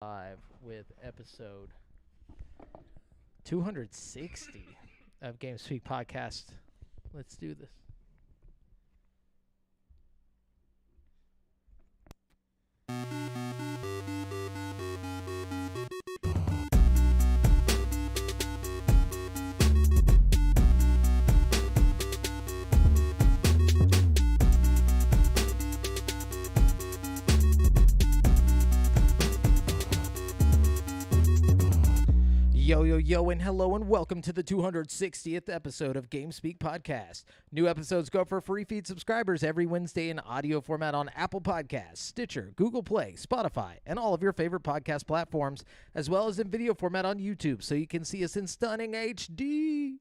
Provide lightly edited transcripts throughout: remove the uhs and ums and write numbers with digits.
Live with episode 260 of GameSpeak Podcast. Let's do this. Yo, and hello, and welcome to the 260th episode of GameSpeak Podcast. New episodes go for free feed subscribers every Wednesday in audio format on Apple Podcasts, Stitcher, Google Play, Spotify, and all of your favorite podcast platforms, as well as in video format on YouTube, so you can see us in stunning HD,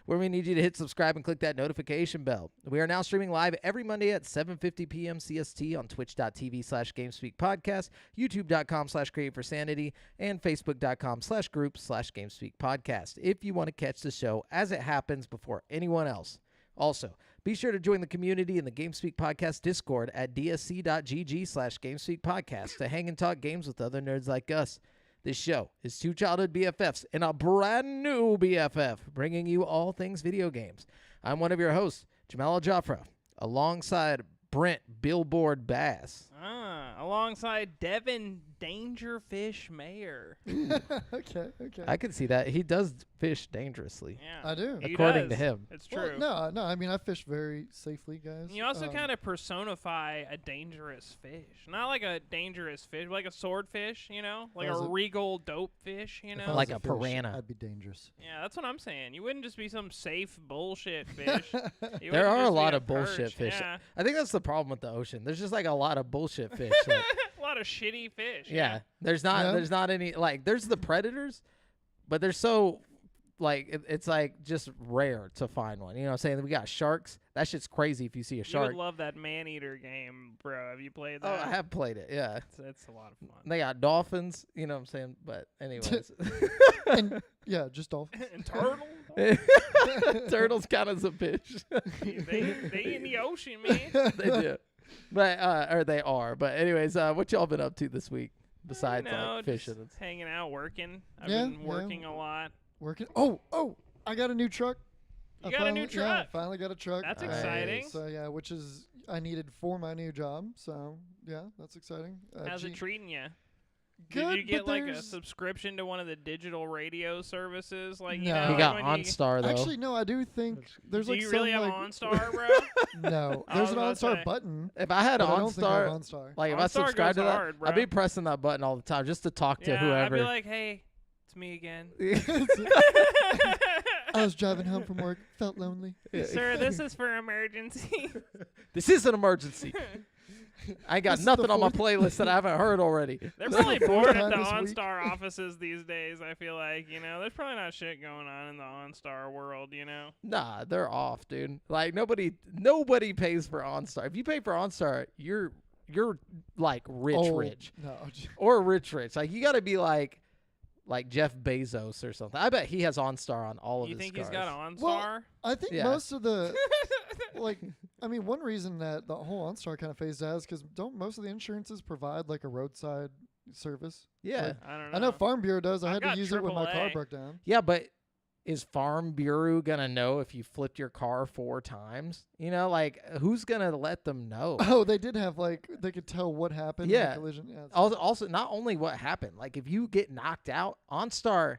where we need you to hit subscribe and click that notification bell. We are now streaming live every Monday at 7:50 p.m. CST on twitch.tv/GameSpeakPodcast, youtube.com/CreateForSanity, and facebook.com/group/GameSpeakPodcast if you want to catch the show as it happens before anyone else. Also, be sure to join the community in the GameSpeak Podcast Discord at dsc.gg/GameSpeakPodcast to hang and talk games with other nerds like us. This show is two childhood BFFs and a brand new BFF, bringing you all things video games. I'm one of your hosts, Jamal Al-Jafra, alongside Brent Billboard Bass. Alongside Devin Dangerfish Mayer. Okay. I can see that. He does fish dangerously. Yeah, I do. According to him. It's true. Well, no. I mean, I fish very safely, guys. You also kind of personify a dangerous fish. Not like a dangerous fish, but like a swordfish, you know? Like a regal dope fish, you know? Like a piranha. I'd be dangerous. Yeah, that's what I'm saying. You wouldn't just be some safe bullshit fish. There are a lot of perch. bullshit fish. Yeah. I think that's the problem with the ocean. There's just like a lot of bullshit fish. Like, A lot of shitty fish. yeah. There's not any, like, there's the predators, but they're so, like, it's like just rare to find one. You know what I'm saying? We got sharks. That shit's crazy if you see a shark. You would love that man-eater game, bro. Have you played that? Oh, I have played it, yeah. It's a lot of fun. They got dolphins, you know what I'm saying? But anyways. And, yeah, just dolphins. And turtles. Turtles count as a fish. they in the ocean, man. They do. But, or they are. But anyways, what y'all been up to this week besides like fishing? Just hanging out, working. I've Yeah, been working a lot. Working. Oh, I got a new truck. You got a new truck? Yeah, finally got a truck. That's Nice. exciting. So, yeah, which is I needed for my new job. So, yeah, that's exciting. How's it treating you? Good, Did you get but like a there's- subscription to one of the digital radio services? Like, you No. know, He got when OnStar, though. Actually, no, I do think there's Do like you some really have like OnStar, bro? no, I there's was an about to OnStar say. button. If I had But I don't think I have OnStar, OnStar. like if I OnStar subscribed to goes that, hard, bro. I'd be pressing that button all the time just to talk to Yeah, whoever. I'd be like, hey, it's me again. I was driving home from work, felt lonely. Sir, this is for emergency. This is an emergency. I got This is nothing the on my fourth- playlist that I haven't heard already. They're This is probably the fourth bored at time the this week. OnStar offices these days, I feel like. You know, there's probably not shit going on in the OnStar world, you know? Nah, they're off, dude. Like nobody pays for OnStar. If you pay for OnStar, you're like rich. No, Or rich. Like you got to be like Jeff Bezos or something. I bet he has OnStar on all of You his think cars. he's got OnStar? Well, I think Yeah. most of the like, I mean, one reason that the whole OnStar kind of phased out is because don't most of the insurances provide like a roadside service? Yeah. Like, I don't know. I know Farm Bureau does. I I've had to got use it when my car AAA. broke down. Yeah, but is Farm Bureau going to know if you flipped your car 4 times? You know, like who's going to let them know? Oh, they did have like they could tell what happened. Yeah. In the collision. Yeah. Also, not only what happened, like if you get knocked out, OnStar,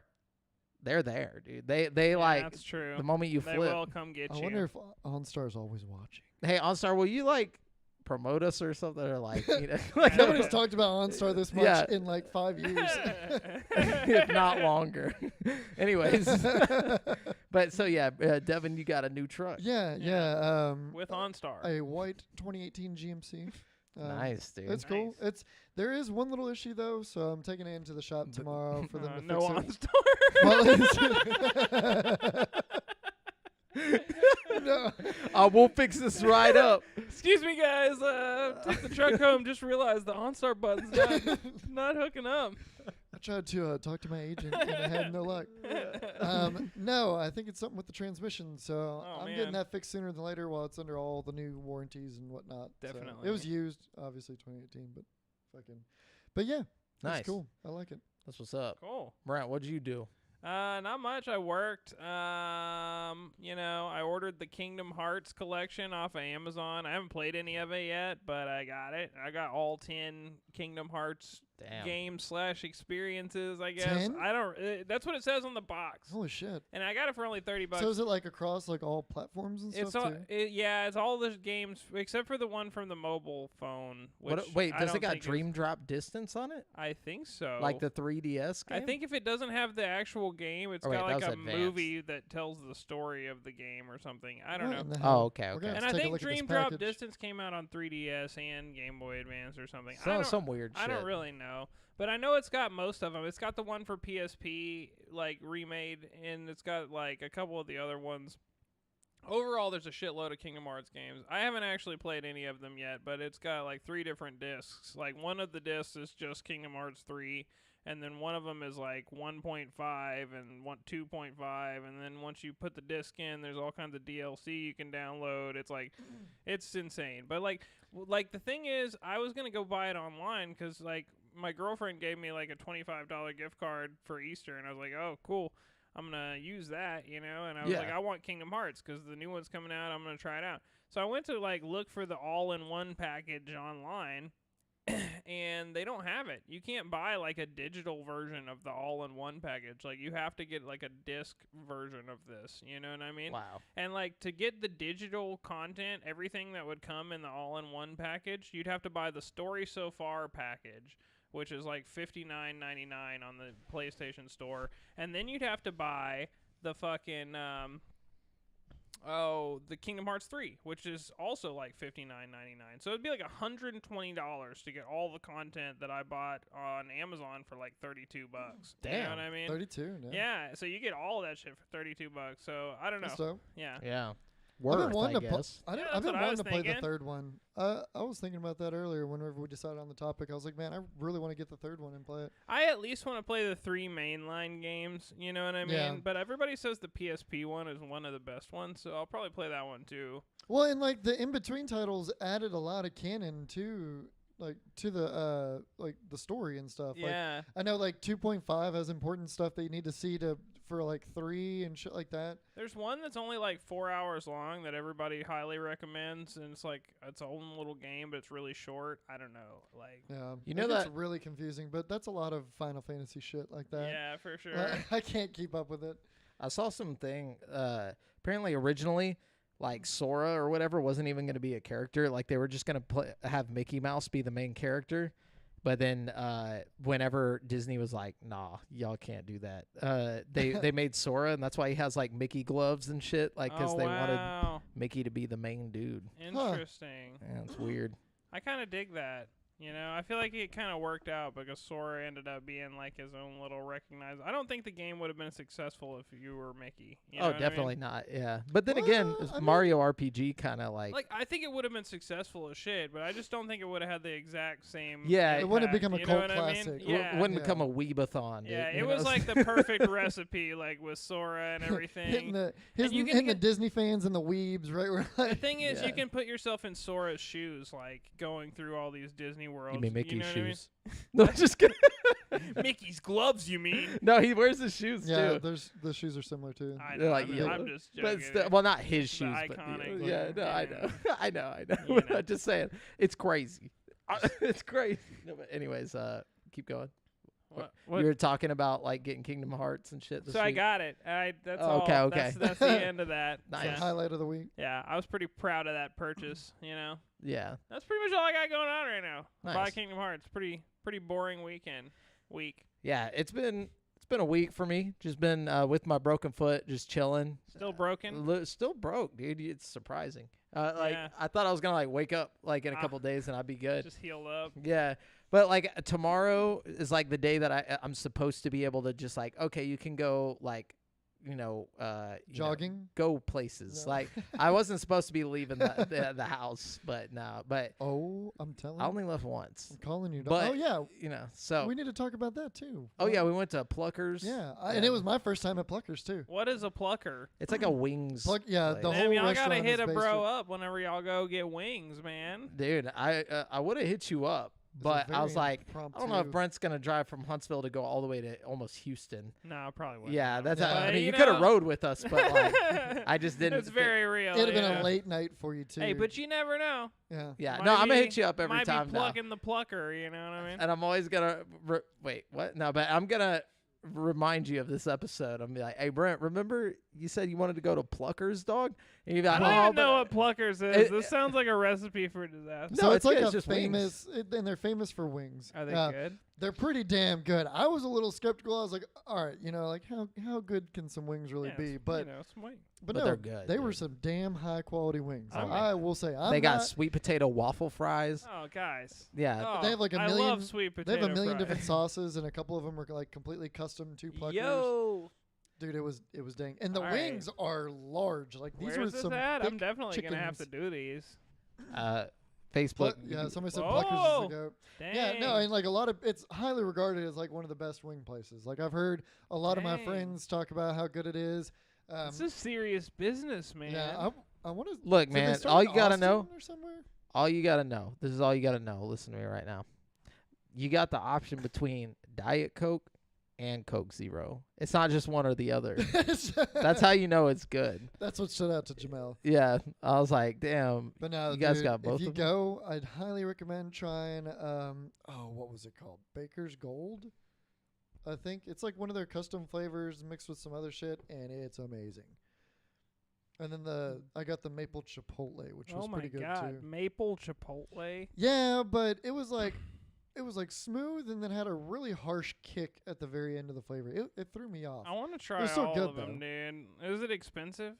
they're there, dude. They Yeah, like that's true. the moment you They flip. will come get I you. wonder if OnStar is always watching. Hey, OnStar, will you like promote us or something? Or like, you know, like Nobody's talked about OnStar this much Yeah. in like 5 years. if not longer. Anyways, but so yeah, Devin, you got a new truck. Yeah. With OnStar. A white 2018 GMC. Nice, dude. It's cool. Nice. There is one little issue though, so I'm taking it into the shop tomorrow for them to no fix it. OnStar. No. We'll fix this right up. Excuse me, guys. Take the truck home. Just realized the OnStar button's not hooking up. I tried to talk to my agent and I had no luck. No, I think it's something with the transmission, so Oh, I'm man. getting that fixed sooner than later while it's under all the new warranties and whatnot. So Definitely. it was used, obviously 2018, but yeah. Nice. That's cool. I like it. That's what's up. Cool. Brent, what'd you do? Not much. I worked. I ordered the Kingdom Hearts collection off of Amazon. I haven't played any of it yet, but I got it. I got all 10 Kingdom Hearts games / experiences, I guess. 10? I don't. That's what it says on the box. Holy shit. And I got it for only $30. So is it like across like all platforms and It's stuff all, too? it's all the games except for the one from the mobile phone. Which Wait, I does it don't got think Dream Drop Distance on it? I think so. Like the 3DS game? I think if it doesn't have the actual game, it's Oh, wait, got that like was a advanced. movie that tells the story of the game or something. I don't What know. in the Oh, hell? okay, We're okay. gonna And have I to take a think look at this Dream Drop package. Distance came out on 3DS and Game Boy Advance or something. Some weird shit. I don't really know. But I know it's got most of them. It's got the one for PSP, like, remade, and it's got, like, a couple of the other ones. Overall, there's a shitload of Kingdom Hearts games. I haven't actually played any of them yet, but it's got, like, 3 different discs. Like, one of the discs is just Kingdom Hearts 3, and then one of them is, like, 1.5 and 2.5, and then once you put the disc in, there's all kinds of DLC you can download. It's, like, it's insane. But, like the thing is, I was going to go buy it online because, like, my girlfriend gave me like a $25 gift card for Easter, and I was like, oh, cool. I'm going to use that, And I was like, I want Kingdom Hearts because the new one's coming out. I'm going to try it out. So I went to like look for the all-in-one package online, and they don't have it. You can't buy like a digital version of the all-in-one package. Like you have to get like a disc version of this. You know what I mean? Wow. And like to get the digital content, everything that would come in the all-in-one package, you'd have to buy the Story So Far package, which is like $59.99 on the PlayStation Store, and then you'd have to buy the fucking the Kingdom Hearts 3, which is also like $59.99. So it'd be like $120 to get all the content that I bought on Amazon for like $32. Damn. You know what I mean? 32. Yeah. So you get all that shit for $32. So I don't know. That's dope. Yeah. Yeah. I've Worth, been wanting I to guess. I've that's been what I wanting was to play the thinking. third one. I was thinking about that earlier whenever we decided on the topic. I was like, man, I really want to get the third one and play it. I at least want to play the 3 mainline games, you know what I mean? Yeah. But everybody says the PSP one is one of the best ones, so I'll probably play that one too. Well, and like the in-between titles added a lot of canon to the like the story and stuff. Yeah. Like, I know like 2.5 has important stuff that you need to see for like 3 and shit like that. There's one that's only like 4 hours long that everybody highly recommends, and it's like its own little game, but it's really short. I don't know, like. Yeah, You know that's that- really confusing, but that's a lot of Final Fantasy shit like that. Yeah, for sure. I can't keep up with it. I saw something. Apparently, originally, like Sora or whatever wasn't even going to be a character. Like they were just going to have Mickey Mouse be the main character. But then, whenever Disney was like, "Nah, y'all can't do that," they made Sora, and that's why he has like Mickey gloves and shit. Like, because they wanted Mickey to be the main dude. Interesting. Yeah, it's weird. I kind of dig that. I feel like it kind of worked out because Sora ended up being like his own little recognized. I don't think the game would have been successful if you were Mickey. You know what I mean? Definitely not. Yeah, but then Well, again, I mean- Mario RPG kind of like. Like I think it would have been successful as shit, but I just don't think it would have had the exact same. Yeah, It wouldn't have impact, become a you know cult what I mean? classic. Yeah, wouldn't Yeah. become a Weebathon. Dude, yeah, you it know? was like the perfect recipe, like with Sora and everything. Hitting the you can hitting the get- Disney fans and the weebs, right? We're The like, thing is, Yeah. you can put yourself in Sora's shoes, like going through all these Disney worlds. You mean Mickey's know what I mean? shoes? No, just kidding. Mickey's gloves, you mean? No, he wears his shoes yeah, too. the shoes are similar too. I They're know, like I'm yellow. just But joking. still, well, not his The shoes, but iconic, yeah, like, no, I yeah. know, I know. You know. I'm just saying, it's crazy. It's crazy. No, but anyways, keep going. What? You were talking about like getting Kingdom Hearts and shit. This So I week. got it. That's Oh, all. okay, okay. That's the end of that. Nice. Yeah. Highlight of the week. Yeah, I was pretty proud of that purchase. Yeah, That's pretty much all I got going on right now. Nice. Buy Kingdom Hearts. Pretty boring week. yeah. It's been a week for me. Just been with my broken foot, just chilling. Still broken. Still broke, dude. It's surprising. Like Yeah. I thought I was gonna like wake up like in a couple days and I'd be good. Just healed up. Yeah. But like tomorrow is like the day that I'm supposed to be able to just like, okay, you can go like, Jogging. go places. No. Like I wasn't supposed to be leaving the house, but no, but Oh, I'm telling I you. only left once, I'm calling you. But- Oh yeah, so. we need to talk about that too. Oh yeah, we went to Pluckers. Yeah, and it was my first time at Pluckers too. What is a plucker? It's like a wings. Yeah, place. the Man, whole y'all restaurant gotta hit is a based bro with- up whenever y'all go get wings, man. Dude, I would have hit you up. But I was very like, I don't know if impromptu. Brent's gonna drive from Huntsville to go all the way to almost Houston. No, I probably wouldn't. Yeah, that's. Yeah. I mean, you But, could have know- rode with us, but like, I just didn't. It's very real. It'd have been yeah. a late night for you too. Hey, but you never know. yeah. Yeah, Might no, I'm gonna be- hit you up every might time be now. plucking the plucker, you know what I mean? And I'm always gonna wait. What? No, but I'm gonna remind you of this episode. I'm gonna be like, hey Brent, remember you said you wanted to go to Pluckers, dog? And you'd be I like, don't oh, even know but what pluckers is. It- This sounds like a recipe for disaster. No, So it's it's like good, a it's just wings. famous, and they're famous for wings. Are they good? They're pretty damn good. I was a little skeptical. I was like, all right, like how good can some wings really Yeah, be? it's, But some wings. But no, they're good, They were dude. some damn high quality wings. Oh, I will say, they got not, sweet potato waffle fries. Oh, guys. Yeah, Oh, They have like a I million- love sweet They potato have a million fries. different sauces, and a couple of them are like completely custom to Pluckers. Yo, Dude, it was dang. And the All right. wings are large. Like these where's are this some at? thick I'm definitely gonna have to chickens. do these. Facebook. Yeah, somebody said Whoa. Pluckers is the goat. Dang. Yeah, no, and like a lot of it's highly regarded as like one of the best wing places. Like I've heard a lot of my Dang. friends talk about how good it is. This is serious business, man. Yeah, I want to Look, man, all you gotta know. Or somewhere? All you gotta know. This is all you gotta know. Listen to me right now. You got the option between Diet Coke and Coke Zero. It's not just one or the other. That's how you know it's good. That's what stood out to Jamel. Yeah, I was like, damn. But no, You guys dude, got both if you of them? go, I'd highly recommend trying. What was it called? Baker's Gold. I think it's like one of their custom flavors mixed with some other shit, and it's amazing. And then I got the maple chipotle, which was Oh my pretty good god, too. maple chipotle. Yeah, but it was like smooth and then had a really harsh kick at the very end of the flavor. It threw me off. I want to try They're so all good, of them, though. dude. Is it expensive?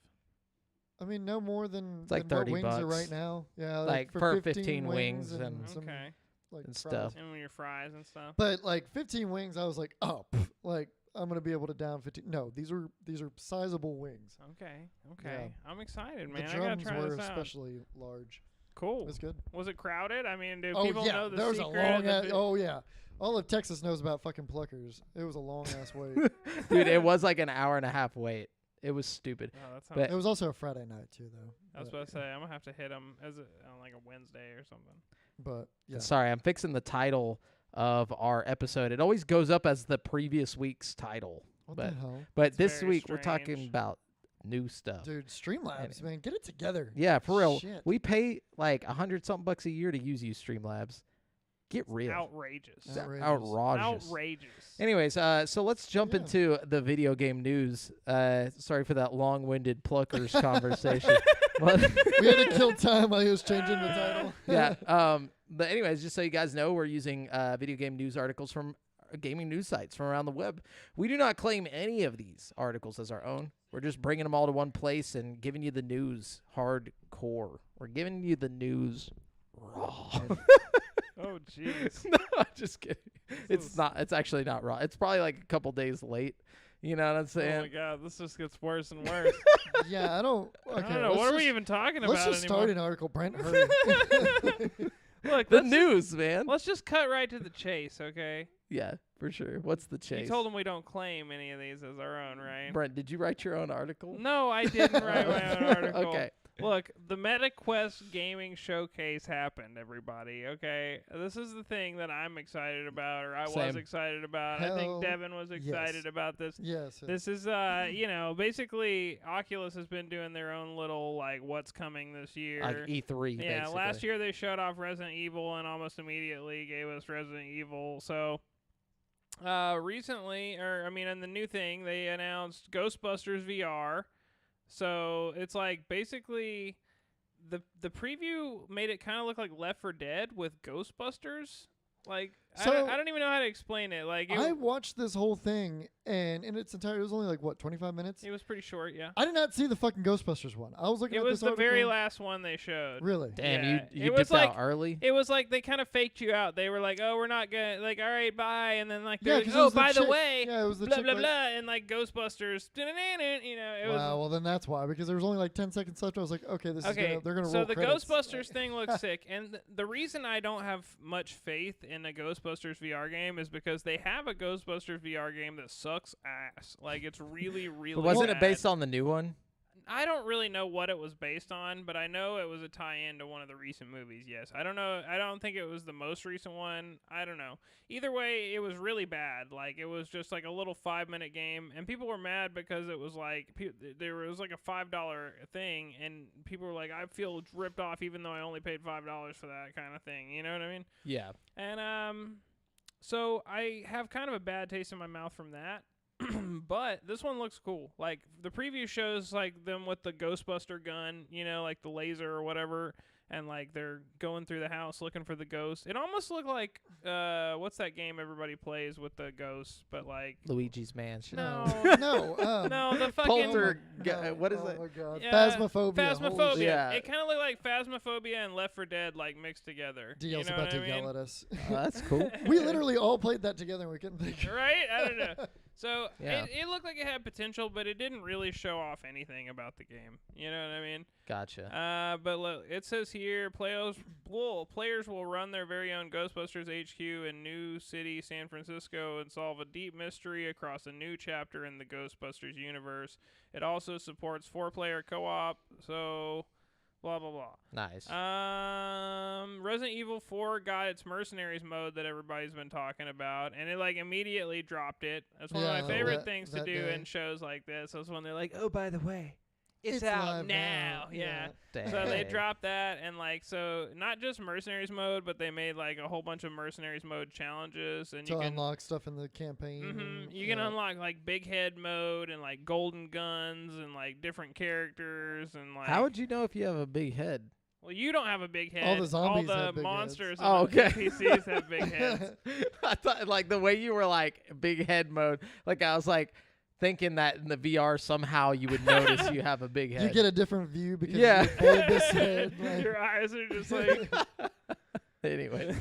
I mean, no more than, It's like than what 30 wings are bucks. right now. Yeah, Like, for for 15 wings and and- some Okay. like and fries. stuff. And your fries and stuff. But like 15 wings, I was like, oh, like I'm gonna be able to down 15. No, these are sizable wings. Okay. I'm excited, man. The I gotta drums try were this out. especially large. Cool. It was good. Was it crowded? I mean, do Oh people yeah, know the there was a secret? long. of the Oh yeah, all of Texas knows about fucking Pluckers. It was a long ass wait. Dude, it was like an hour and a half wait. It was stupid. Oh, that sounds. But- It was also a Friday night too, though. I was But- about to say I'm gonna have to hit them on like a Wednesday or something. But yeah, Sorry, I'm fixing the title of our episode. It always goes up as the previous week's title. what but- the hell, But It's this very week we're talking strange. about new stuff. dude? Streamlabs, man, get it together. Yeah, for real. Shit. We pay like $100-something bucks a year to use you, Streamlabs. Get real. Outrageous. It's Outrageous. outrageous. Outrageous. Anyways, so let's jump Yeah. into the video game news. Sorry for that long-winded Pluckers conversation. Well, We had to kill time while he was changing the title. yeah. But anyways, just so you guys know, we're using video game news articles from gaming news sites from around the web. We do not claim any of these articles as our own. We're just bringing them all to one place and giving you the news hardcore. We're giving you the news raw. Oh jeez. No, I'm just kidding. It's is- not. It's actually not raw. It's probably like a couple days late. You know what I'm Oh saying? my god, this just gets worse and worse. Yeah, I don't. Okay, I don't know. let's What are just- we even talking Let's about just anymore? start an article, Brent. Hurry. Look, The let's, news, man. let's just cut right to the chase, okay? Yeah, for sure. What's the chase? You told them we don't claim any of these as our own, right? Brent, did you write your own article? No, I didn't write my own article. Okay. Look, the Mediquest gaming showcase happened, everybody, okay? This is the thing that I'm excited about, or I was Same. excited about. I Hell think Devin was excited yes. about this. Yes. This is, basically Oculus has been doing their own little, like, what's coming this year. Like E3, Yeah, basically. last year they showed off Resident Evil and almost immediately gave us Resident Evil. So, recently, in the new thing, they announced Ghostbusters VR. So it's like basically the preview made it kind of look like Left 4 Dead with Ghostbusters. Like So- I don't even know how to explain it. Like I watched this whole thing, and in its entirety, it was only like what 25 minutes. it was pretty short. Yeah, I did not see the fucking Ghostbusters one. I was looking it at was this the very article. last one they showed. Really? Damn, Yeah, you it was dipped out like- early? It was like they kind of faked you out. They were like, "Oh, we're not gonna like, all right, bye," and then like, they're Yeah, like, 'cause it "Oh, was the by the chick- way, Yeah, it was the blah chick blah like- blah," and like Ghostbusters, you know, it was Wow. Well, then that's why, because there was only like 10 seconds left. I was like, okay, this is okay. they're gonna so roll the credits. Ghostbusters thing looks sick, and the reason I don't have much faith in a Ghostbusters VR game is because they have a Ghostbusters VR game that sucks ass. Like it's really, really. But wasn't it bad. based on the new one? I don't really know what it was based on, but I know it was a tie-in to one of the recent movies. Yes, I don't know. I don't think it was the most recent one. I don't know. Either way, it was really bad. Like it was just like a little 5-minute game, and people were mad because it was like there was like a $5 thing, and people were like, "I feel ripped off, even though I only paid $5 for that kind of thing." You know what I mean? Yeah. And so I have kind of a bad taste in my mouth from that. But this one looks cool. Like the preview shows like them with the Ghostbuster gun, you know, like the laser or whatever, and like they're going through the house looking for the ghost. It almost looked like what's that game everybody plays with the ghosts, but like Luigi's Mansion. No. No, no, the fucking What is oh it? my God. Yeah, Phasmophobia. Holy Phasmophobia. shit. Yeah. It kind of looked like Phasmophobia and Left 4 Dead like mixed together. DL's you know about what to I yell mean? at us. That's cool. We literally all played that together and we couldn't think. Right? I don't know. So Yeah. it looked like it had potential, but it didn't really show off anything about the game. You know what I mean? Gotcha. But look, it says here players will run their very own Ghostbusters HQ in New City, San Francisco, and solve a deep mystery across a new chapter in the Ghostbusters universe. It also supports 4-player co-op, so blah blah blah. Nice. Resident Evil 4 got its Mercenaries mode that everybody's been talking about, and it like immediately dropped it. That's one Yeah, of my favorite that- things to that do day. in shows like this. That's when they're like, "Oh, by the way, it's live out now." Yeah. So they Dang. dropped that, and like so, not just Mercenaries mode, but they made like a whole bunch of Mercenaries mode challenges, and To you can unlock stuff in the campaign. you can yeah. unlock like big head mode and like golden guns and like different characters and like. How would you know if you have a big head? Well, you don't have a big head. All the zombies All have the big monsters heads. and Oh, the okay. NPCs have big heads. I thought like the way you were like big head mode, like I was like thinking that in the VR somehow you would notice you have a big head. You get a different view because Yeah. you have this head. Like, Your eyes are just like. Anyway.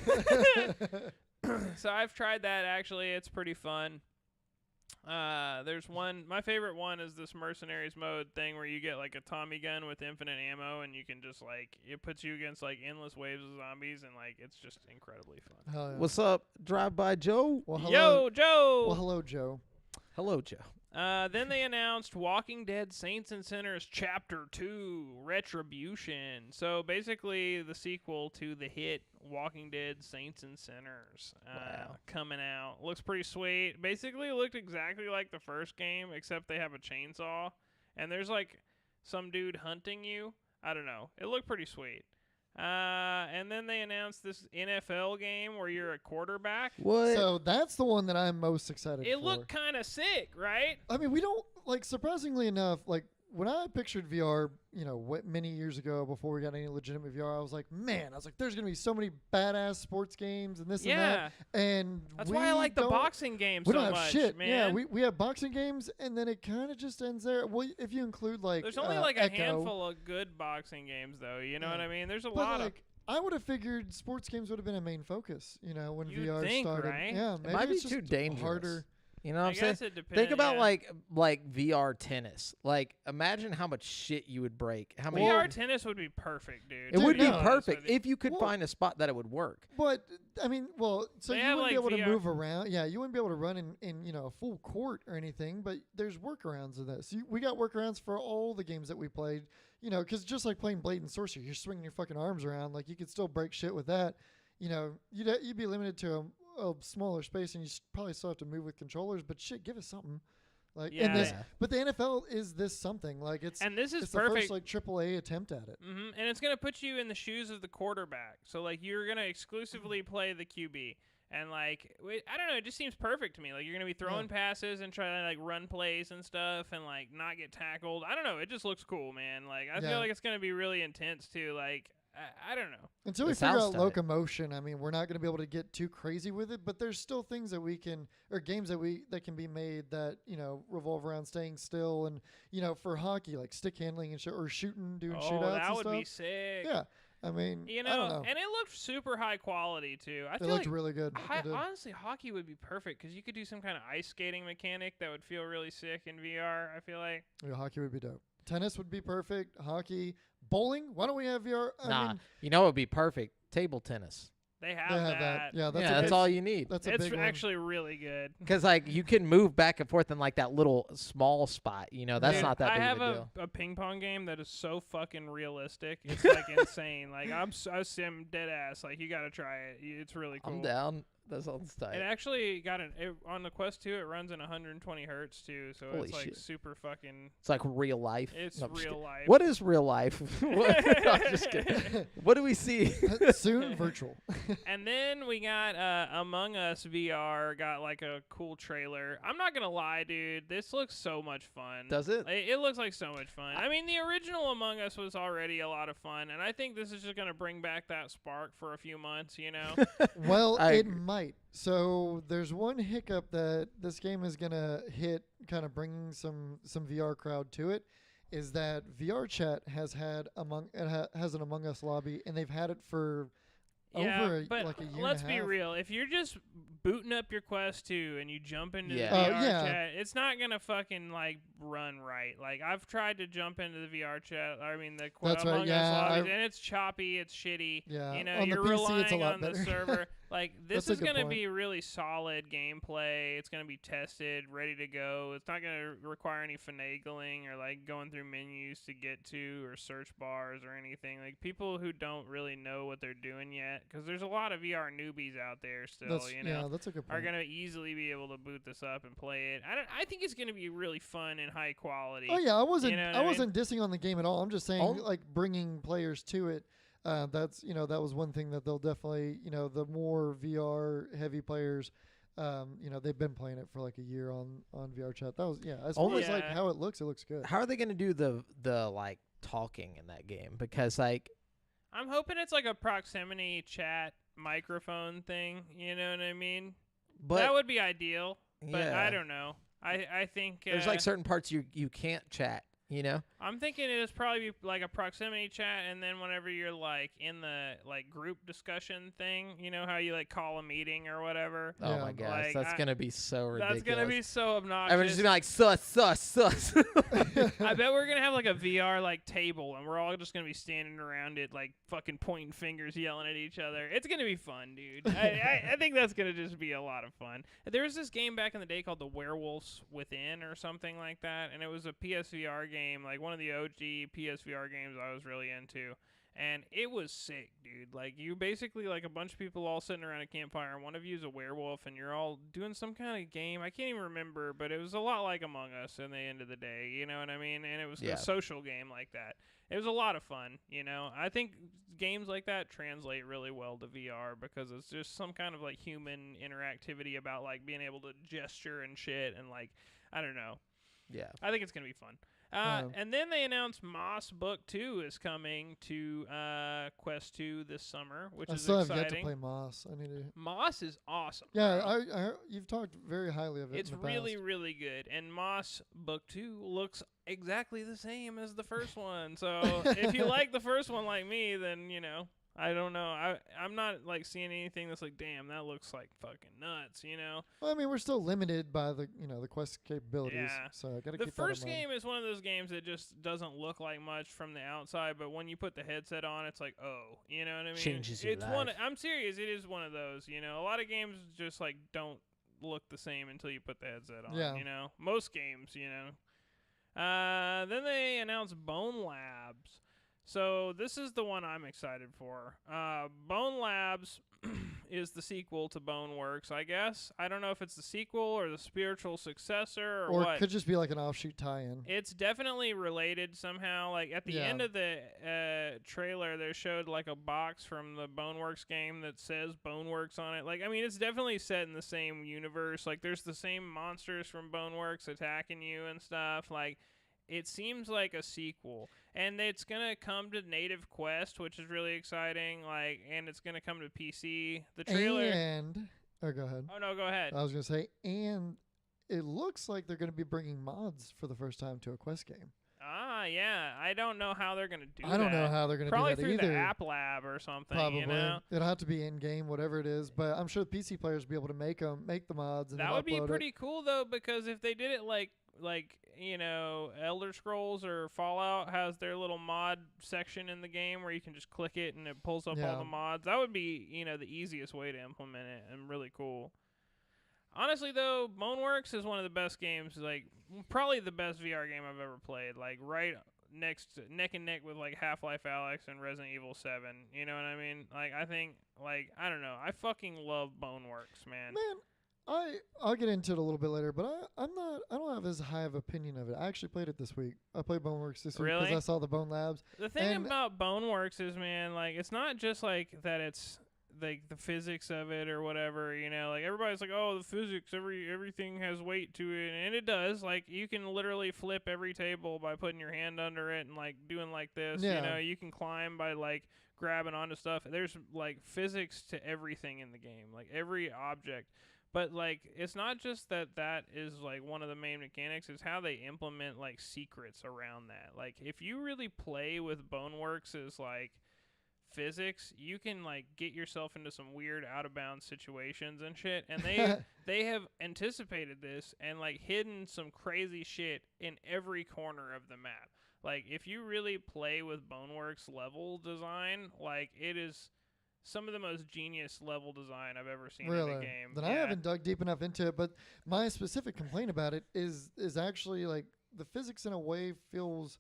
So I've tried that. Actually, it's pretty fun. There's one. My favorite one is this Mercenaries mode thing where you get like a Tommy gun with infinite ammo, and you can just like it puts you against like endless waves of zombies, and like it's just incredibly fun. Hell yeah. What's up, Drive By Joe? well, hello. Yo, Joe. Well, hello, Joe. Hello, Joe. Then they announced Walking Dead Saints and Sinners Chapter 2 Retribution. So basically the sequel to the hit Walking Dead Saints and Sinners Wow. coming out. Looks pretty sweet. Basically it looked exactly like the first game, except they have a chainsaw. And there's like some dude hunting you. I don't know. It looked pretty sweet. And then they announced this NFL game where you're a quarterback. What? So that's the one that I'm most excited for. It looked kind of sick, right? I mean, we don't, like, surprisingly enough, like, when I pictured VR, you know, many years ago before we got any legitimate VR, I was like, there's going to be so many badass sports games and this and that. And That's why I like the boxing game We so don't have much, shit. man. Yeah, we have boxing games, and then it kind of just ends there. Well, if you include, like, There's only like a Echo, handful of good boxing games, though. You know what I mean? There's a but, lot like, I would have figured sports games would have been a main focus, you know, when You'd VR think, started. right? Yeah, It maybe might be it's too just dangerous. harder. You know what I I'm saying? guess it depends. Think about yeah. like VR tennis. Like imagine how much shit you would break. How many? VR tennis would be perfect, dude. it would be no. perfect if you could Well- find a spot that it would work. But I mean, well, so They you have, wouldn't be like, able to VR. move around. Yeah, you wouldn't be able to run in you know a full court or anything. But there's workarounds of this. We got workarounds for all the games that we played. You know, because just like playing Blade and Sorcery, you're swinging your fucking arms around. Like you could still break shit with that. You know, you'd be limited to a smaller space, and you probably still have to move with controllers. But shit, give us something. Like in this, Yeah. but the NFL is this something like it's And this is it's the perfect. first like AAA attempt at it. And it's going to put you in the shoes of the quarterback. So, like, you're going to exclusively play the QB. And, like, I don't know. It just seems perfect to me. Like, you're going to be throwing passes and trying to, like, run plays and stuff and, like, not get tackled. I don't know. It just looks cool, man. Like, I Yeah. feel like it's going to be really intense, too. Like, I don't know. Until we It figure sounds out tight. locomotion, I mean, we're not going to be able to get too crazy with it. But there's still things that we can, or games that can be made that you know revolve around staying still, and you know for hockey like stick handling and or shooting, doing Oh, shootouts that and would stuff. be sick. Yeah, I mean, You I don't know, know. and it looked super high quality, too. I It feel looked like really good. It did. honestly, hockey would be perfect because you could do some kind of ice skating mechanic that would feel really sick in VR. I feel like. Yeah, hockey would be dope. Tennis would be perfect. Hockey, bowling. Why don't we have VR? I Nah, mean, you know it would be perfect. Table tennis. They have, They have that. Yeah, that's yeah, a that's big, all you need. That's a It's big one. actually really good. Because like you can move back and forth in like that little small spot. You know, that's Yeah. not that I big have of a deal. a ping pong game that is so fucking realistic. It's like insane. Like I'm dead ass. Like you got to try it. It's really cool. I'm down. That sounds tight. It actually got on the Quest 2. It runs in 120 hertz too, so Holy it's like shit. super fucking. It's like real life. It's No, I'm just real kidding. life. What is real life? What? No, I'm just kidding. What do we see? Soon virtual. And then we got Among Us VR. Got like a cool trailer. I'm not gonna lie, dude. This looks so much fun. Does it? It looks like so much fun. I mean, the original Among Us was already a lot of fun, and I think this is just gonna bring back that spark for a few months. You know. Well, I it agree. might. So there's one hiccup that this game is gonna hit, kind of bringing some VR crowd to it, is that VR chat has had has an Among Us lobby, and they've had it for over but like a year let's and a be half. real. If you're just booting up your Quest 2 and you jump into Yeah. the VR Yeah. chat, it's not gonna fucking like run right. Like I've tried to jump into the VR chat. I mean the That's right, Among Us yeah, lobbies, and it's choppy, it's shitty. Yeah, You know, on the you're PC, relying it's a lot on the better. server. Like this That's a is good gonna point. be really solid gameplay. It's gonna be tested, ready to go. It's not gonna require any finagling or like going through menus to get to or search bars or anything. Like people who don't really know what they're doing yet, because there's a lot of VR newbies out there still. That's, You know, yeah, that's a good are point. gonna easily be able to boot this up and play it. I think it's gonna be really fun and high quality. Oh yeah, I wasn't know what I I mean? wasn't dissing on the game at all. I'm just saying Oh. like bringing players to it. That's that was one thing that they'll definitely the more VR heavy players, they've been playing it for like a year on VR chat. That was as far Only- as like Yeah. how it looks good. How are they going to do the like talking in that game? Because like I'm hoping it's like a proximity chat microphone thing. You know what I mean? but That would be ideal, but yeah. I don't know. I think There's like certain parts you can't chat, you know? I'm thinking it'll probably be like a proximity chat, and then whenever you're like in the like group discussion thing, you know how you like call a meeting or whatever. Oh Yeah. my gosh, Like, that's going to be so ridiculous. That's gonna be so obnoxious. Everyone's just gonna be like sus. I bet we're gonna have like a VR like table, and we're all just gonna be standing around it, like fucking pointing fingers, yelling at each other. It's gonna be fun, dude. I think that's gonna just be a lot of fun. There was this game back in the day called The Werewolves Within or something like that, and it was a PSVR game, like one of the OG PSVR games I was really into. And it was sick, dude. Like, you basically, like, a bunch of people all sitting around a campfire, and one of you is a werewolf, and you're all doing some kind of game. I can't even remember, but it was a lot like Among Us in the end of the day, you know what I mean? And it was Yeah. a social game like that. It was a lot of fun, you know? I think games like that translate really well to VR because it's just some kind of, like, human interactivity about, like, being able to gesture and shit, and, like, I don't know. Yeah. I think it's going to be fun. And then they announced Moss Book 2 is coming to Quest 2 this summer, which I is still exciting. have yet to play Moss. I need to. Moss is awesome. Yeah, bro. you've talked very highly of it. It's in the really, past. really good. And Moss Book 2 looks exactly the same as the first one. So if you like the first one like me, then, you know, I don't know. I'm not, like, seeing anything that's like, damn, that looks like fucking nuts, you know? Well, I mean, we're still limited by the the Quest capabilities. Yeah. So I gotta The keep first that in mind. game is one of those games that just doesn't look like much from the outside, but when you put the headset on, it's like, oh, you know what I mean? Changes your It's one. life. I'm serious. It is one of those. You know, a lot of games just like don't look the same until you put the headset on. Yeah. You know, most games. You know. Then they announced Bone Labs. So this is the one I'm excited for. Bone Labs is the sequel to Boneworks, I guess. I don't know if it's the sequel or the spiritual successor or Or what. it could just be like an offshoot tie-in. It's definitely related somehow. Like at the Yeah. end of the trailer, they showed like a box from the Boneworks game that says Boneworks on it. Like, I mean, it's definitely set in the same universe. Like, there's the same monsters from Boneworks attacking you and stuff. Like, it seems like a sequel, and it's gonna come to Native Quest, which is really exciting. Like, and it's gonna come to PC. The trailer. And go ahead. Oh no, go ahead. I was gonna say, and it looks like they're gonna be bringing mods for the first time to a Quest game. Ah, yeah. I don't know how they're gonna do that. I don't know how they're gonna Probably do that through either. the App Lab or something. Probably You know? it'll have to be in game, whatever it is. But I'm sure the PC players will be able to make the mods. And That then would be upload it. pretty cool though, because if they did it like Elder Scrolls or Fallout has their little mod section in the game where you can just click it and it pulls up all the mods. That would be, the easiest way to implement it and really cool. Honestly, though, Boneworks is one of the best games, like, probably the best VR game I've ever played. Like, right neck and neck with, like, Half-Life Alyx and Resident Evil 7. You know what I mean? Like, I think, like, I don't know. I fucking love Boneworks, man. I'll get into it a little bit later, but I don't have as high of opinion of it. I actually played it this week. I played Boneworks this week because I saw the Bone Labs. The thing about Boneworks is, man, like, it's not just, like, that it's like the physics of it or whatever, like everybody's like, oh, the physics, everything has weight to it, and it does. Like, you can literally flip every table by putting your hand under it and like doing like this. You can climb by like grabbing onto stuff. There's like physics to everything in the game, like every object. But like, it's not just that is like one of the main mechanics. It's how they implement like secrets around that. Like, if you really play with Boneworks as like physics, you can like get yourself into some weird out of bounds situations and shit, and they have anticipated this and like hidden some crazy shit in every corner of the map. Like, if you really play with Boneworks level design, like, it is some of the most genius level design I've ever seen in a game. Then I haven't dug deep enough into it, but my specific complaint about it is actually like the physics in a way feels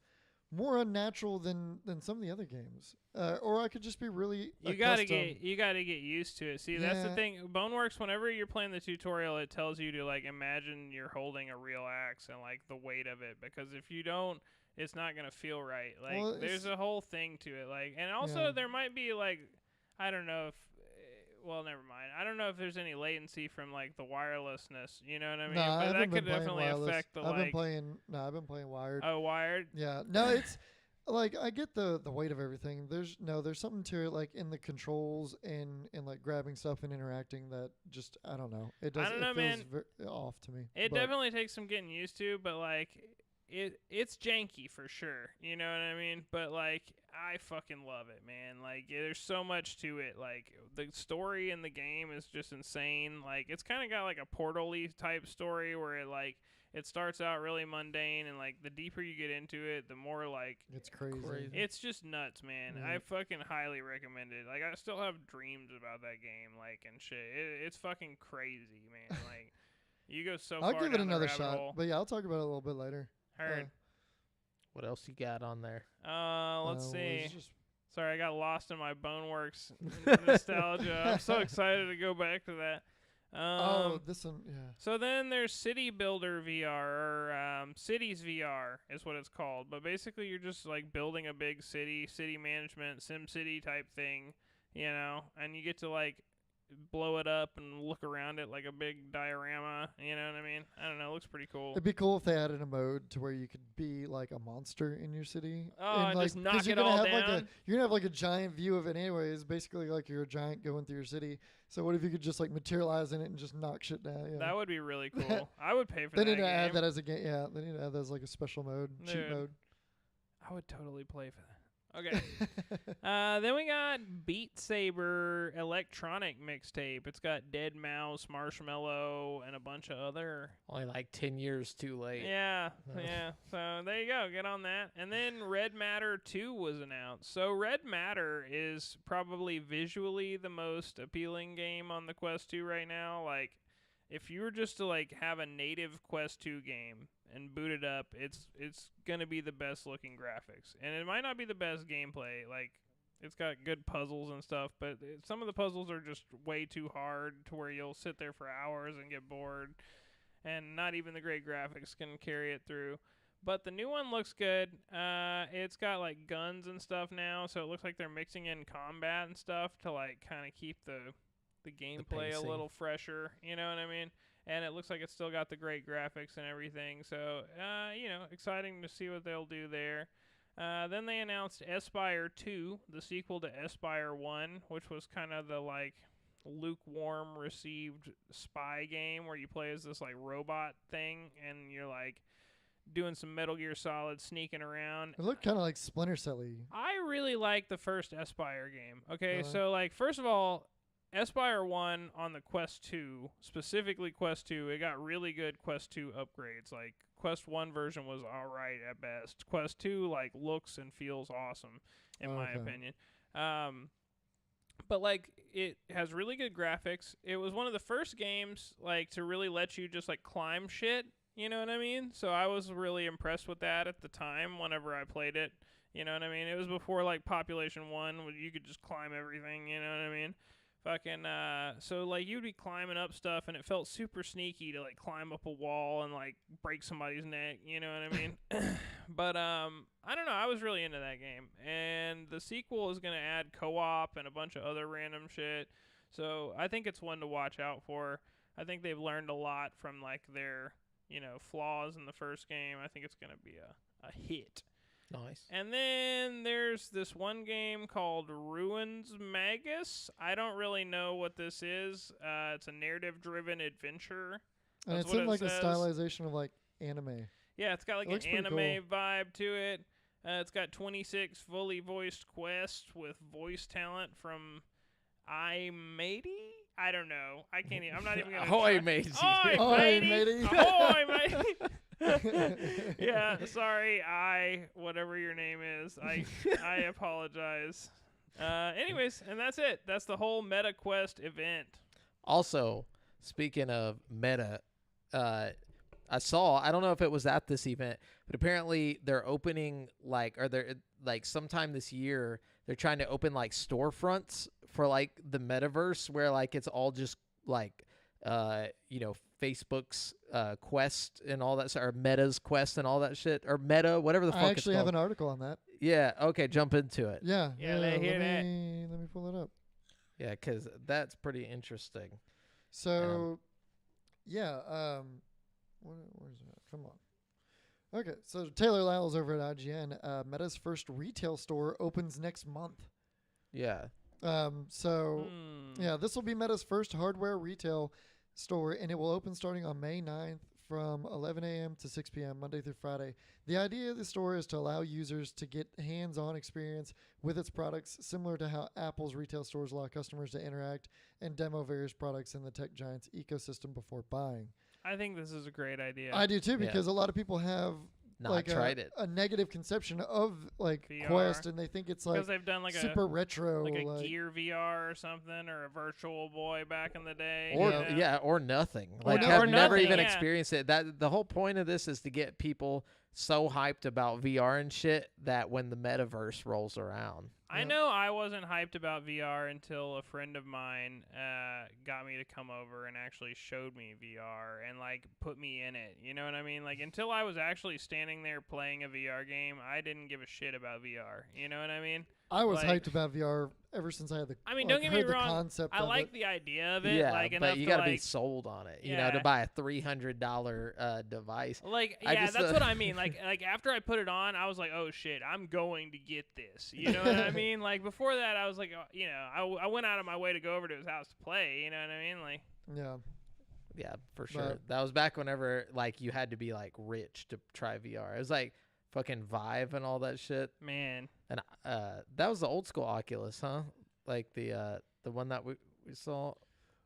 more unnatural than some of the other games, or I could just be really. You gotta get used to it. See, that's the thing. Boneworks, whenever you're playing the tutorial, it tells you to like imagine you're holding a real axe and like the weight of it, because if you don't, it's not gonna feel right. Like, there's a whole thing to it. Like, and also there might be like, I don't know if. Well, never mind. I don't know if there's any latency from like the wirelessness. You know what I mean? No, but that could definitely affect the I've been playing wired. Oh, wired? Yeah. No, it's like I get the weight of everything. There's something to it, like in the controls and like grabbing stuff and interacting, that just, I don't know. It does. I don't know, man. Off to me. It definitely takes some getting used to, but like it's janky for sure. You know what I mean? But like, I fucking love it, man. Like, there's so much to it. Like, the story in the game is just insane. Like, it's kind of got like a Portal-y type story where it starts out really mundane, and like the deeper you get into it, the more like it's crazy. It's just nuts, man. I fucking highly recommend it. Like, I still have dreams about that game, like, and shit. It's fucking crazy, man. Like, you go so far. I'll give it another shot, hole. but yeah, I'll talk about it a little bit later. Heard. What else you got on there? Let's see. Sorry, I got lost in my Boneworks nostalgia. I'm so excited to go back to that. This one, yeah. So then there's City Builder VR, or Cities VR is what it's called. But basically, you're just like building a big city management, SimCity type thing, and you get to like blow it up and look around it like a big diorama. You know what I mean? I don't know. It looks pretty cool. It'd be cool if they added a mode to where you could be like a monster in your city. Oh, and like, just knock it all down. You're gonna have like a giant view of it anyways. Basically, like you're a giant going through your city. So what if you could just like materialize in it and just knock shit down? Yeah. That would be really cool. I would pay for that. They need to add that as a game. Yeah, they need to add that as like a special mode, cheat mode. I would totally play for that. Okay. Then we got Beat Saber electronic mixtape. It's got Dead Mouse, Marshmallow, and a bunch of other. Only like 10 years too late. Yeah, yeah. So there you go. Get on that. And then Red Matter 2 was announced. So Red Matter is probably visually the most appealing game on the Quest 2 right now. Like, if you were just to like have a native Quest 2 game and boot it up, it's gonna be the best looking graphics, and it might not be the best gameplay. Like, it's got good puzzles and stuff, but some of the puzzles are just way too hard to where you'll sit there for hours and get bored, and not even the great graphics can carry it through. But the new one looks good. It's got like guns and stuff now, so it looks like they're mixing in combat and stuff to like kind of keep the gameplay a little fresher. You know what I mean? And it looks like it's still got the great graphics and everything. So, exciting to see what they'll do there. Then they announced Espire 2, the sequel to Espire 1, which was kind of the, like, lukewarm received spy game where you play as this, like, robot thing, and you're, like, doing some Metal Gear Solid sneaking around. It looked kind of like Splinter Cell-y. I really like the first Espire game. Okay, so, like, first of all, Espire 1 on the Quest 2, specifically Quest 2, it got really good Quest 2 upgrades. Like, Quest 1 version was alright at best. Quest 2, like, looks and feels awesome, in my opinion. But, like, it has really good graphics. It was one of the first games, like, to really let you just, like, climb shit. You know what I mean? So I was really impressed with that at the time whenever I played it. You know what I mean? It was before, like, Population 1, where you could just climb everything, you know what I mean? Fucking, so, like, you'd be climbing up stuff, and it felt super sneaky to, like, climb up a wall and, like, break somebody's neck, you know what I mean? But, I don't know, I was really into that game, and the sequel is going to add co-op and a bunch of other random shit, so I think it's one to watch out for. I think they've learned a lot from, like, their, you know, flaws in the first game. I think it's going to be a hit. Nice. And then there's this one game called Ruins Magus. I don't really know what this is. It's a narrative-driven adventure. And That's it's in what it like says. a stylization of like anime. Yeah, it's got like Looks an pretty anime vibe to it. It's got 26 fully voiced quests with voice talent from iMatey? I don't know. I can't even. I'm not even going to Ahoy, matey. Ahoy, matey. matey. Ahoy, matey. Yeah, sorry, whatever your name is. I apologize. Anyways, and that's it. That's the whole Mediquest event. Also, speaking of meta, I don't know if it was at this event, but apparently they're opening sometime this year, they're trying to open like storefronts for like the metaverse where like it's all just like, Facebook's Quest and all that, or Meta's Quest and all that shit, or Meta, whatever the fuck I it's actually have called. an article on that. Yeah, okay, jump into it. Yeah. let me pull it up. Yeah, because that's pretty interesting. So, where's it? Come on. Okay, so Taylor Lyles over at IGN. Meta's first retail store opens next month. Yeah. Yeah, this will be Meta's first hardware retail store, and it will open starting on May 9th from 11 a.m. to 6 p.m. Monday through Friday. The idea of the store is to allow users to get hands-on experience with its products, similar to how Apple's retail stores allow customers to interact and demo various products in the tech giant's ecosystem before buying. I think this is a great idea. I do too, because a lot of people have Not tried it. a negative conception of like VR. Quest, and they think it's like because they've done like super retro, like a Gear VR or something, or a Virtual Boy back in the day. Or you know? or nothing. Or Like no- have or never nothing, even yeah. experienced it. That the whole point of this is to get people so hyped about VR and shit that when the metaverse rolls around. I know I wasn't hyped about VR until a friend of mine got me to come over and actually showed me VR and like put me in it. You know what I mean? Like until I was actually standing there playing a VR game, I didn't give a shit about VR. You know what I mean? I was like- hyped about VR ever since I had the. I mean, like, don't get me heard the wrong. concept I of like it. the idea of it. Yeah, like, but enough you to, gotta be like, sold on it. You know, Yeah. to buy a $300 device. Like, I yeah, just, that's what I mean. Like after I put it on, I was like, oh shit, I'm going to get this. You know what I mean? Like before that, I was like, you know, I went out of my way to go over to his house to play. You know what I mean? Like, Yeah. Yeah, for sure. But- That was back whenever like you had to be like rich to try VR. It was like fucking Vive and all that shit. man, And that was the old school Oculus, huh? Like the one that we saw.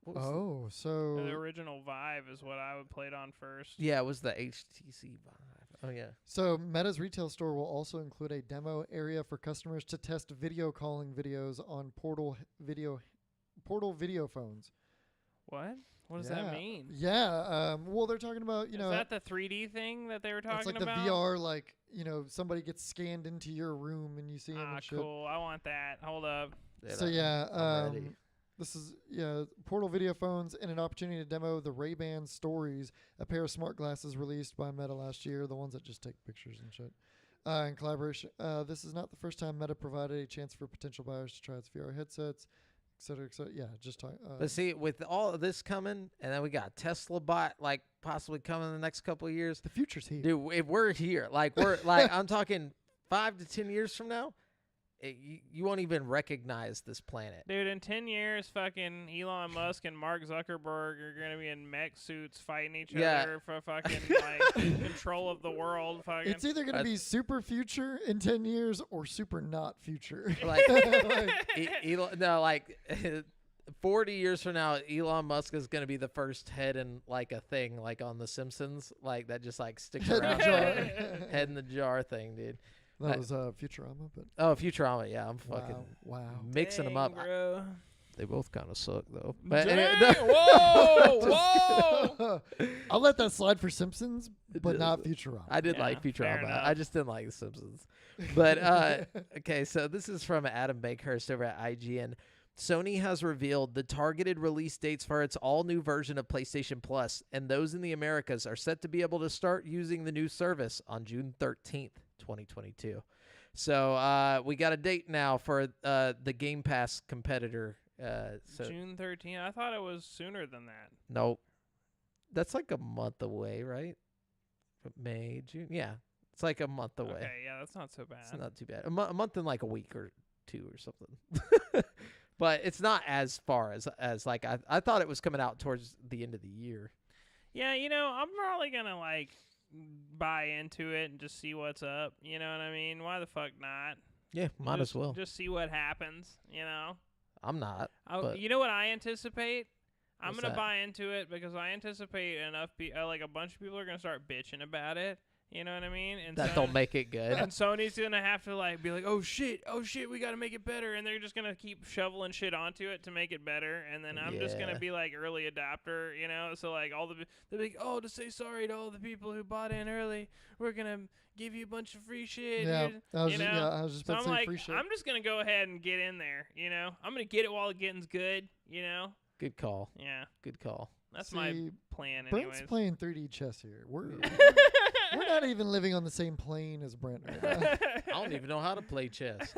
What was Oh, so the original Vive is what I would play it on first. yeah, it was the HTC Vive. Oh yeah. So Meta's retail store will also include a demo area for customers to test video calling videos on portal video phones. What? What does that mean? Yeah. Well, they're talking about Is that the 3D thing that they were talking it's like about? the VR, like somebody gets scanned into your room and you see them Ah, and shit. cool. I want that. Hold up. So I'm ready. this is portal video phones and an opportunity to demo the Ray-Ban Stories, a pair of smart glasses released by Meta last year, the ones that just take pictures and shit. In collaboration, this is not the first time Meta provided a chance for potential buyers to try its VR headsets, et cetera, et cetera. Yeah, just talk. But see, with all of this coming, and then we got Tesla bot like possibly coming in the next couple of years. the future's here. Dude, if we're here, like we're like I'm talking 5 to 10 years from now, you won't even recognize this planet. Dude, in 10 years, fucking Elon Musk and Mark Zuckerberg are going to be in mech suits fighting each Yeah. other for fucking, like, control of the world. Fucking. It's either going to be super future in 10 years or super not future. Like, Like, 40 years from now, Elon Musk is going to be the first head in like a thing, like on The Simpsons, like that just like sticks Head in around. the jar. Head in the jar thing, dude. That was Futurama, but Oh, Futurama. Yeah, I'm fucking wow. mixing them up. Bro. They both kind of suck though. But Dang, anyway, whoa! I'll let that slide for Simpsons, but not Futurama. I did Yeah, like fair Futurama. enough. I just didn't like The Simpsons. But okay, so this is from Adam Bakehurst over at IGN. Sony has revealed the targeted release dates for its all-new version of PlayStation Plus, and those in the Americas are set to be able to start using the new service on June 13th, 2022. So we got a date now for the Game Pass competitor. So June 13th. I thought it was sooner than that. nope. That's like a month away, right? May, June? Yeah. It's like a month away. Okay, yeah, that's not so bad. It's not too bad. A month and like a week or two or something. But it's not as far as like I thought it was coming out towards the end of the year. Yeah, you know, I'm probably gonna like buy into it and just see what's up. You know what I mean? Why the fuck not? Yeah, might Just- as well. Just see what happens. You know. I'm not. But You know what I anticipate? I'm What's gonna that? buy into it because I anticipate like a bunch of people are gonna start bitching about it. You know what I mean? And that don't make it good. And Sony's gonna have to like be like, oh shit, we gotta make it better, and they're just gonna keep shoveling shit onto it to make it better, and then I'm just Yeah. gonna be like early adopter, you know? So like they're like, oh, to say sorry to all the people who bought in early, we're gonna give you a bunch of free shit. Yeah, Here's- I was you just, know? I was just So about I'm to say like, free shit. I'm just gonna go ahead and get in there, you know? I'm gonna get it while the getting's good, you know? Good call. Yeah, Good call. that's See, my plan, Brent's anyways. playing 3D chess here. We're not even living on the same plane as Brent right now. I don't even know how to play chess.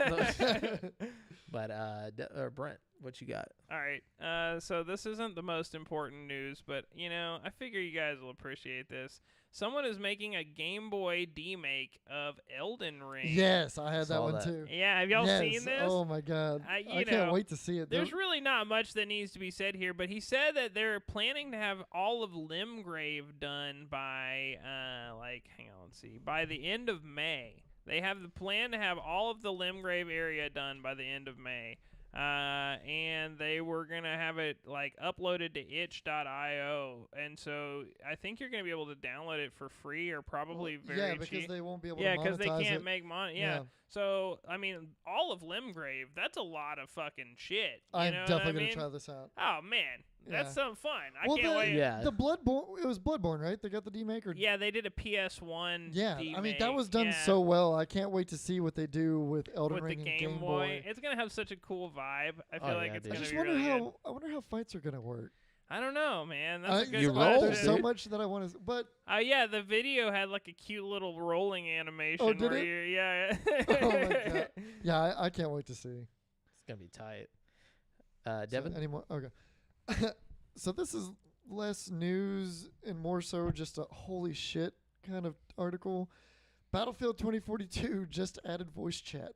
But Brent, what you got? All right. So this isn't the most important news, but you know, I figure you guys will appreciate this. Someone is making a Game Boy demake of Elden Ring. Yes, I had that Saw one that. too. Yeah. Have y'all Yes. seen this? Oh my god. You I can't know, wait to see it. There's really not much that needs to be said here, but he said that they're planning to have all of Limgrave done by, hang on, let's see, by the end of May. They have the plan to have all of the Limgrave area done by the end of May. And they were gonna have it like uploaded to itch.io, and so I think you're gonna be able to download it for free or probably very yeah, cheap. because they won't be able Yeah, to because they monetize can't it. make money. Yeah. So I mean, all of Limgrave, that's a lot of fucking shit. You I'm know what definitely I gonna mean? try this out. Oh man, that's Yeah. some fun. I Well, can't the, wait. Yeah. the Bloodborne, it was Bloodborne, right? They got the demake, or Yeah, they did a PS1. yeah. I mean, that demake, was done yeah, so well. I can't wait to see what they do with Elden with the Ring and Game Boy. It's gonna have such a cool vibe. I feel Oh, like yeah, it's dude. I gonna just be wonder really how good. I wonder how fights are gonna work. I don't know, man. That's a good You question. roll, There's so dude. much that I want to, but Yeah, the video had like a cute little rolling animation. Oh, did where it? yeah. oh my god, yeah, I can't wait to see. It's gonna be tight. So, Devin? any more? Okay. So this is less news and more so just a holy shit kind of article. Battlefield 2042 just added voice chat.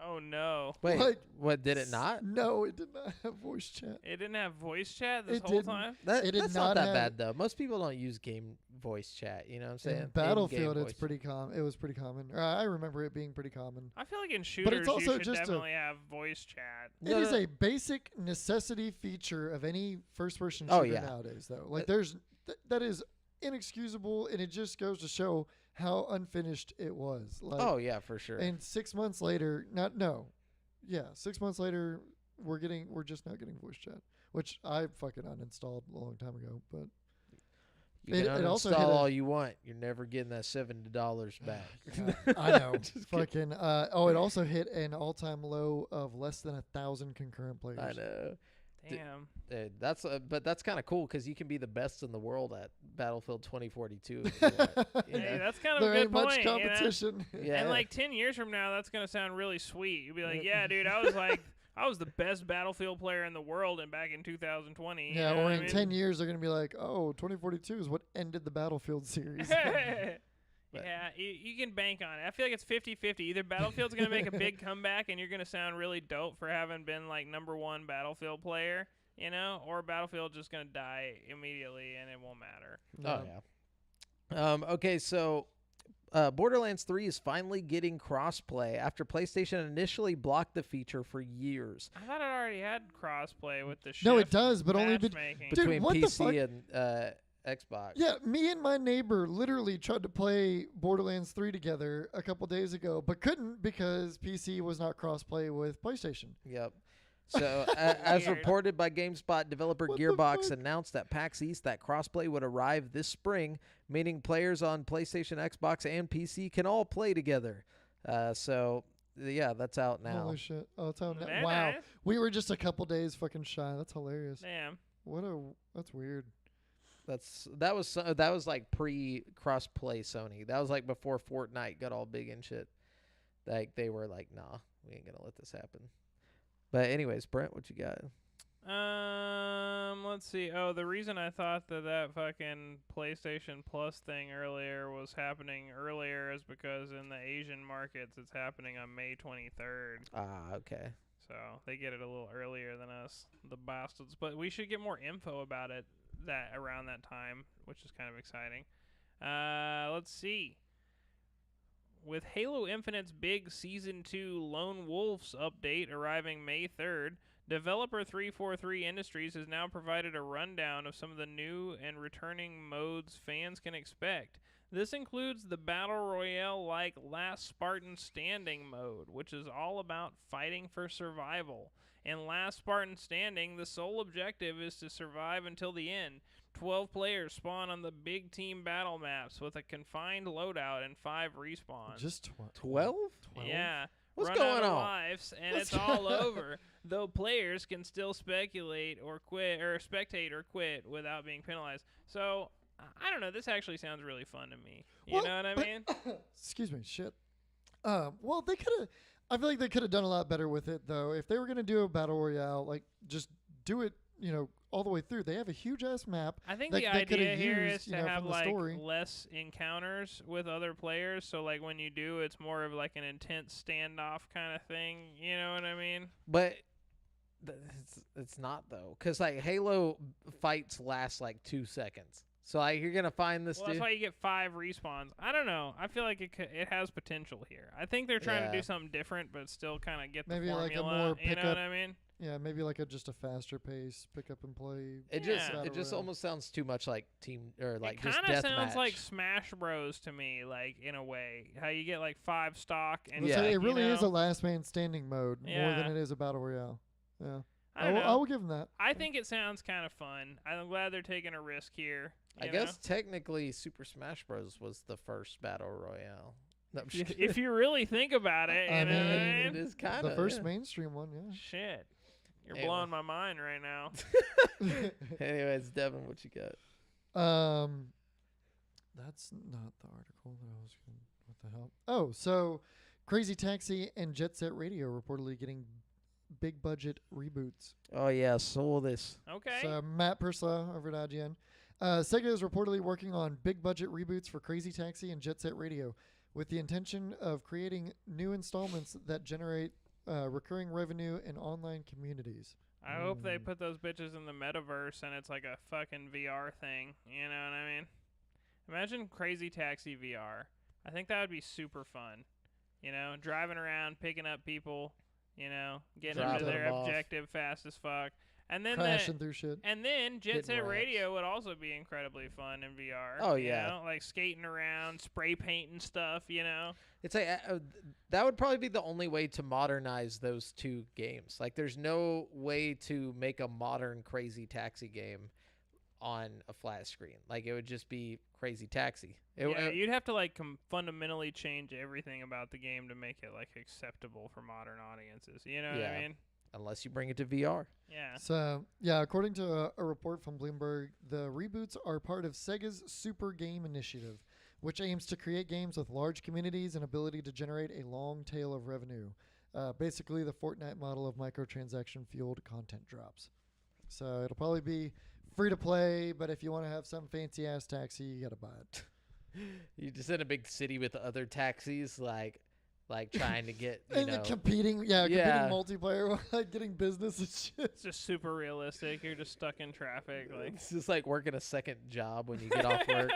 Oh no, Wait, Like, what did it not? No, it did not have voice chat. it didn't have voice chat this It whole didn't. time. That, It did that's not not that have- bad though. Most people don't use game voice chat. You know what I'm saying? In In-game Battlefield, it's voice. pretty common. It was pretty common. I remember it being pretty common. I feel like in shooters also you should just a- definitely have voice chat. No, It is no. a basic necessity feature of any first-person Oh, shooter yeah. nowadays, though. Like, there's that is inexcusable, and it just goes to show how unfinished it was. Like, Oh yeah, for sure. and 6 months later, 6 months later, we're just not getting voice chat, which I fucking uninstalled a long time ago. But You it- can it also uninstall hit a- all you want. You're never getting that $70 back. I know, Just kidding. fucking. It also hit an all-time low of less than 1,000 concurrent players. I know. Damn. Dude, but that's kind of cool because you can be the best in the world at Battlefield 2042. If you want, you Hey, know? that's kind of There a good ain't much point. You know? competition. Yeah. And like 10 years from now, that's gonna sound really sweet. You'll be like, yeah, dude, I was the best Battlefield player in the world, and back in 2020. you Yeah, know or what I in mean? 10 years, they're going to be like, oh, 2042 is what ended the Battlefield series. Yeah, you can bank on it. I feel like it's 50-50. Either Battlefield's going to make a big comeback and you're going to sound really dope for having been like #1 Battlefield player, you know, or Battlefield's just going to die immediately and it won't matter. Oh, yeah. Okay, so Borderlands 3 is finally getting crossplay after PlayStation initially blocked the feature for years. I thought it already had crossplay with the shift. No, it does, but only matchmaking. Dude, between what the fuck? PC and Xbox. Yeah, me and my neighbor literally tried to play Borderlands 3 together a couple days ago, but couldn't because PC was not crossplay with PlayStation. Yep. So, as Weird. reported by GameSpot, developer What the Gearbox fuck? announced at PAX East that crossplay would arrive this spring, meaning players on PlayStation, Xbox, and PC can all play together. So, yeah, that's out now. Holy shit! Oh, it's out now. Very Wow, nice. we were just a couple days fucking shy. That's hilarious. Damn. That's weird. That was like pre-crossplay Sony. That was like before Fortnite got all big and shit. Like they were like, nah, we ain't gonna let this happen. But anyways, Brent, what you got? Let's see. Oh, the reason I thought that fucking PlayStation Plus thing earlier was happening earlier is because in the Asian markets it's happening on May 23rd. Ah, okay. So they get it a little earlier than us, the bastards. But we should get more info about it around that time, which is kind of exciting. Let's see. With Halo Infinite's big Season 2 Lone Wolves update arriving May 3rd, developer 343 Industries has now provided a rundown of some of the new and returning modes fans can expect. This includes the Battle Royale-like Last Spartan Standing mode, which is all about fighting for survival. In Last Spartan Standing, the sole objective is to survive until the end. 12 players spawn on the big team battle maps with a confined loadout and 5 respawns. Just 12? Yeah. What's run going out of on? lives, and What's it's all going on? over. Though players can still speculate or quit or spectate or quit without being penalized. So I don't know. This actually sounds really fun to me. You Well, know what I but- mean? Excuse me, shit. Well, they could have. I feel like they could have done a lot better with it, though. If they were gonna do a battle royale, like just do it, all the way through. They have a huge ass map. I think that the they coulda idea here used, is to have from the like story. less encounters with other players. So like when you do, it's more of like an intense standoff kind of thing. You know what I mean? But it's not though, because like Halo fights last like 2 seconds. So like you're gonna find this Well, dude. that's why you get 5 respawns. I don't know. I feel like it has potential here. I think they're trying to Yeah. do something different, but still kind of get the Maybe like a formula. more You know pickup- what I mean? Yeah, maybe like just a faster pace, pick up and play. It Yeah. just battle it just royale. almost sounds too much like team or like it just kind of death sounds match. like Smash Bros to me, like in a way. How you get like 5 stock and Yeah. So like, it really is a know, last man standing mode more Yeah. than it is a battle royale. Yeah, I don't know. I will give them that. I think it sounds kind of fun. I'm glad they're taking a risk here. I you guess technically Super Smash Bros was the first battle royale. No, I'm know? just If you really think about it, you I know what I mean, it mean? is kind of The first mainstream one, yeah. Shit. You're Anyway. blowing my mind right now. Anyways, Devin, what you got? That's not the article that I was going. What the hell? Oh, so Crazy Taxi and Jet Set Radio reportedly getting big budget reboots. Oh yeah, saw this. Okay. So Matt Persla over at IGN. Sega is reportedly working on big budget reboots for Crazy Taxi and Jet Set Radio, with the intention of creating new installments that generate recurring revenue in online communities. I hope they put those bitches in the metaverse and it's like a fucking VR thing. You know what I mean? Imagine Crazy Taxi VR. I think that would be super fun. You know, driving around, picking up people, you know, getting them to Dropping their them off. objective fast as fuck. And then Crashing through shit. and then Jet Hitting Set ramps. Radio would also be incredibly fun in VR. Oh, you yeah. know? Like skating around, spray painting stuff, you know. It's like that would probably be the only way to modernize those two games. Like, there's no way to make a modern Crazy Taxi game on a flat screen. Like, it would just be Crazy Taxi. Yeah, you'd have to like fundamentally change everything about the game to make it like acceptable for modern audiences. You know what Yeah. I mean? Unless you bring it to VR. Yeah. So, yeah, according to a report from Bloomberg, the reboots are part of Sega's Super Game Initiative, which aims to create games with large communities and ability to generate a long tail of revenue. Basically, the Fortnite model of microtransaction-fueled content drops. So it'll probably be free to play, but if you want to have some fancy-ass taxi, you got to buy it. You just in a big city with other taxis, like trying to get, you And know. the competing multiplayer, like getting business and shit. It's just super realistic. You're just stuck in traffic. Like It's just like working a second job when you get off work.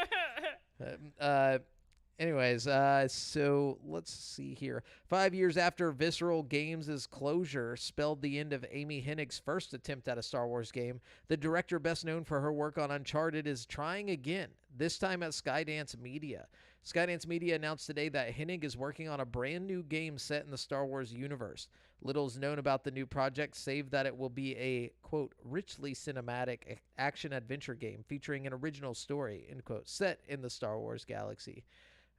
Anyways, so let's see here. 5 years after Visceral Games' closure spelled the end of Amy Hennig's first attempt at a Star Wars game, the director best known for her work on Uncharted is trying again, this time at Skydance Media. Skydance Media announced today that Hennig is working on a brand new game set in the Star Wars universe. Little is known about the new project, save that it will be a, quote, richly cinematic action-adventure game featuring an original story, end quote, set in the Star Wars galaxy.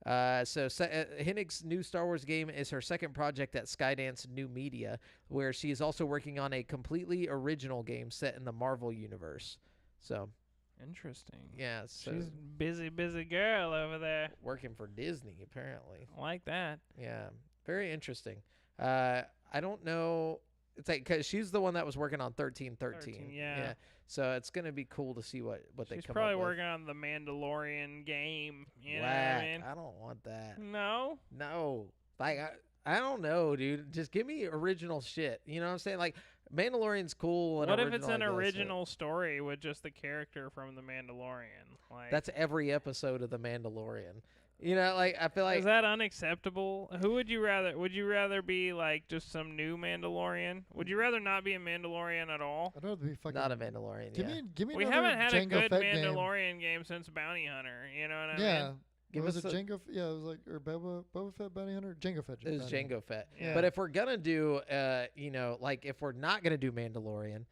Hennig's new Star Wars game is her second project at Skydance New Media, where she is also working on a completely original game set in the Marvel universe. So, interesting. yeah, so She's busy girl over there. working for Disney apparently. I like that. Yeah, very interesting. I don't know. It's like because she's the one that was working on 1313. Yeah. So it's gonna be cool to see what they She's come probably up with. working on the Mandalorian game. You know what Whack. I mean? I don't want that. No. No. Like I don't know, dude. Just give me original shit. You know what I'm saying? Like Mandalorian's cool. And What if it's original, an I guess, but original story with just the character from the Mandalorian? Like That's every episode of the Mandalorian. You know, like I feel like is that unacceptable? Who would you rather? Would you rather be like just some new Mandalorian? Would you rather not be a Mandalorian at all? I'd rather be fucking. not a Mandalorian. Give yeah. me, give me. We another haven't had a Jango good Fett game. Mandalorian game since Bounty Hunter. You know what I mean? Yeah. Give was us it a- Jango? Yeah, it was like or Boba Fett Bounty Hunter. Jango Fett. It was Bounty Hunter. Jango Fett. Yeah. But if we're gonna do, you know, like if we're not gonna do Mandalorian,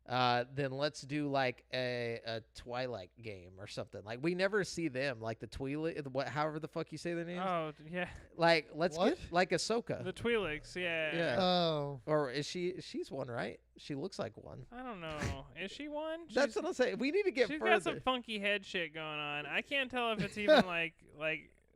then let's do like a Twilight game or something. Like we never see them, like the Twi'lek, however the fuck you say their names. Oh yeah, Like let's What? get like Ahsoka. the Twi'leks. Yeah. Yeah. Oh. Or is she's one, right? She looks like one. I don't know. Is she one? That's what I'm saying. We need to get She's further. got some funky head shit going on. I can't tell if it's even like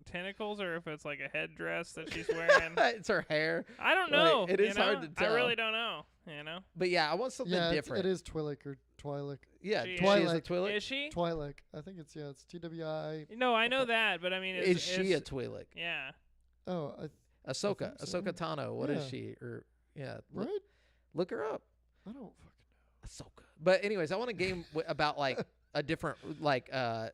tentacles or if it's like a headdress that she's wearing. It's her hair. I don't Like, know. it you is know? hard to tell. I really don't know. You know? But yeah, I want something Yeah, different. it is Twi'lek or Twi'lek. Yeah, She she is. is a Twi'lek. Twi'lek. Is she? Twi'lek. I think it's it's TWI. No, I know that, but I mean, Is she a Twi'lek? Yeah. Oh, Ahsoka. think so. Ahsoka Tano. What is Yeah. she? Or yeah, right. look her up. I don't fucking. Ahsoka. But anyways, I want a game about like a different like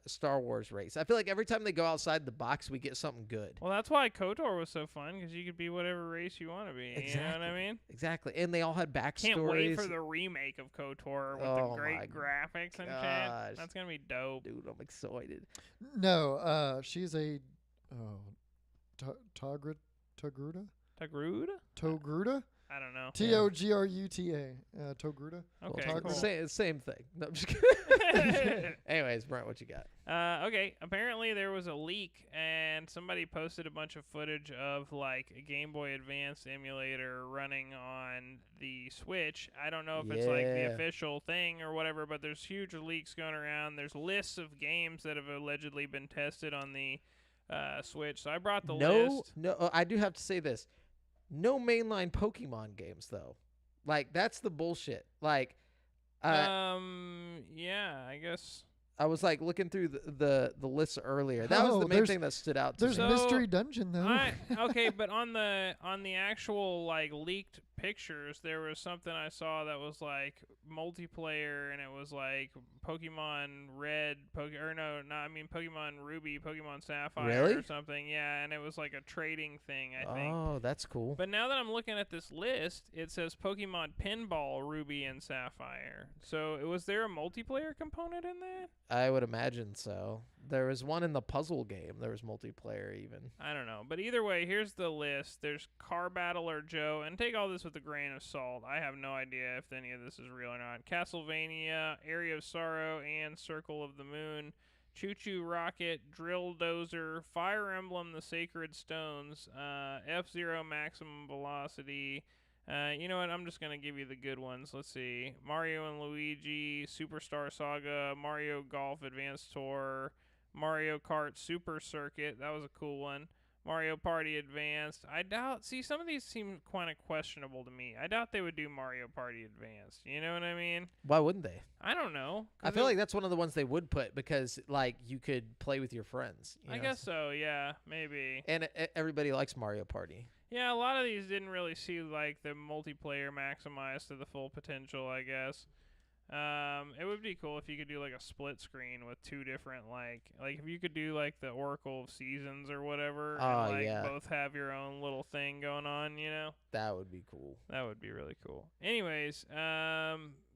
Star Wars race. I feel like every time they go outside the box, we get something good. Well, that's why KOTOR was so fun because you could be whatever race you want to be. You know what I mean? Exactly. And they all had backstories. Can't wait for the remake of KOTOR with Oh the great my graphics and gosh. shit. That's gonna be dope. Dude, I'm excited. No. She's a. Togruta. Togruta? Togruta. I don't know. Togruta. Togruta. Okay, Well, cool. Same thing. No, I'm just kidding. Anyways, Brent, what you got? Okay, apparently there was a leak and somebody posted a bunch of footage of like a Game Boy Advance emulator running on the Switch. I don't know if it's like the Yeah. official thing or whatever, but there's huge leaks going around. There's lists of games that have allegedly been tested on the Switch. So I brought the list. No, I do have to say this. No mainline Pokemon games though. Like that's the bullshit. Like Yeah, I guess. I was like looking through the list earlier. That was Oh, the main there's- thing that stood out to There's me. So, Mystery Dungeon though. Okay, but on the actual like leaked pictures, there was something I saw that was like multiplayer, and it was like Pokemon Red, Pokemon Ruby, Pokemon Sapphire, Really? or something. Yeah, and it was like a trading thing, I think. Oh, that's cool. But now that I'm looking at this list, it says Pokemon Pinball Ruby and Sapphire. So was there a multiplayer component in that? I would imagine so. There was one in the puzzle game. There was multiplayer even. I don't know. But either way, here's the list. There's Car Battler Joe, and take all this with a grain of salt. I have no idea if any of this is real or not. Castlevania, Area of Sorrow, and Circle of the Moon. Choo Choo Rocket, Drill Dozer, Fire Emblem, The Sacred Stones, F-Zero Maximum Velocity. You know what? I'm just going to give you the good ones. Let's see. Mario and Luigi, Superstar Saga, Mario Golf Advanced Tour, Mario Kart Super Circuit. That was a cool one. Mario Party Advanced. See, some of these seem kind of questionable to me. I doubt they would do Mario Party Advanced. You know what I mean? Why wouldn't they? I don't know. I feel like that's one of the ones they would put because like you could play with your friends. You I know? guess so, yeah, maybe. And everybody likes Mario Party. Yeah, a lot of these didn't really see like the multiplayer maximized to the full potential, I guess. It would be cool if you could do like a split screen with two different like if you could do like the Oracle of Seasons or whatever, and like yeah. both have your own little thing going on, you know? That would be cool. That would be really cool. Anyways,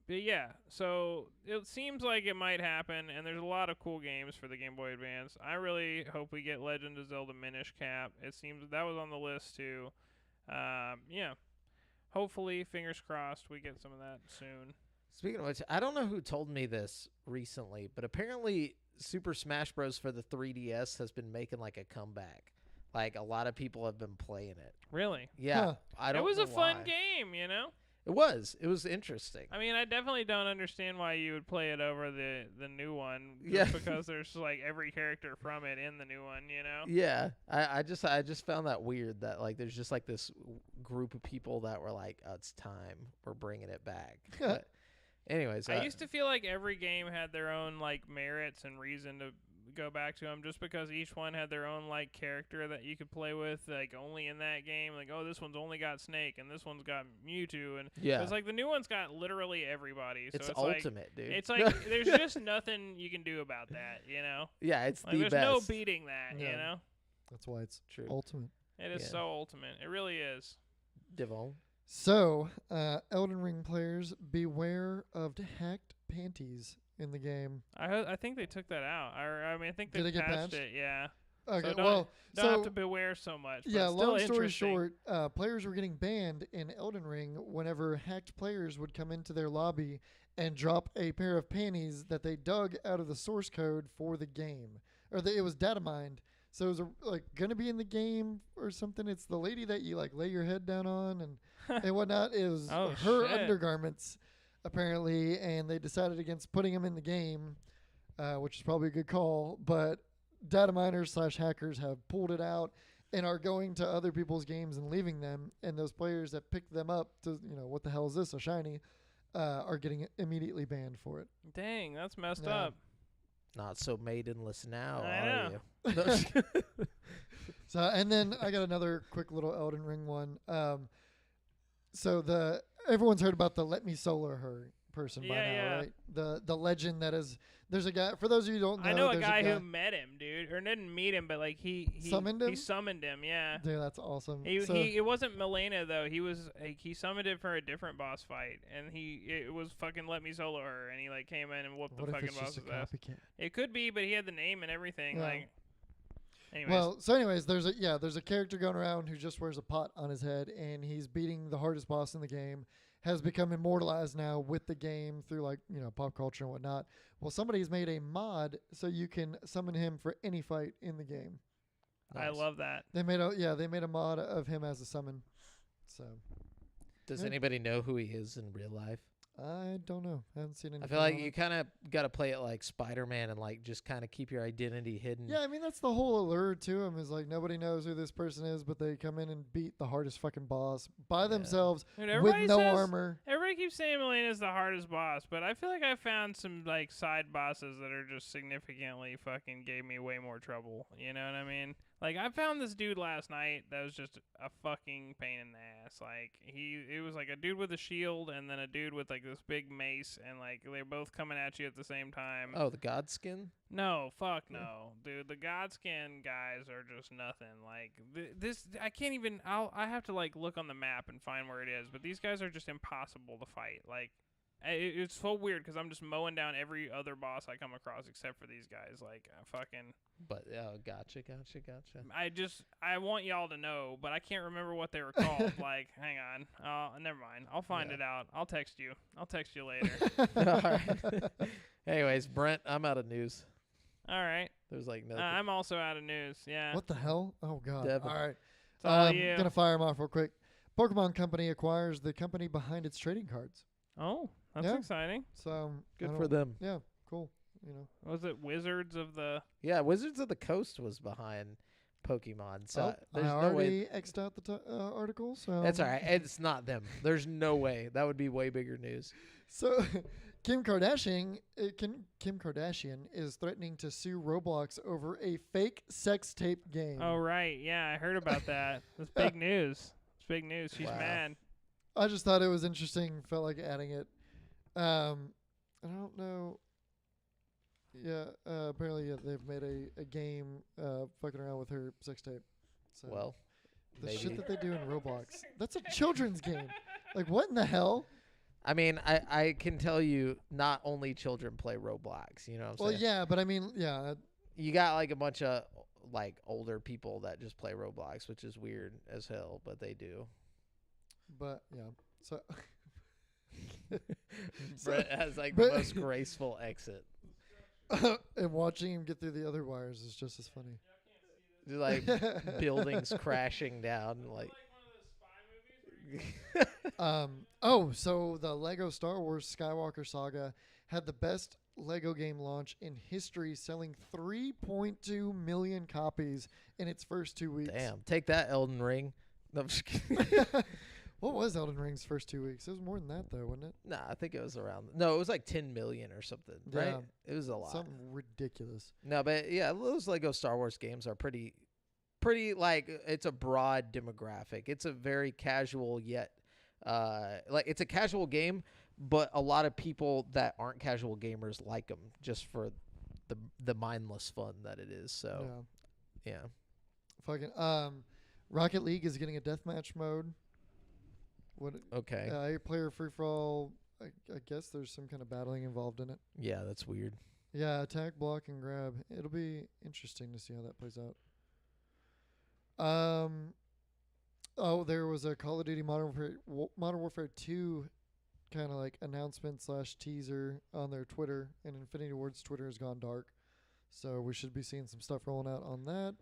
but yeah, so it seems like it might happen, and there's a lot of cool games for the Game Boy Advance. I really hope we get Legend of Zelda Minish Cap. It seems that was on the list too. Yeah. Hopefully, fingers crossed, we get some of that soon. Speaking of which, I don't know who told me this recently, but apparently Super Smash Bros. For the 3DS has been making like a comeback. Like a lot of people have been playing it. Really? Yeah, Huh. I don't. It was know a fun why. game, you know? It was interesting. I mean, I definitely don't understand why you would play it over the new one. Yeah. Just because there's like every character from it in the new one, you know? Yeah, I just found that weird that like there's just like this group of people that were like, oh, it's time, we're bringing it back. But anyways, I used to feel like every game had their own like merits and reason to go back to them, just because each one had their own like character that you could play with, like only in that game. Like, oh, this one's only got Snake and this one's got Mewtwo, and yeah, it's like the new one's got literally everybody. So it's it's ultimate, like, dude. it's like there's just nothing you can do about that, you know? yeah, it's Like, the there's best. no beating that, you Yeah. know? That's why it's True. ultimate. It is Yeah. so ultimate. It really is. Devon. So, Elden Ring players, beware of hacked panties in the game. I think they took that out. I mean, I think they Did it get patched patched? it. Yeah. Okay, So don't- well, Don't so have to beware so much. But yeah, it's still long story interesting. short, players were getting banned in Elden Ring whenever hacked players would come into their lobby and drop a pair of panties that they dug out of the source code for the game, or it was data mined. So it was like gonna be in the game or something. It's the lady that you like lay your head down on and whatnot. It was Oh, her shit. undergarments apparently, and they decided against putting them in the game, which is probably a good call. But data miners / hackers have pulled it out and are going to other people's games and leaving them. And those players that picked them up to, what the hell is this, a shiny, are getting immediately banned for it. Dang, that's messed Yeah. up. Not so maidenless now, I are know. you? So, and then I got another quick little Elden Ring one. So everyone's heard about the Let Me Solar Her person by Yeah, now, yeah. right? The legend that is. There's a guy. For those of you who don't know, I know a there's guy who met him, dude, or didn't meet him, but like he Summoned him? He summoned him, yeah. Dude, that's awesome. It So- wasn't Milena though. He was he summoned it for a different boss fight, and it was fucking Let Me Solo Her, and he like came in and whooped what the if fucking it's just a boss's ass. copycat? It could be, but he had the name and everything. Yeah. Like, anyways, Well, so anyways, there's a character going around who just wears a pot on his head, and he's beating the hardest boss in the game. Has become immortalized now with the game through like pop culture and whatnot. Well, somebody's made a mod so you can summon him for any fight in the game. I Nice. love that. They made a mod of him as a summon. So Does Yeah. anybody know who he is in real life? I don't know. I haven't seen anything. I feel like on you it. kind of got to play it like Spider-Man and like just kind of keep your identity hidden. Yeah, I mean that's the whole allure to him is like nobody knows who this person is, but they come in and beat the hardest fucking boss by themselves Dude, with everybody no says, armor. Everybody keeps saying Milena's the hardest boss, but I feel like I found some like side bosses that are just significantly fucking gave me way more trouble. You know what I mean? Like I found this dude last night that was just a fucking pain in the ass. Like it was like a dude with a shield and then a dude with like this big mace, and like they're both coming at you at the same time. Oh, the Godskin? No, fuck no, dude. The Godskin guys are just nothing. Like this, I can't even. I have to like look on the map and find where it is. But these guys are just impossible to fight. Like it's so weird because I'm just mowing down every other boss I come across except for these guys. Like fucking. But gotcha. I want y'all to know, but I can't remember what they were called. Like, hang on. Never mind. I'll find Yeah. it out. I'll text you later. All right. Anyways, Brent, I'm out of news. All right. There's like nothing. I'm also out of news. Yeah. What the hell? Oh god! Devin. All right, It's all you. gonna fire him off real quick. Pokemon Company acquires the company behind its trading cards. Oh, that's Yeah. exciting. So Good I for don't- them. Yeah, cool. Was it Wizards of the? Yeah, Wizards of the Coast was behind Pokemon. So I there's no way. already X'd out the article. So That's all right. It's not them. There's no way. That would be way bigger news. So Kim Kardashian is threatening to sue Roblox over a fake sex tape game. Oh right, yeah, I heard about that. That's big news. It's big news. She's Wow. mad. I just thought it was interesting. Felt like adding it. I don't know. Yeah, apparently they've made a game fucking around with her sex tape. So Well, the maybe. shit that they do in Roblox. That's a children's game. Like, what in the hell? I mean, I can tell you, not only children play Roblox. You know what I'm Well, saying? yeah, but I mean, yeah. You got like a bunch of like older people that just play Roblox, which is weird as hell, but they do. But, yeah. So. Brett has like but- the most graceful exit. And watching him get through the other wires is just as funny. Just like buildings crashing down, like. So the Lego Star Wars Skywalker Saga had the best Lego game launch in history, selling 3.2 million copies in its first 2 weeks. Damn, take that, Elden Ring. No, I'm just kidding. What was Elden Ring's first 2 weeks? It was more than that, though, wasn't it? Nah, I think it was around. No, it was like 10 million or something, right? Yeah. It was a lot. Something ridiculous. No, but yeah, those Lego Star Wars games are pretty like, it's a broad demographic. It's a very casual yet like, it's a casual game, but a lot of people that aren't casual gamers like them just for the mindless fun that it is. So yeah. Fucking Rocket League is getting a deathmatch mode. What? Okay. 8-player free for all. I guess there's some kind of battling involved in it. Yeah, that's weird. Yeah, attack, block, and grab. It'll be interesting to see how that plays out. There was a Call of Duty Modern Warfare 2 kind of like announcement / teaser on their Twitter, and Infinity Ward's Twitter has gone dark. So we should be seeing some stuff rolling out on that.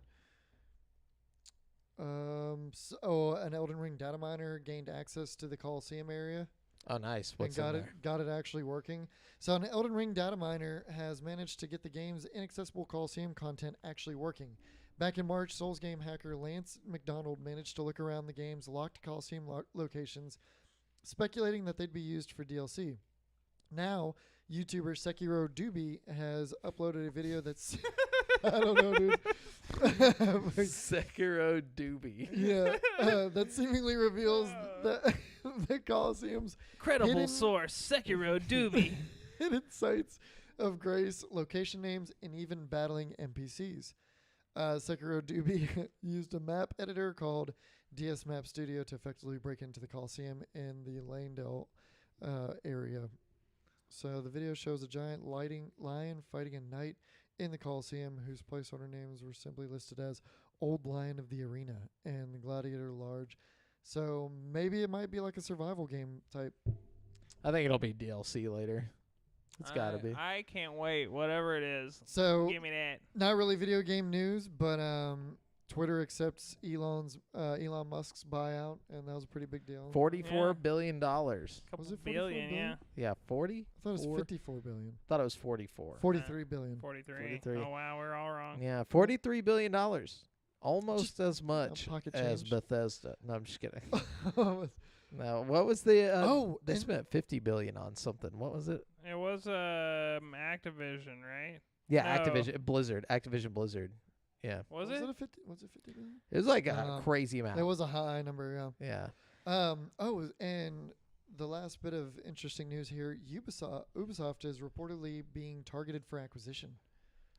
An Elden Ring data miner gained access to the Coliseum area. Oh, nice. What's and in there? got it actually working. So an Elden Ring data miner has managed to get the game's inaccessible Coliseum content actually working. Back in March, Souls game hacker Lance McDonald managed to look around the game's locked Coliseum locations, speculating that they'd be used for DLC. Now, YouTuber Sekiro Doobie has uploaded a video that's... I don't know, dude. Sekiro Doobie. Yeah, that seemingly reveals that the Coliseum's Credible hidden- source, Sekiro Doobie. hidden sites of grace, location names, and even battling NPCs. Sekiro Doobie used a map editor called DS Map Studio to effectively break into the Coliseum in the Lanedale area. So the video shows a giant lion fighting a knight in the Coliseum, whose placeholder names were simply listed as Old Lion of the Arena and the Gladiator Large. So maybe it might be like a survival game type. I think it'll be DLC later. It's got to be. I can't wait. Whatever it is, So give me that. not really video game news, but Twitter accepts Elon Musk's buyout, and that was a pretty big deal. $44 billion. Couple Was it 44 billion, billion? yeah. Yeah, 40? I thought it was Four? 54 billion. Thought it was 44. 43 billion. 43. 43. Oh wow, we're all wrong. Yeah, $43 billion. Almost as much pocket as change. Bethesda. No, I'm just kidding. Oh, No, what was the? They and- spent $50 billion on something. What was it? It was Activision, right? Yeah, No. Activision Blizzard. Yeah, Was it it? a 50? Was it 50 billion? it was like a Um, crazy amount. It was a high number, Yeah. yeah. And the last bit of interesting news here: Ubisoft is reportedly being targeted for acquisition.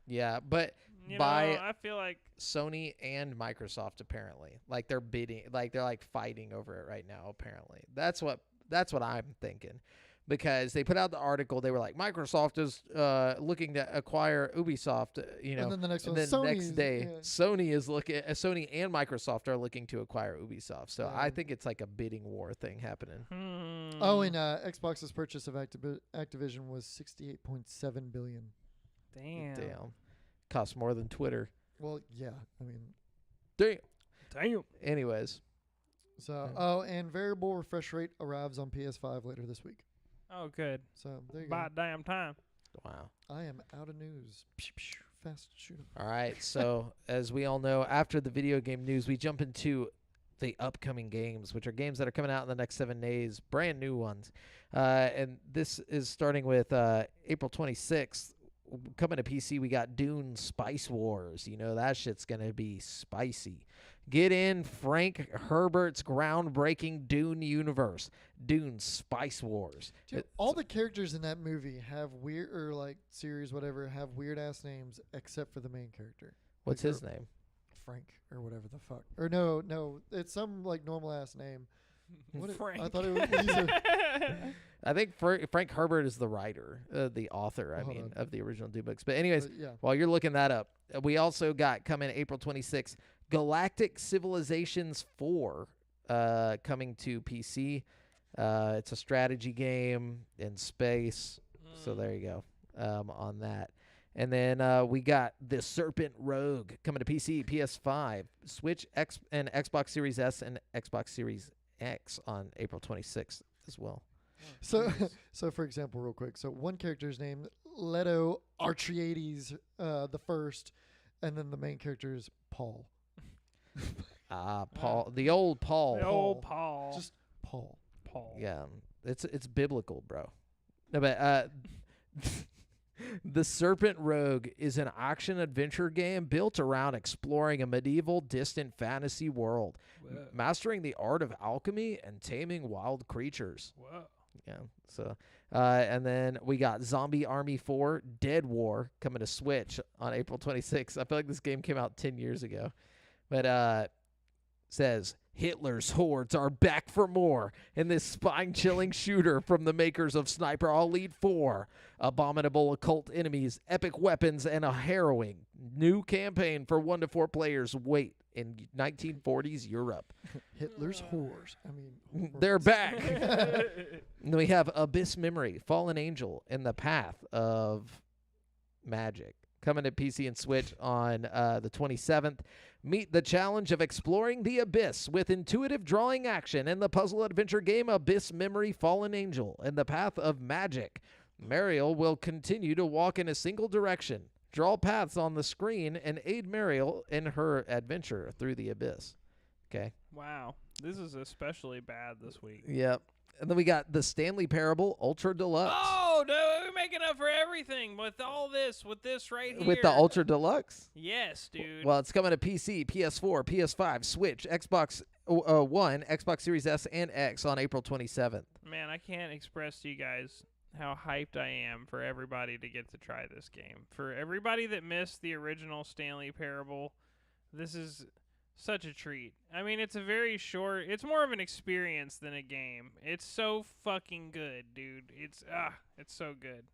Yeah, but You by know, I feel like Sony and Microsoft apparently, like they're bidding, like they're like fighting over it right now. Apparently, that's what I'm thinking, because they put out the article. They were like, Microsoft is looking to acquire Ubisoft. And then the next and one, then next Sony's- day, yeah. Sony and Microsoft are looking to acquire Ubisoft. So Yeah. I think it's like a bidding war thing happening. Oh, and Xbox's purchase of Activision was 68.7 billion. damn. Costs more than Twitter. Well, yeah, I mean, Damn. Anyways, so and variable refresh rate arrives on PS5 later this week. Oh, good. So there you About damn time. wow. go. I am out of news. Fast shoot 'em. All right. So, as we all know, after the video game news, we jump into the upcoming games, which are games that are coming out in the next 7 days, brand new ones. And this is starting with April 26th. coming to PC, we got Dune Spice Wars. You know, that shit's going to be spicy. Get in Frank Herbert's groundbreaking Dune universe. Dune Spice Wars. Dude, all the characters in that movie have weird, or like series, whatever, have weird ass names except for the main character. What's his name? Frank or whatever the fuck. Or no, it's some like normal ass name. Frank. I thought it was. I think Frank Herbert is the writer, the author, Hold on. of the original Dune books. But anyways, Yeah. while you're looking that up, we also got coming April 26th, Galactic Civilizations 4 coming to PC. It's a strategy game in space. So there you go on that. And then we got The Serpent Rogue coming to PC, PS5, Switch, and Xbox Series S and Xbox Series X on April 26th as well. So, so for example, real quick. So one character's named Leto Archiades the first, and then the main character is Paul. Paul, the old Paul. The old Paul. Just Paul. Yeah, it's biblical, bro. No, but The Serpent Rogue is an action adventure game built around exploring a medieval, distant fantasy world, mastering the art of alchemy and taming wild creatures. Whoa. Yeah. So, and then we got Zombie Army 4 Dead War coming to Switch on April 26th. I feel like this game came out 10 years ago. But says Hitler's hordes are back for more in this spine-chilling shooter from the makers of Sniper Elite 4. Abominable occult enemies, epic weapons, and a harrowing new campaign for 1 to 4 players wait in 1940s Europe. Hitler's whores. I mean, They're back. And then we have Abyss Memory, Fallen Angel, in the Path of Magic. Coming to PC and Switch on the 27th. Meet the challenge of exploring the abyss with intuitive drawing action in the puzzle adventure game Abyss Memory Fallen Angel in the Path of Magic. Mariel will continue to walk in a single direction, draw paths on the screen, and aid Mariel in her adventure through the abyss. Okay. Wow. This is especially bad this week. Yep. And then we got the Stanley Parable Ultra Deluxe. Oh, no, we're making up for everything with all this, with this right here. With the Ultra Deluxe? Yes, dude. Well, it's coming to PC, PS4, PS5, Switch, Xbox One, Xbox Series S and X on April 27th. Man, I can't express to you guys how hyped I am for everybody to get to try this game. For everybody that missed the original Stanley Parable, this is such a treat. I mean, it's a very short, it's more of an experience than a game. It's so fucking good, dude. It's so good.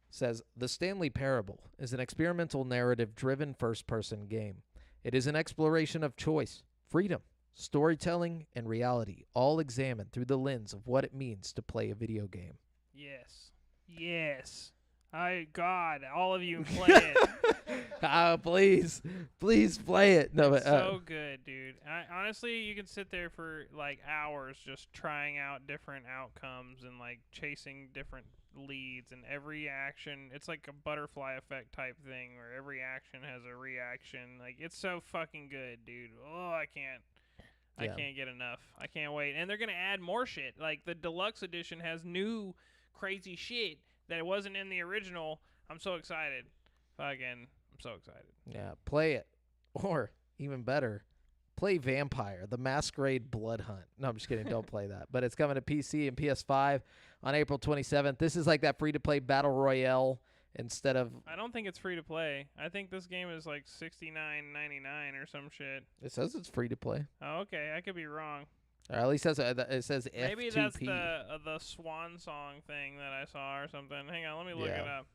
Says, The Stanley Parable is an experimental narrative-driven first-person game. It is an exploration of choice, freedom, storytelling, and reality, all examined through the lens of what it means to play a video game. Yes. Yes. God, all of you play it. Please play it. No, It's but so good, dude. Honestly, you can sit there for like hours just trying out different outcomes and like chasing different leads, and every action, it's like a butterfly effect type thing where every action has a reaction. Like, it's so fucking good, dude. Oh, I can't get enough. I can't wait. And they're going to add more shit. Like, the deluxe edition has new crazy shit that it wasn't in the original. I'm so excited. I'm so excited. yeah, play it. Or, even better, play Vampire, the Masquerade Blood Hunt. No, I'm just kidding. Don't play that. But it's coming to PC and PS5 on April 27th. This is like that free-to-play Battle Royale instead of... I don't think it's free to play. I think this game is like $69.99 or some shit. It says it's free-to-play. Oh, okay. I could be wrong. Or at least it says F2P. Maybe that's the Swan Song thing that I saw or something. Hang on, let me look it up.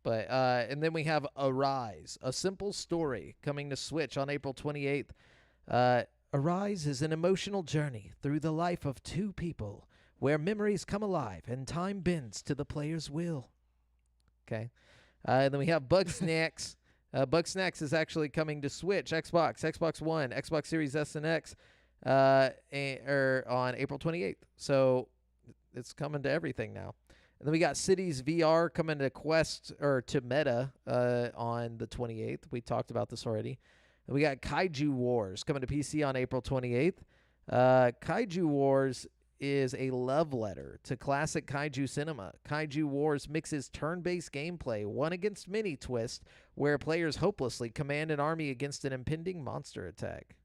But and then we have Arise, a simple story coming to Switch on April 28th. Arise is an emotional journey through the life of two people where memories come alive and time bends to the player's will. Okay. And then we have Bug Snacks. Bug Snacks is actually coming to Switch, Xbox One, Xbox Series S and X on April 28th. So it's coming to everything now. And then we got Cities VR coming to Quest or to Meta on the 28th. We talked about this already. And we got Kaiju Wars coming to PC on April 28th. Kaiju Wars is a love letter to classic kaiju cinema. Kaiju Wars mixes turn-based gameplay, one against many twist, where players hopelessly command an army against an impending monster attack.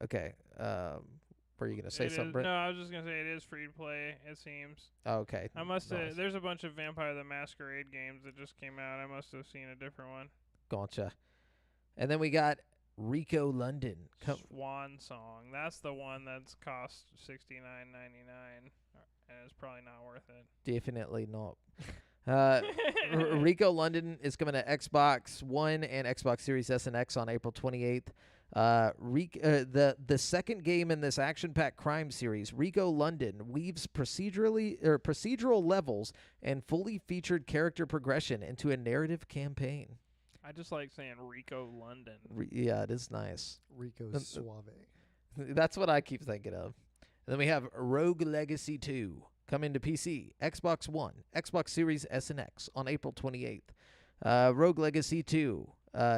Okay. Were you going to say something, Brent? No, I was just going to say it is free to play, it seems. Okay. I must nice. have. There's a bunch of Vampire the Masquerade games that just came out. I must have seen a different one. Gotcha. And then we got Rico London. Swan Song. That's the one that's cost $69.99, and it's probably not worth it. Definitely not. Rico London is coming to Xbox One and Xbox Series S and X on April 28th. The second game in this action-packed crime series, Rico London, weaves procedural levels and fully featured character progression into a narrative campaign. I just like saying Rico London. Yeah, it is nice. Rico Suave. That's what I keep thinking of. And then we have Rogue Legacy 2 coming to PC, Xbox One, Xbox Series S and X on April 28th. Rogue Legacy 2,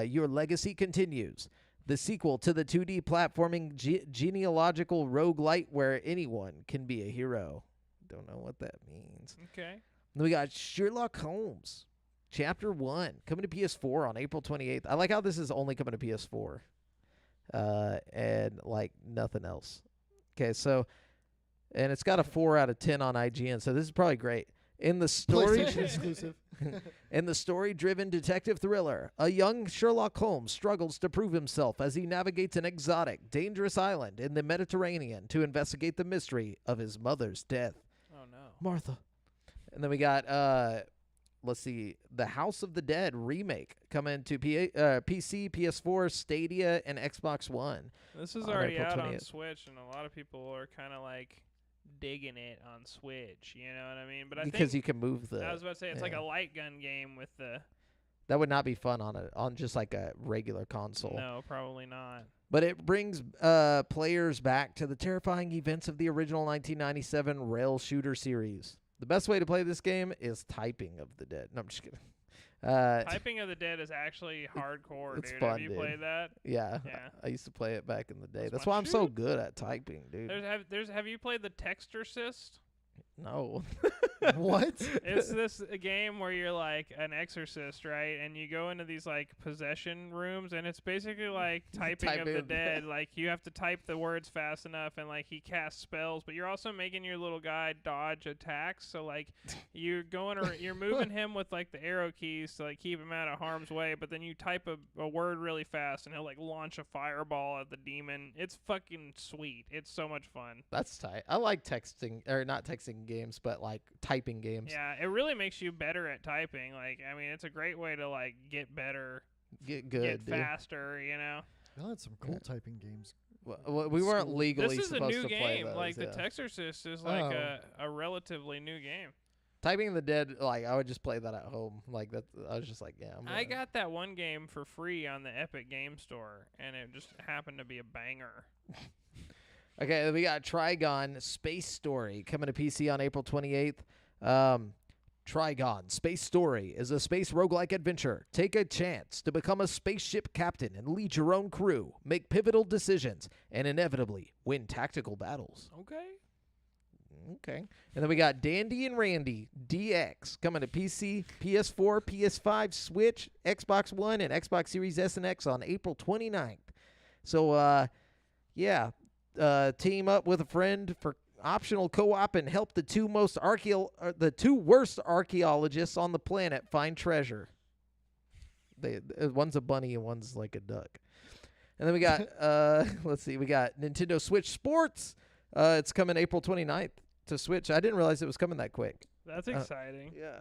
Your Legacy Continues. The sequel to the 2D platforming genealogical roguelite where anyone can be a hero. Don't know what that means. Okay. Then we got Sherlock Holmes, Chapter 1, coming to PS4 on April 28th. I like how this is only coming to PS4. And, like, nothing else. Okay, so, and it's got a 4 out of 10 on IGN, so this is probably great. In the story, PlayStation exclusive. In the story-driven detective thriller, a young Sherlock Holmes struggles to prove himself as he navigates an exotic, dangerous island in the Mediterranean to investigate the mystery of his mother's death. Oh, no. Martha. And then we got, let's see, The House of the Dead remake coming to PC, PS4, Stadia, and Xbox One. This is on already April out on 20th. Switch, and a lot of people are kind of like digging it on Switch. You know what I mean? But I Because think you can move the... I was about to say it's like yeah. a light gun game with the. That would not be fun on just like a regular console. No, probably not. But it brings players back to the terrifying events of the original 1997 rail shooter series. The best way to play this game is Typing of the Dead. No, I'm just kidding. Typing of the Dead is actually hardcore, It's dude. fun, Have you dude. played that? Yeah, Yeah. I used to play it back in the day. That's That's my why I'm so shit. good at typing, dude. Have you played the Textorcist? No. What? It's this a game where you're like an exorcist, right? And you go into these like possession rooms, and it's basically like typing of Typing the of the dead. Like you have to type the words fast enough, and like he casts spells, but you're also making your little guy dodge attacks. So like you're you're moving him with like the arrow keys to like keep him out of harm's way. But then you type a word really fast, and he'll like launch a fireball at the demon. It's fucking sweet. It's so much fun. That's tight. I like texting, or not texting games, but like typing games. Yeah, it really makes you better at typing. Like, I mean, it's a great way to like get better, Get good, get dude. faster. You know, Y'all had some cool typing games. Well, we weren't School. legally this is a supposed new to play game. those. Like yeah. the Texorcist is like Oh. a relatively new game. Typing the Dead, like I would just play that at home. Like that, I was just like, yeah. I got that one game for free on the Epic Game Store, and it just happened to be a banger. Okay, then we got Trigon Space Story coming to PC on April 28th. Trigon Space Story is a space roguelike adventure. Take a chance to become a spaceship captain and lead your own crew, make pivotal decisions, and inevitably win tactical battles. Okay. Okay. And then we got Dandy and Randy DX coming to PC, PS4, PS5, Switch, Xbox One, and Xbox Series S and X on April 29th. So, yeah, team up with a friend for optional co-op and help the two worst archaeologists on the planet find treasure. One's a bunny and one's like a duck. And then we got let's see, we got Nintendo Switch Sports. It's coming April 29th to Switch. I didn't realize it was coming that quick. That's exciting. Yeah.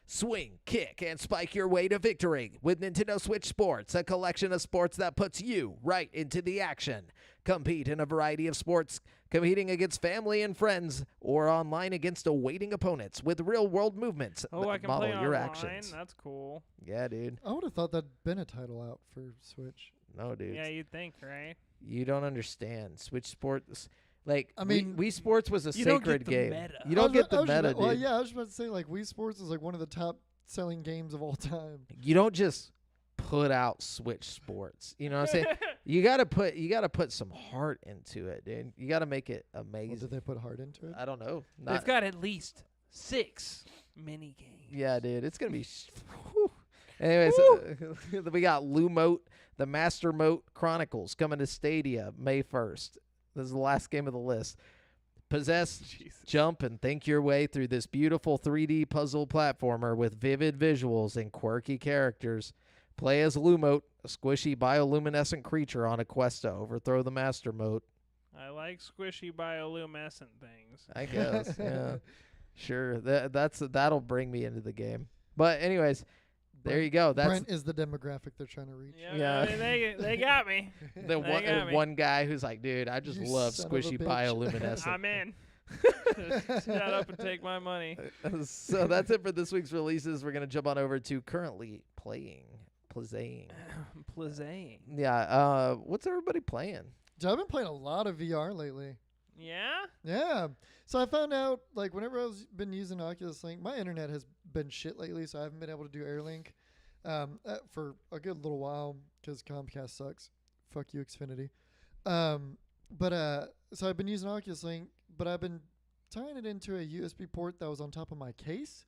Swing, kick, and spike your way to victory with Nintendo Switch Sports, a collection of sports that puts you right into the action. Compete in a variety of sports, competing against family and friends, or online against awaiting opponents with real-world movements Oh, that I can model play your online. actions. That's cool. Yeah, dude. I would have thought that'd been a title out for Switch. No, dude. Yeah, you'd think, right? You don't understand. Switch Sports, like, I mean, Wii Sports was a you don't sacred get the game. meta. You don't get the I was meta, about- Well, dude. yeah, I was about to say, like, Wii Sports is like one of the top selling games of all time. You don't just put out Switch Sports. You know what I'm saying? You gotta put some heart into it, dude. You gotta make it Well, amazing. did they put heart into it? I don't know. They've got at least 6 mini games. Yeah, dude. It's gonna be. Whew. Anyways, we got Lumote, the Master Mote Chronicles coming to Stadia May 1st. This is the last game of the list. Possess, Jesus. jump, and think your way through this beautiful 3D puzzle platformer with vivid visuals and quirky characters. Play as Lumote, a squishy bioluminescent creature on a quest to overthrow the Master Mote. I like squishy bioluminescent things. I guess, yeah. Sure, that'll bring me into the game. But anyways, there you go. That's Brent is the demographic they're trying to reach. Yeah. I mean, they got me. the They got me. one guy who's like, dude, I just You love son of a squishy bitch. bioluminescent. I'm in. Shut up and take my money. So that's it for this week's releases. We're gonna jump on over to currently playing. Plazane. Yeah. What's everybody playing? Dude, I've been playing a lot of VR lately. Yeah? Yeah. So I found out, like, whenever I've been using Oculus Link, my internet has been shit lately, so I haven't been able to do AirLink for a good little while because Comcast sucks. Fuck you, Xfinity. So I've been using Oculus Link, but I've been tying it into a USB port that was on top of my case,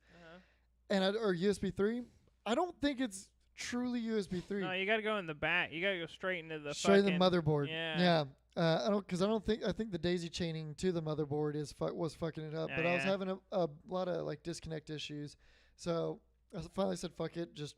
or USB 3. I don't think it's truly USB 3. No, you got to go in the back. You got to go straight into the Straight in fucking... the motherboard. Yeah. I think the daisy chaining to the motherboard was fucking it up. Yeah, But I was yeah. having a lot of like disconnect issues, so I finally said fuck it. Just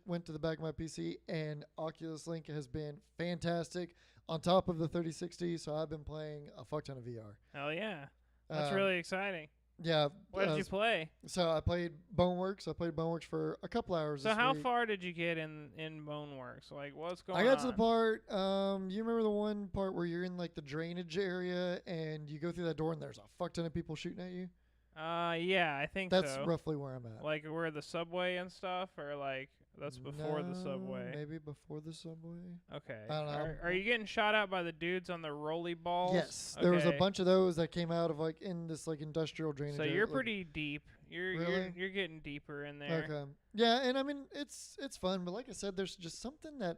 went to the back of my PC, and Oculus Link has been fantastic on top of the 3060. So I've been playing a fuck ton of VR. Hell yeah. That's Um, really exciting. Yeah. What did you play? So I played Boneworks. I played Boneworks for a couple hours. So this how week. far did you get in Boneworks? Like, what's going on? I got to the part. You remember the one part where you're in like the drainage area and you go through that door and there's a fuck ton of people shooting at you? Yeah, I think That's so. roughly where I'm at. Like where the subway and stuff, or like that's before the No, subway. Maybe before the subway. Okay. I don't know. Are you getting shot at by the dudes on the rolly balls? Yes, there was a Okay. bunch of those that came out of like in this like industrial drainage. So area, you're like- pretty deep. You're Really? you're getting deeper in there. Okay. Yeah, and I mean it's fun, but like I said, there's just something that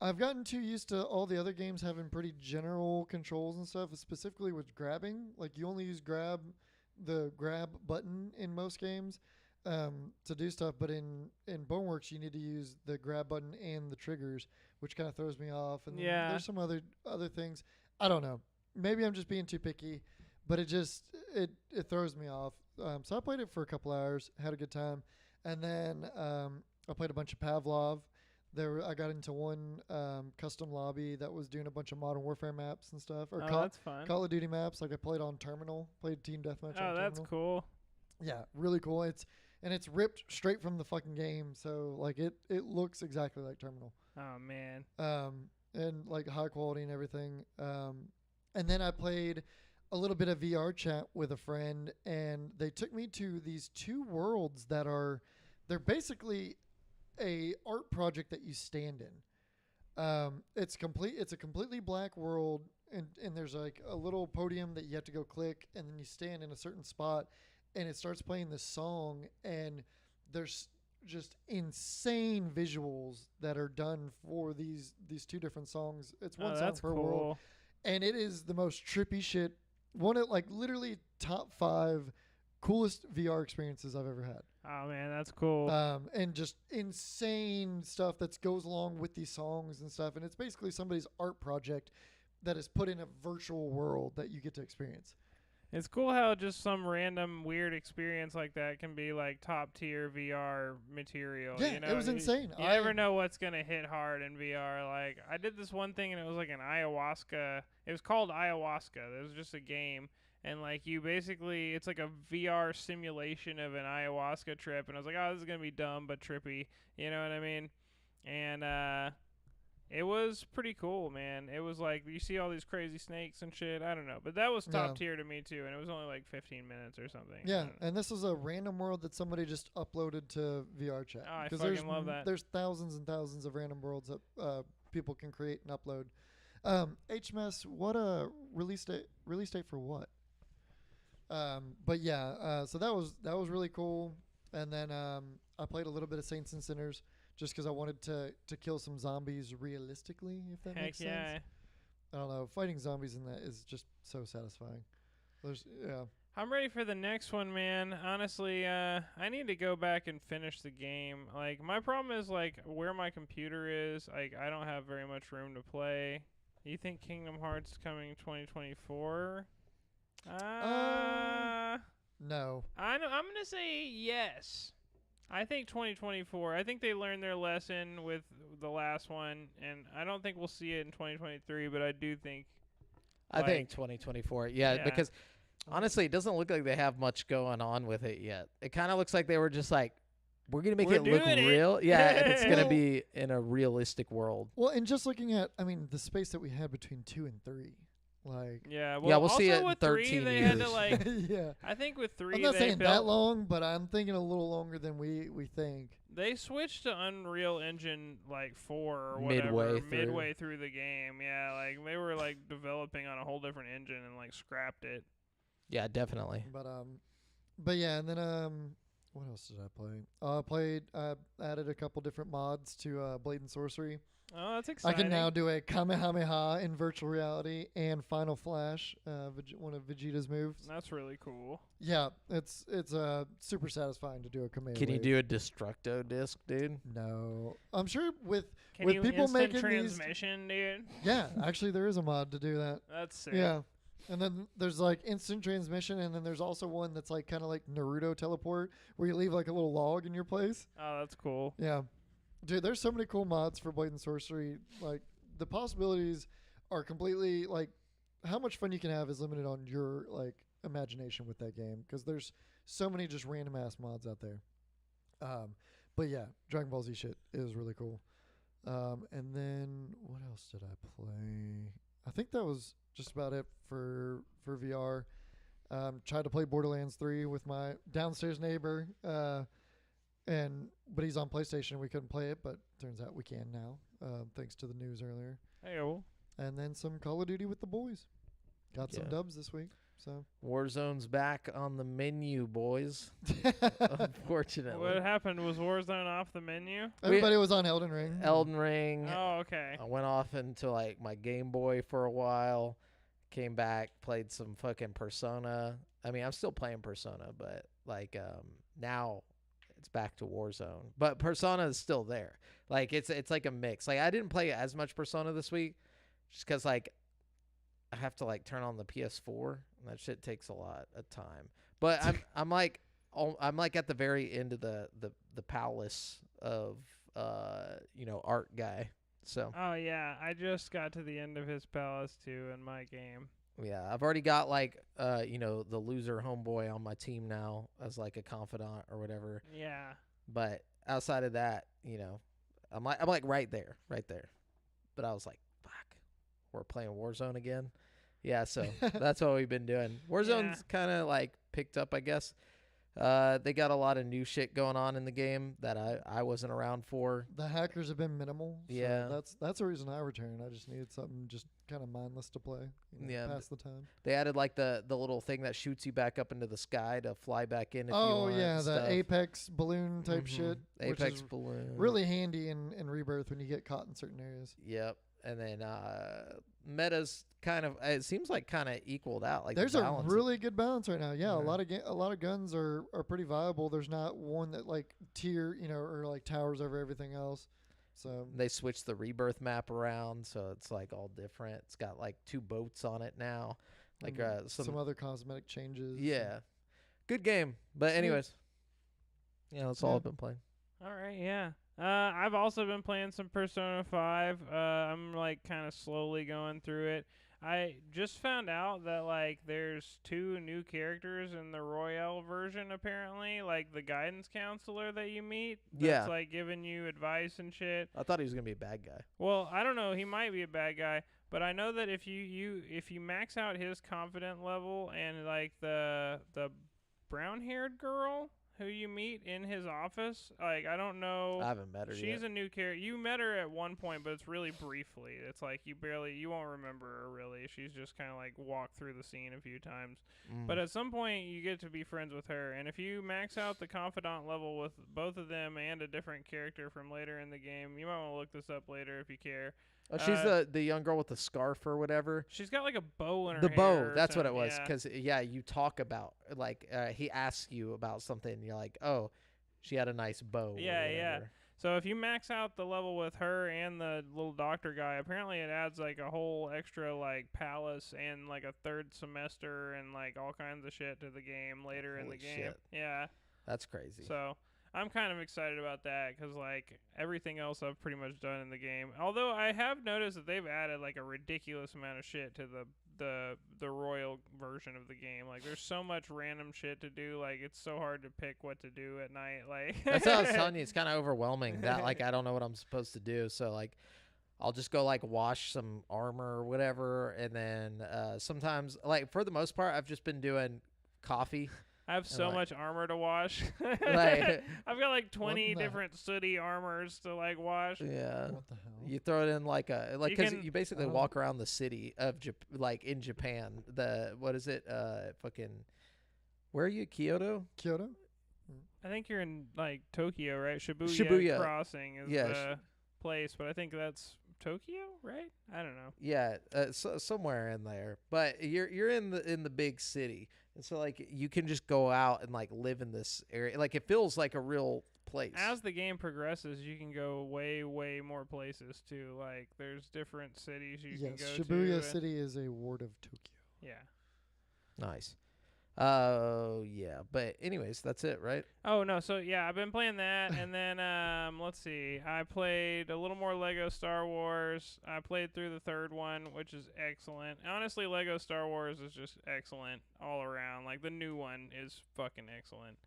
I've gotten too used to all the other games having pretty general controls and stuff, specifically with grabbing. Like you only use the grab button in most games to do stuff, but in Boneworks you need to use the grab button and the triggers, which kind of throws me off. And then Yeah. there's some other things. I don't know. Maybe I'm just being too picky, but it throws me off. So I played it for a couple hours, had a good time, and then I played a bunch of Pavlov. I got into one custom lobby that was doing a bunch of Modern Warfare maps and stuff, or that's fun. Call of Duty maps. Like I played on Terminal, played Team Deathmatch. Oh, on that's Terminal. cool. Yeah, really cool. It's ripped straight from the fucking game, so like it looks exactly like Terminal. Oh man. And like high quality and everything. And then I played a little bit of VR chat with a friend, and they took me to these two worlds they're basically a art project that you stand in. It's a completely black world, and there's like a little podium that you have to go click, and then you stand in a certain spot, and it starts playing this song, and there's just insane visuals that are done for these two different songs. It's one Oh, song that's per cool. world, and it is the most trippy shit. One of like literally top 5 coolest VR experiences I've ever had. Oh man, that's cool. And just insane stuff that goes along with these songs and stuff. And it's basically somebody's art project that is put in a virtual world that you get to experience. It's cool how just some random weird experience like that can be like top tier VR material. Yeah, you know? it was insane. You never know what's gonna hit hard in VR. Like I did this one thing and it was like an ayahuasca. It was called ayahuasca. It was just a game. And like you basically, it's like a VR simulation of an ayahuasca trip. And I was like, oh, this is gonna be dumb but trippy. You know what I mean? And it was pretty cool, man. It was like you see all these crazy snakes and shit. I don't know, but that was top tier to me too. And it was only like 15 minutes or something. Yeah, and this was a random world that somebody just uploaded to VR chat. Oh, I 'Cause fucking love that. There's thousands and thousands of random worlds that people can create and upload. HMS, what a release date for what? But yeah, so that was really cool. And then I played a little bit of Saints and Sinners just because I wanted to kill some zombies realistically, if that Heck makes yeah. sense. I don't know. Fighting zombies in that is just so satisfying. Yeah. I'm ready for the next one, man. Honestly, I need to go back and finish the game. Like, my problem is, like, where my computer is. Like, I don't have very much room to play. You think Kingdom Hearts coming 2024? No. I'm going to say yes. I think 2024. I think they learned their lesson with the last one, and I don't think we'll see it in 2023, but I do think. I think 2024. Yeah, because honestly, it doesn't look like they have much going on with it yet. It kind of looks like they were just like, we're going to make it look real. Yeah, and it's going to be in a realistic world. Well, and just looking at, the space that we had between 2 and 3. Like, we'll see it in 13 they years. Had to, like, yeah. I think with 3, I'm not saying that long, but I'm thinking a little longer than we think. They switched to Unreal Engine like 4 or whatever midway through the game. Yeah, like they were like developing on a whole different engine and like scrapped it. Yeah, definitely. But yeah, and then what else did I play? Added a couple different mods to Blade and Sorcery. Oh, that's exciting. I can now do a Kamehameha in virtual reality and Final Flash, one of Vegeta's moves. That's really cool. Yeah, it's super satisfying to do a Kamehameha. Can you do a Destructo disc, dude? No, I'm sure with Can you people instant making transmission, dude? Yeah, actually there is a mod to do that. That's sick. Yeah. And then there's like instant transmission, and then there's also one that's like kind of like Naruto teleport, where you leave like a little log in your place. Oh, that's cool. Yeah. Dude, there's so many cool mods for Blade and Sorcery. Like, the possibilities are completely, like, how much fun you can have is limited on your, like, imagination with that game. Because there's so many just random-ass mods out there. But, yeah, Dragon Ball Z shit is really cool. And then, what else did I play? I think that was just about it for VR. Tried to play Borderlands 3 with my downstairs neighbor. But he's on PlayStation. We couldn't play it, but turns out we can now, thanks to the news earlier. Hey, well. And then some Call of Duty with the boys. Got some dubs this week. So Warzone's back on the menu, boys. Unfortunately. What happened? Was Warzone off the menu? Everybody was on Elden Ring. Elden Ring. Oh, okay. I went off into like my Game Boy for a while. Came back, played some fucking Persona. I mean, I'm still playing Persona, but like now it's back to Warzone. But Persona is still there. Like it's like a mix. Like I didn't play as much Persona this week just cuz like I have to like turn on the PS4 and that shit takes a lot of time. But I'm like at the very end of the palace of art guy. So Oh yeah, I just got to the end of his palace too in my game. yeah, I've already got like the loser homeboy on my team now as like a confidant or whatever. Yeah. But outside of that, I'm like right there. But I was like, fuck, we're playing Warzone again. Yeah, so that's what we've been doing. Warzone's kind of like picked up, I guess. They got a lot of new shit going on in the game that I wasn't around for. The hackers have been minimal. So Yeah. That's the reason I returned. I just needed something just kind of mindless to play. Pass the time. They added like the little thing that shoots you back up into the sky to fly back in if you want. Oh yeah, the stuff. Apex balloon type shit. Apex balloon. Really handy in Rebirth when you get caught in certain areas. Yep. And then meta's it seems like kind of equaled out. Like there's a really good balance right now. Yeah, a lot of guns are pretty viable. There's not one that like tier, or like towers over everything else. So they switched the Rebirth map around, so it's like all different. It's got like 2 boats on it now. Like some other cosmetic changes. Yeah. Good game. But anyways. Yeah, that's all I've been playing. All right, yeah. I've also been playing some Persona 5. I'm like kind of slowly going through it. I just found out that like there's 2 new characters in the Royale version apparently, like the guidance counselor that you meet. That's like giving you advice and shit. I thought he was gonna be a bad guy. Well, I don't know. He might be a bad guy, but I know that if you max out his confident level and like the brown-haired girl. who you meet in his office. Like, I don't know. I haven't met her yet. She's a new character. You met her at one point, but it's really briefly. It's like you won't remember her really. She's just kind of like walked through the scene a few times. But at some point, you get to be friends with her. And if you max out the confidant level with both of them and a different character from later in the game, you might want to look this up later if you care. Oh, she's the young girl with the scarf or whatever. She's got like a bow in her The hair. bow, or that's what it something, was. yeah. Because, you talk about, like, he asks you about something, and you're like, oh, she had a nice bow. Yeah, or yeah. whatever. So if you max out the level with her and the little doctor guy, apparently it adds like a whole extra like palace and like a third semester and like all kinds of shit to the game later in the Holy game. shit. Yeah. That's crazy. So I'm kind of excited about that because like everything else I've pretty much done in the game. Although I have noticed that they've added like a ridiculous amount of shit to the royal version of the game. Like there's so much random shit to do. Like it's so hard to pick what to do at night. Like That's what I was telling you. It's kind of overwhelming that, like, I don't know what I'm supposed to do. So, like, I'll just go, like, wash some armor or whatever. And then sometimes, like, for the most part, I've just been doing coffee. I have so like- much armor to wash. Like- I've got like 20 What the- different sooty armors to like wash. Yeah. What the hell? You throw it in like You because can- you basically Oh. walk around the city of like in Japan. What is it? Fucking, where are you? Kyoto? Kyoto? I think you're in like Tokyo, right? Shibuya. Crossing is Yeah, the place, but I think that's Tokyo, right? I don't know. Yeah, somewhere in there. But you're in the big city, and so like you can just go out and like live in this area. Like it feels like a real place. As the game progresses, you can go way, way more places too. Like there's different cities you Yes, can go to. Shibuya and- City is a ward of Tokyo. Yeah. Nice. Oh yeah, but anyways, that's it, right? Oh no, so yeah, I've been playing that, and then let's see, I played a little more Lego Star Wars. I played through the third one, which is excellent. Honestly, Lego Star Wars is just excellent all around. Like the new one is fucking excellent.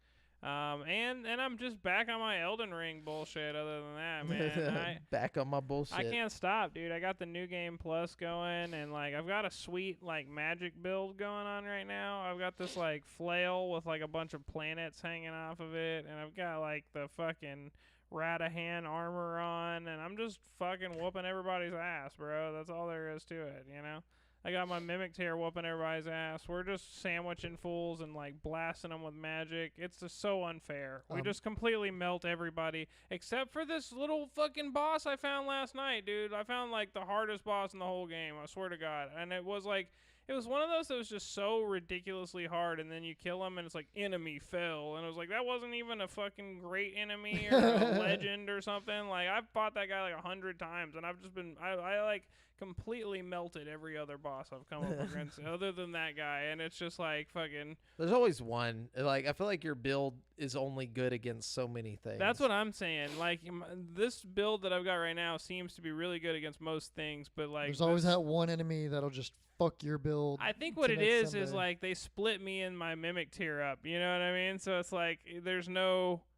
And I'm just back on my Elden Ring bullshit. Other than that, man, Back on my bullshit. I can't stop, dude. I got the New Game Plus going, and like I've got a sweet like magic build going on right now. I've got this like flail with like a bunch of planets hanging off of it, and I've got like the fucking Radahan armor on, and I'm just fucking whooping everybody's ass, bro. That's all there is to it, you know. I got my Mimic Tear whooping everybody's ass. We're just sandwiching fools and like blasting them with magic. It's just so unfair. We just completely melt everybody except for this little fucking boss I found last night, dude. I found like the hardest boss in the whole game. I swear to God. And it was one of those that was just so ridiculously hard, and then you kill him and it's like enemy fell, and it was like that wasn't even a fucking great enemy or a legend or something. Like I've fought that guy like 100 times, and I've just been I like completely melted every other boss I've come up against other than that guy, and it's just like fucking. There's always one. Like I feel like your build is only good against so many things. That's what I'm saying. Like this build that I've got right now seems to be really good against most things, but like There's always that one enemy that'll just fuck your build. I think to what it make is someday. like they split me and my Mimic Tear up. You know what I mean? So it's like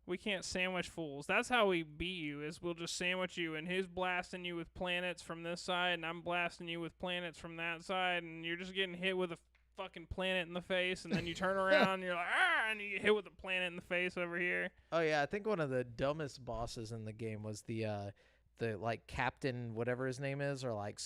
we can't sandwich fools. That's how we beat you, is we'll just sandwich you, and he's blasting you with planets from this side, and I'm blasting you with planets from that side, and you're just getting hit with a fucking planet in the face, and then you turn around and you're like, ah, and you get hit with a planet in the face over here. Oh yeah, I think one of the dumbest bosses in the game was the like captain, whatever his name is, or like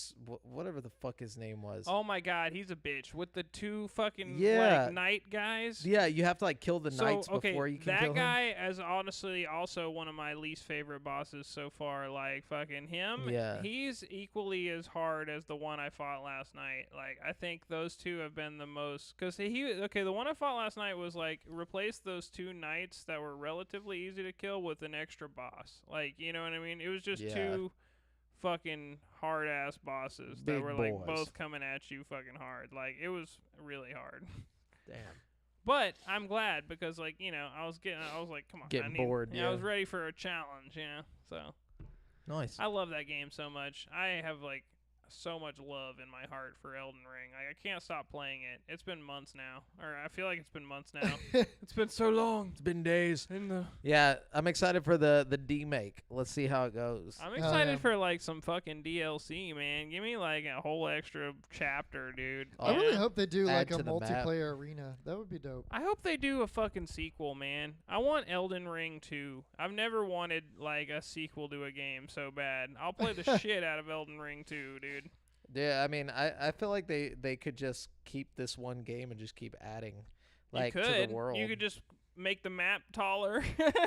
whatever the fuck his name was. Oh my God, he's a bitch with the two fucking Yeah. like knight guys. Yeah, you have to like kill the So, knights okay, before you can that kill him. guy is honestly also one of my least favorite bosses so far. Like fucking him, Yeah. he's equally as hard as the one I fought last night. Like I think those two have been the most, because the one I fought last night was like replace those two knights that were relatively easy to kill with an extra boss. Like, you know what I mean? It was just Yeah. two fucking hard ass bosses Big that were like boys. both coming at you fucking hard. Like it was really hard. Damn. But I'm glad because, like, you know, I was like, come on, Getting I need, bored, I was yeah. ready for a challenge, you know. So Nice. I love that game so much. I have like, so much love in my heart for Elden Ring. I can't stop playing it. It's been months now, or I feel like it's been months now. It's been so long. It's been days. In the Yeah, I'm excited for the D-make. Let's see how it goes. I'm excited yeah. for like some fucking DLC, man. Give me like a whole extra chapter, dude. Oh, I really Yeah. hope they do Add like to a the map. multiplayer arena. That would be dope. I hope they do a fucking sequel, man. I want Elden Ring 2. I've never wanted like a sequel to a game so bad. I'll play the shit out of Elden Ring 2, dude. Yeah, I mean, I feel like they could just keep this one game and just keep adding, like, you to could. the world. You could just make the map taller.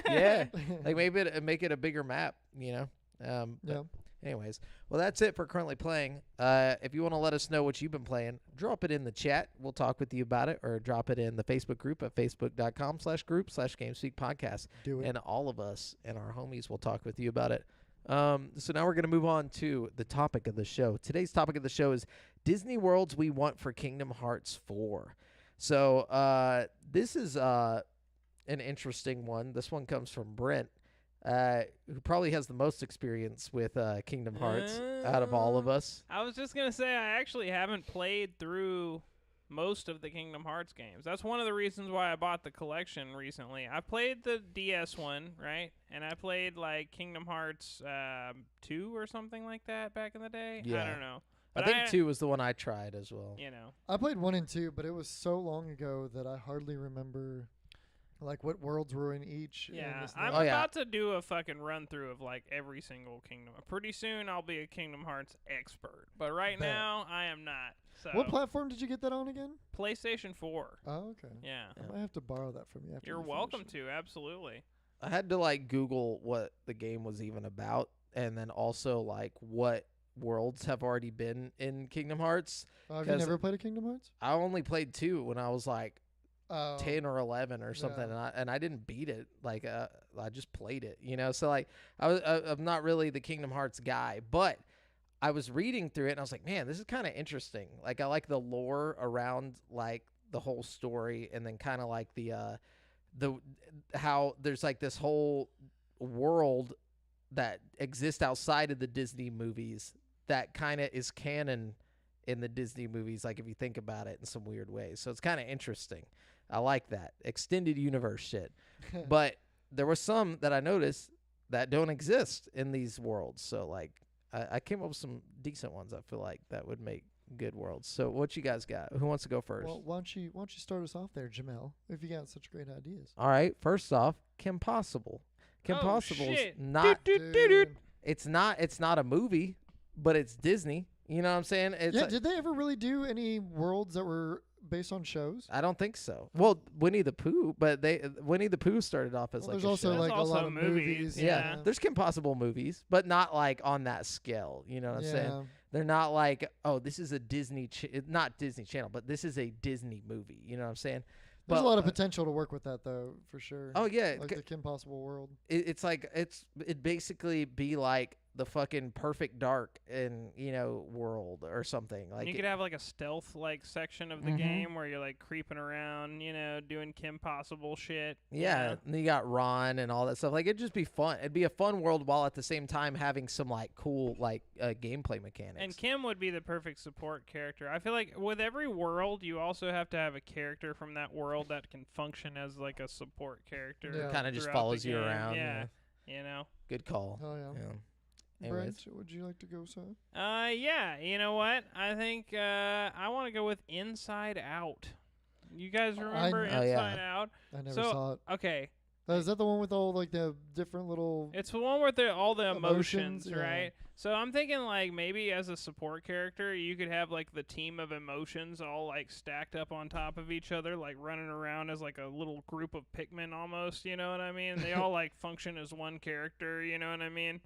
Yeah, like maybe make it a bigger map, you know. But Yeah. anyways, well, that's it for currently playing. If you want to let us know what you've been playing, drop it in the chat. We'll talk with you about it, or drop it in the Facebook group at facebook.com/group/GameSpeak Podcast. Do it. And all of us and our homies will talk with you about it. So now we're going to move on to the topic of the show. Today's topic of the show is Disney worlds we want for Kingdom Hearts 4. So this is an interesting one. This one comes from Brent, who probably has the most experience with Kingdom Hearts out of all of us. I was just going to say, I actually haven't played through most of the Kingdom Hearts games. That's one of the reasons why I bought the collection recently. I played the DS one, right? And I played like Kingdom Hearts 2 or something like that back in the day. Yeah. I don't know. I But think 2 was the one I tried as well. You know. I played 1 and 2, but it was so long ago that I hardly remember like what worlds were in each. and Yeah, this and I'm that. Oh, yeah. about to do a fucking run through of like every single Kingdom. Pretty soon I'll be a Kingdom Hearts expert, but right Bet. now I am not. So What platform did you get that on again? PlayStation 4. Oh, okay. Yeah. I might have to borrow that from you after. You're you finish welcome it. to, absolutely. I had to like Google what the game was even about, and then also like what worlds have already been in Kingdom Hearts. Have you 'Cause never played a Kingdom Hearts? I only played 2 when I was like Oh, 10 or 11 or something, yeah. and I didn't beat it. Like I just played it, you know. So like I'm not really the Kingdom Hearts guy, but I was reading through it and I was like, man, this is kind of interesting. Like I like the lore around like the whole story, and then kind of like the how there's like this whole world that exists outside of the Disney movies that kind of is canon in the Disney movies, like if you think about it in some weird ways. So it's kind of interesting. I like that extended universe shit. But there were some that I noticed that don't exist in these worlds. So like I came up with some decent ones. I feel like that would make good worlds. So what you guys got? Who wants to go first? Well, why don't you start us off there, Jamel? If you got such great ideas. All right. First off, Kim Possible. Kim Oh, Possible's shit. not. Dude. It's not a movie, but it's Disney. You know what I'm saying? It's Yeah, like- did they ever really do any worlds that were based on shows? I don't think so. Well, Winnie the Pooh, but Winnie the Pooh started off as Well, like there's a also show. like There's a lot also of movies, yeah. yeah. There's Kim Possible movies, but not like on that scale. You know what I'm saying? They're not like, oh, this is a Disney, not Disney Channel, but this is a Disney movie. You know what I'm saying? There's But, a lot of potential to work with that, though, for sure. Oh yeah, Like the Kim Possible world. it's like it'd basically be like the fucking Perfect Dark in world or something. Like you could have like a stealth like section of the Mhm. game where you're like creeping around, doing Kim Possible shit. you yeah, know? and you got Ron and all that stuff. Like it'd just be fun. It'd be a fun world while at the same time having some like cool like gameplay mechanics. And Kim would be the perfect support character. I feel like with every world, you also have to have a character from that world that can function as like a support character. Yeah. kind of just throughout the follows you game. around. Yeah, Yeah. Good call. Oh, yeah. Yeah. Anyways. Brent, would you like to go, sir? Yeah. You know what? I think I want to go with Inside Out. You guys remember Oh, yeah. Inside Out? I never So- saw it. Okay. Is that the one with all like the different little? It's the one with all the Emotions, emotions, yeah. right? So I'm thinking like maybe as a support character, you could have like the team of emotions all like stacked up on top of each other, like running around as like a little group of Pikmin almost, you know what I mean? They all like function as one character, you know what I mean?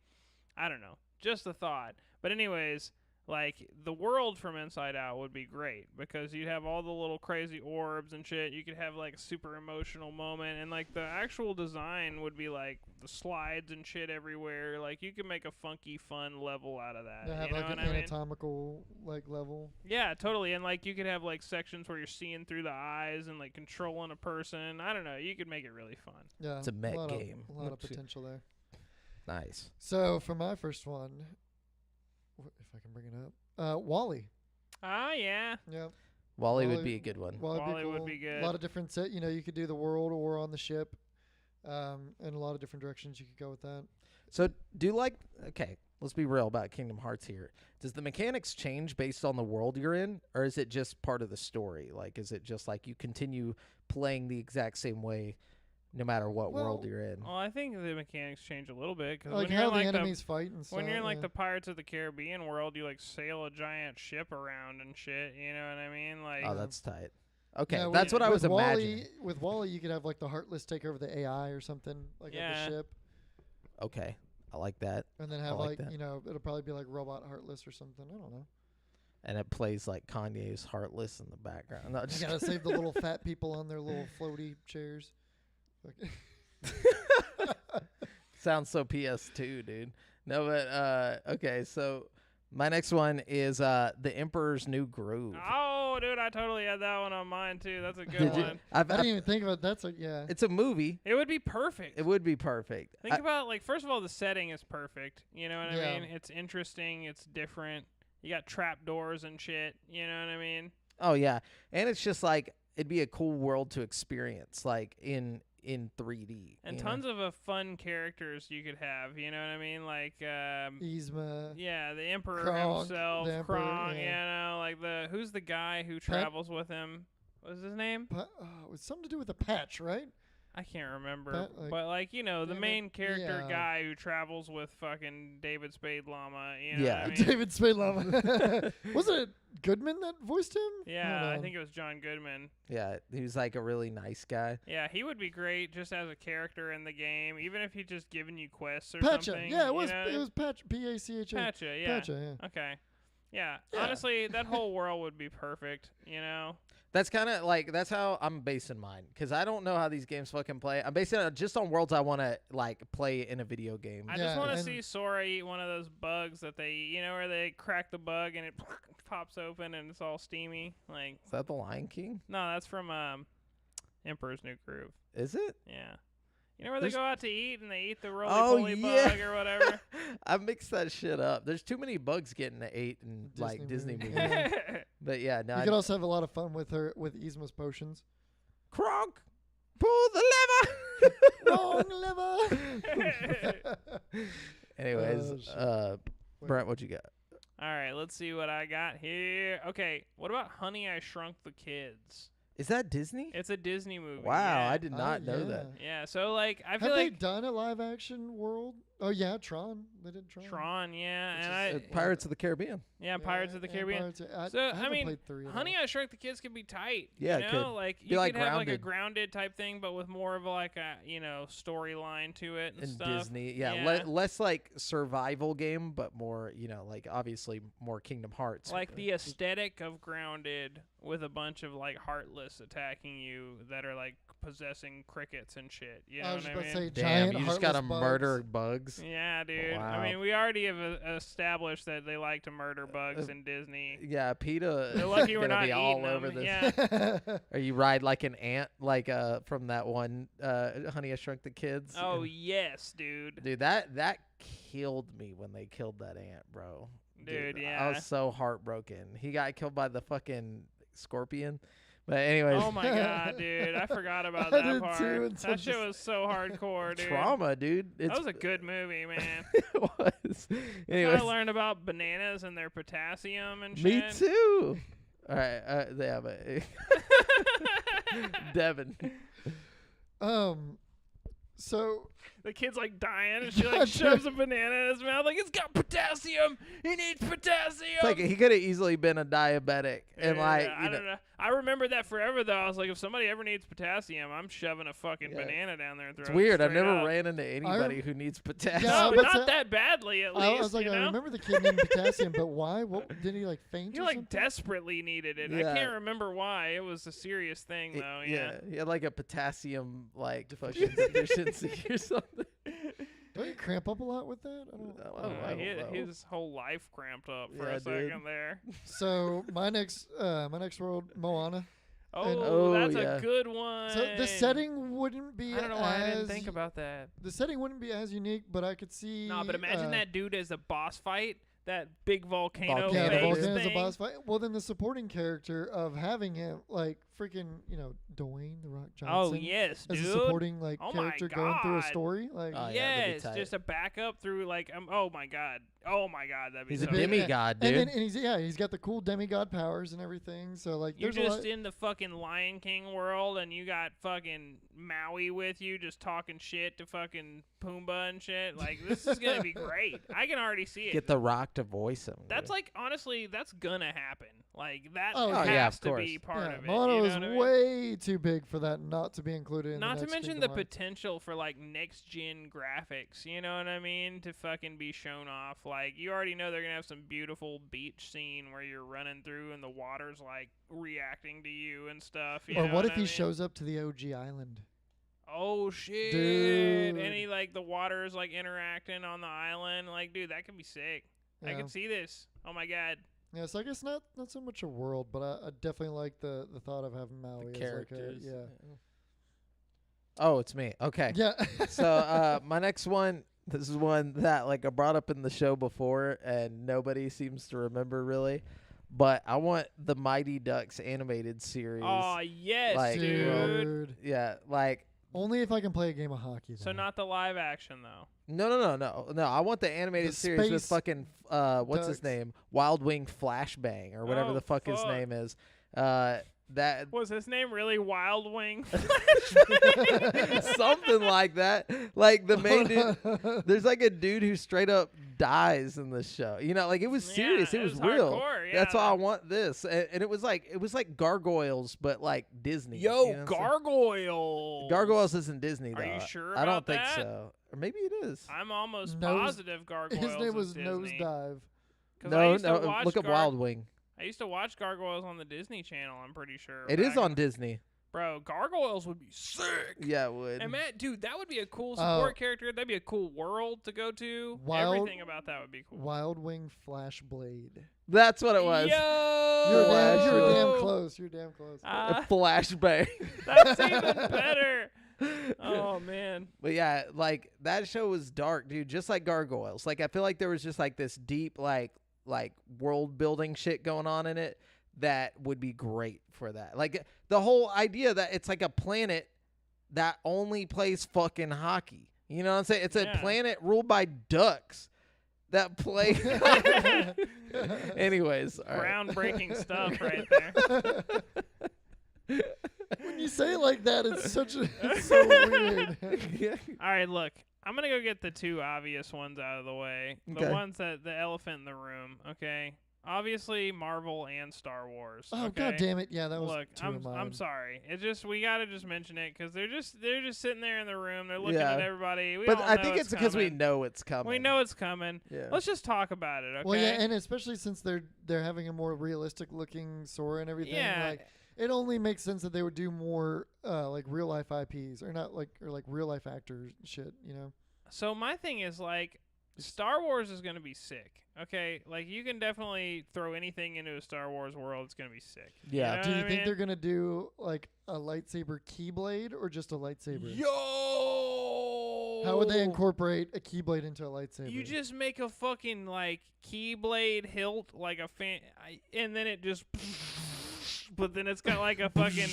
I don't know. Just a thought. But anyways, like the world from Inside Out would be great because you'd have all the little crazy orbs and shit. You could have like a super emotional moment, and like the actual design would be like the slides and shit everywhere. Like you could make a funky, fun level out of that. They have you know like what an I mean? anatomical like level. Yeah, totally. And like you could have like sections where you're seeing through the eyes and like controlling a person. I don't know. You could make it really fun. Yeah, It's a mech lot game. Of, a lot of Oops. potential there. Nice. So for my first one, if I can bring it up, Wall-E. Ah, yeah. Yeah. Wall-E would Wall-E- be a good one. Wall-E would cool. be good. A lot of different set. You could do the world or on the ship, and a lot of different directions you could go with that. So okay, let's be real about Kingdom Hearts here. Does the mechanics change based on the world you're in, or is it just part of the story? Like, is it just like you continue playing the exact same way no matter what world you're in? Well, I think the mechanics change a little bit. Cause Like when how you're the in, like, enemies fight and stuff. when you're in like yeah. the Pirates of the Caribbean world, you like sail a giant ship around and shit. You know what I mean? Like, Oh, that's tight. Okay, Yeah, that's what I was with Wall-E, imagining. With Wall-E, you could have like the Heartless take over the AI or something, like Yeah. of the ship, Okay, I like that. and then have like that. it'll probably be like Robot Heartless or something. I don't know. And it plays like Kanye's Heartless in the background. No, You just gotta save the little fat people on their little floaty chairs. Okay. sounds so PS2, dude. No, but okay, so my next one is The Emperor's New Groove. oh, dude, I totally had that one on mine too. That's a good Did you? one. I didn't even think about that. So yeah. It's a movie. It would be perfect. It would be perfect. Think about, like, first of all, the setting is perfect. You know what Yeah. I mean? It's interesting. It's different. You got trap doors and shit. You know what I mean? Oh yeah, and it's just like it'd be a cool world to experience, like in 3D. And you know? tons of Mm-hmm. characters you could have. You know what I mean? Like, Yzma. yeah, the Emperor Kronk, himself, the Emperor, Kronk. yeah. You know, like who's the guy who travels with him? What's his name? It was something to do with a patch, right? I can't remember. Pat, like, but like, you know, the damn it, main character yeah. guy who travels with fucking David Spade Llama. You know Yeah. what I mean? David Spade Lava. Wasn't it Goodman that voiced him? Yeah, Hold I on. think it was John Goodman. Yeah, he was like a really nice guy. Yeah, he would be great just as a character in the game, even if he's just giving you quests or Pacha. something. Yeah, it you was. know? It was Pacha. P-A-C-H-A. Pacha, yeah. Pacha. Yeah. Okay. Yeah, Yeah. honestly, that whole world would be perfect, you know? That's kind of like that's how I'm basing mine because I don't know how these games fucking play. I'm basing it just on worlds I want to like play in a video game. I Yeah, just want to and- see Sora eat one of those bugs that they, you know, where they crack the bug and it pops open and it's all steamy. Like, Is that the Lion King? no, that's from Emperor's New Groove. Is it? Yeah. You know where There's- they go out to eat and they eat the Oh, roly-poly yeah. bug or whatever? I mixed that shit up. There's too many bugs getting ate in like Disney movie. movies. Yeah. But yeah, no. You could also have a lot of fun with Yzma's potions. Kronk, pull the lever. Wrong lever. Anyways, Oh, Brent, what you got? All right, let's see what I got here. Okay, what about Honey, I Shrunk the Kids? Is that Disney? It's a Disney movie. Wow, yeah. I did not know that. Yeah, so like I Have feel they like done a live action world? Oh yeah, Tron. They did Tron. Tron, yeah, Which and is- I Pirates of the Caribbean. yeah, Pirates of the Caribbean. So, I haven't mean, played 3 of Honey, them. I Shrunk the Kids could be tight. Yeah, you it know? could. Like Be you like could have like a Grounded. grounded type thing, but with more of like a storyline to it and In stuff. Disney, yeah, Yeah. less like survival game, but more, like obviously more Kingdom Hearts. Like the aesthetic of Grounded with a bunch of like heartless attacking you that are like possessing crickets and shit. You know I was what just I about mean? to say Damn, giant you just gotta heartless murder bugs. bugs. Yeah, dude. Wow. I mean, we already have established that they like to murder bugs in Disney. Yeah, PETA. They're lucky we're gonna not be all eating over them. this. Yeah. Or you ride like an ant, like from that one Honey I Shrunk the Kids. Oh And- yes, dude. dude, that killed me when they killed that ant, bro. Dude, I yeah. was so heartbroken. He got killed by the fucking scorpion. But anyways, Oh my god, dude. I forgot about I that did part. too, and That so shit was so hardcore, dude. trauma, dude. That was a good movie, man. it was. I Anyways, learned about bananas and their potassium and me shit. too. All right, yeah, but Devin. So The kid's like dying, and she like God, shoves a banana in his mouth, like it's got potassium. He needs potassium. It's like he could have easily been a diabetic, and like I don't know. I remember that forever though. I was like, if somebody ever needs potassium, I'm shoving a fucking Yeah. banana down their throat. it's weird. I've straight never up. ran into anybody who needs potassium. Yeah, No, but not so- that badly at least. I was like, you I know? remember the kid needing potassium, but why? What did he like faint? He or like something? desperately needed it. Yeah. I can't remember why. It was a serious thing though. Yeah. He had like a potassium like fucking deficiency or something. Don't you cramp up a lot with that? I don't. I don't know. His whole life cramped up for Yeah, a second dude. there. So my next world, Moana. Oh, that's yeah. a good one. So the setting wouldn't be I don't know as why I didn't think about that. the setting wouldn't be as unique, but I could see. No, but imagine that dude as a boss fight. that big volcano Volcano. Yeah, the phase volcano is a thing. boss fight. Well, then the supporting character of having him, like, freaking, Dwayne The Rock Johnson. Oh yes, As dude. a supporting, like, Oh my character going through a God. story. Like, Oh, yeah, that'd be Yes, tight. just a backup through like oh my god, that'd be He's so a big- good. demigod, and dude. then he's got the cool demigod powers and everything. So, like, You're there's a just lot. in the fucking Lion King world, and you got fucking Maui with you, just talking shit to fucking Pumbaa and shit. Like, this is gonna be great. I can already see it. Get The Rock to voice him. That's dude. like, honestly, that's gonna happen. Like, that Oh, has yeah, of to course. be part Yeah, of it. Moana you know is what I mean? way too big for that not to be included in Not the to next mention Kingdom the Hearts. potential for like next gen graphics, you know what I mean? To fucking be shown off. Like, you already know they're gonna have some beautiful beach scene where you're running through and the water's like reacting to you and stuff. You Or know what if I he mean? shows up to the OG island? Oh shit! Dude. And he like the water is like interacting on the island. Like, dude, that could be sick. I Yeah. can see this. Oh my god. Yeah, so I guess not so much a world, but I definitely like the thought of having Maui the as characters. like a, Oh, it's me. Okay. yeah. So my next one, this is one that like I brought up in the show before and nobody seems to remember really, but I want the Mighty Ducks animated series. Oh yes, Like, dude. Dude. Yeah, like Only if I can play a game of hockey. So though. not the live action though. no. I want the animated The series with space fucking what's his ducks. name? Wild Wing Flashbang or whatever Oh, the fuck his fuck. name is. That Was his name really Wild Wing? something like that. Like the main dude. There's like a dude who straight up dies in this show. You know, like it was serious. Yeah, it was real. hardcore, That's yeah. why I want this. And it was like Gargoyles, but like Disney. Yo, you know what I'm saying? Gargoyles. Gargoyles isn't Disney though. Are you sure I don't about think that? so. Or maybe it is. I'm almost Nose- positive Gargoyles. His name was is Disney. Nosedive. 'Cause I No, used to no. watch Look up Wild Wing. I used to watch Gargoyles on the Disney Channel. I'm pretty sure. It is back- on Disney. Bro, Gargoyles would be sick. Yeah, it would. And Matt, dude, that would be a cool support character. That'd be a cool world to go to. Everything about that would be cool. Wild Wing Flashblade. That's what it was. Yo, You're damn Flash. close. You're damn close. Flashbang. That's even better. Oh man. But yeah, like that show was dark, dude, just like Gargoyles. Like I feel like there was just like this deep like world building shit going on in it that would be great for that. Like the whole idea that it's like a planet that only plays fucking hockey. You know what I'm saying? It's a Yeah. planet ruled by ducks that play Anyways, all right. Groundbreaking stuff right there. When you say it like that, it's it's so weird. All right, look. I'm going to go get the two obvious ones out of the way. Okay. The ones that the elephant in the room, okay? Obviously Marvel and Star Wars. Oh okay? god damn it! Yeah, that was Look, two of mine. I'm sorry. It's just we gotta just mention it because they're just sitting there in the room. They're looking Yeah. at everybody. We But all I know think it's because we coming. know it's coming. We know it's coming. Yeah. Let's just talk about it, okay? Well, yeah, and especially since they're having a more realistic looking Sora and everything. Yeah. Like, it only makes sense that they would do more like real life IPs or not like real life actors shit. You know. So my thing is like, Star Wars is gonna be sick. Okay, like you can definitely throw anything into a Star Wars world. It's gonna be sick. Yeah. know Do you what I think mean? they're gonna do like a lightsaber keyblade or just a lightsaber? Yo! How would they incorporate a keyblade into a lightsaber? You just make a fucking like keyblade hilt, like a and then it just, but then it's got like a fucking,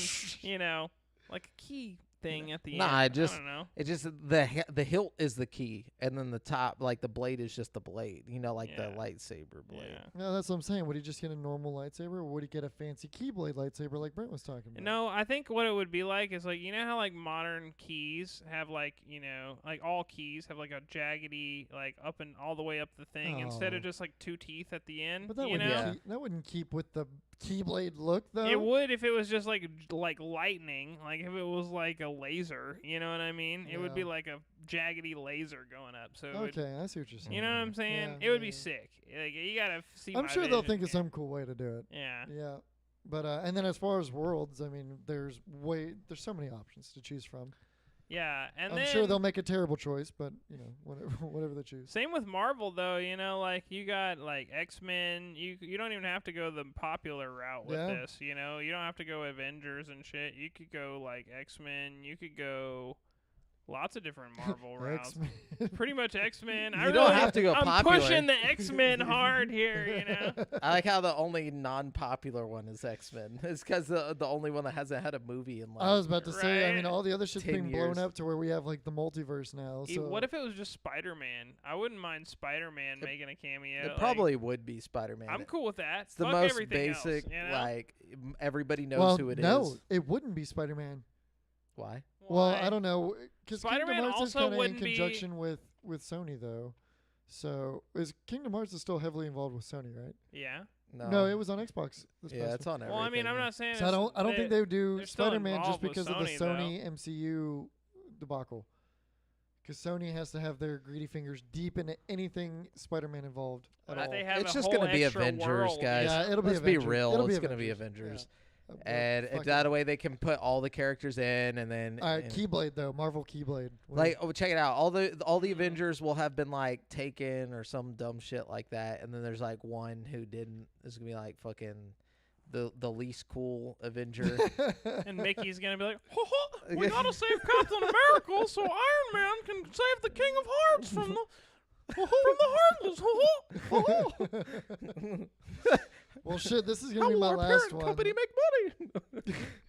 like a key thing at the end. Nah, I don't know. It just the hilt is the key, and then the top, like the blade, is just the blade. You know, like the Yeah. lightsaber blade. Yeah. No, that's what I'm saying. Would he just get a normal lightsaber, or would he get a fancy keyblade lightsaber like Brent was talking about? No, I think what it would be like is like, you know how like modern keys have like, like all keys have like a jaggedy like up and all the way up the thing instead Oh. of just like two teeth at the end. But that you wouldn't know? that wouldn't keep with the keyblade look though. It would if it was just like lightning, like if it was like a laser, you know what I mean? It would be Yeah. like a jaggedy laser going up. So it would, Okay, I see what you're saying. you know what I'm saying? Yeah, it would yeah, be yeah. sick. Like you gotta see. I'm my sure they'll vision think of here. some cool way to do it. Yeah. Yeah. But and then as far as worlds, I mean, there's so many options to choose from. Yeah, and I'm then sure they'll make a terrible choice, but whatever they choose. same with Marvel though, like you got like X-Men, you don't even have to go the popular route with Yeah. this, you don't have to go Avengers and shit. You could go like X-Men, you could go Lots of different Marvel routes. X-Men. Pretty much X-Men. You don't have to go I'm popular. pushing the X-Men hard here, you know. I like how the only non-popular one is X-Men. It's because the only one that hasn't had a movie in like. I was about to say, I mean, Right. all the other shit's 10 being blown years. up to where we have like the multiverse now. So What if it was just Spider-Man? I wouldn't mind Spider-Man making a cameo. It like, probably would be Spider-Man. I'm cool with that. It's the Fuck most everything basic, else, you know? like everybody knows well, who it is. no, it wouldn't be Spider-Man. Why? Well, Why? I don't know, because Kingdom Spider-Man Hearts is also kind of in wouldn't be- conjunction with Sony though. So Kingdom Hearts is still heavily involved with Sony, right? Yeah. No, it was on Xbox. This Yeah, past it's on everything. Well, I mean, I'm not saying. So I don't think they would do they're still Spider-Man just involved with because of the Sony, Sony MCU debacle. Because Sony has to have their greedy fingers deep into anything Spider-Man involved at But all. they have It's a just whole gonna be extra Avengers, world. guys. Yeah, it'll be Let's be Avengers. real. It'll be It's gonna be Avengers. Avengers. Yeah. And if Fuck that it. way they can put all the characters in, and then All right, and- Keyblade though, Marvel Keyblade. like check it out. All the Avengers will have been like taken or some dumb shit like that, and then there's like one who didn't. It's gonna be like fucking the least cool Avenger. And Mickey's gonna be like, ho, ho, "We gotta save Captain America, so Iron Man can save the King of Hearts from the Heartless." Ho, ho, ho, ho. Well, shit, this is How gonna be will my our last parent one. company make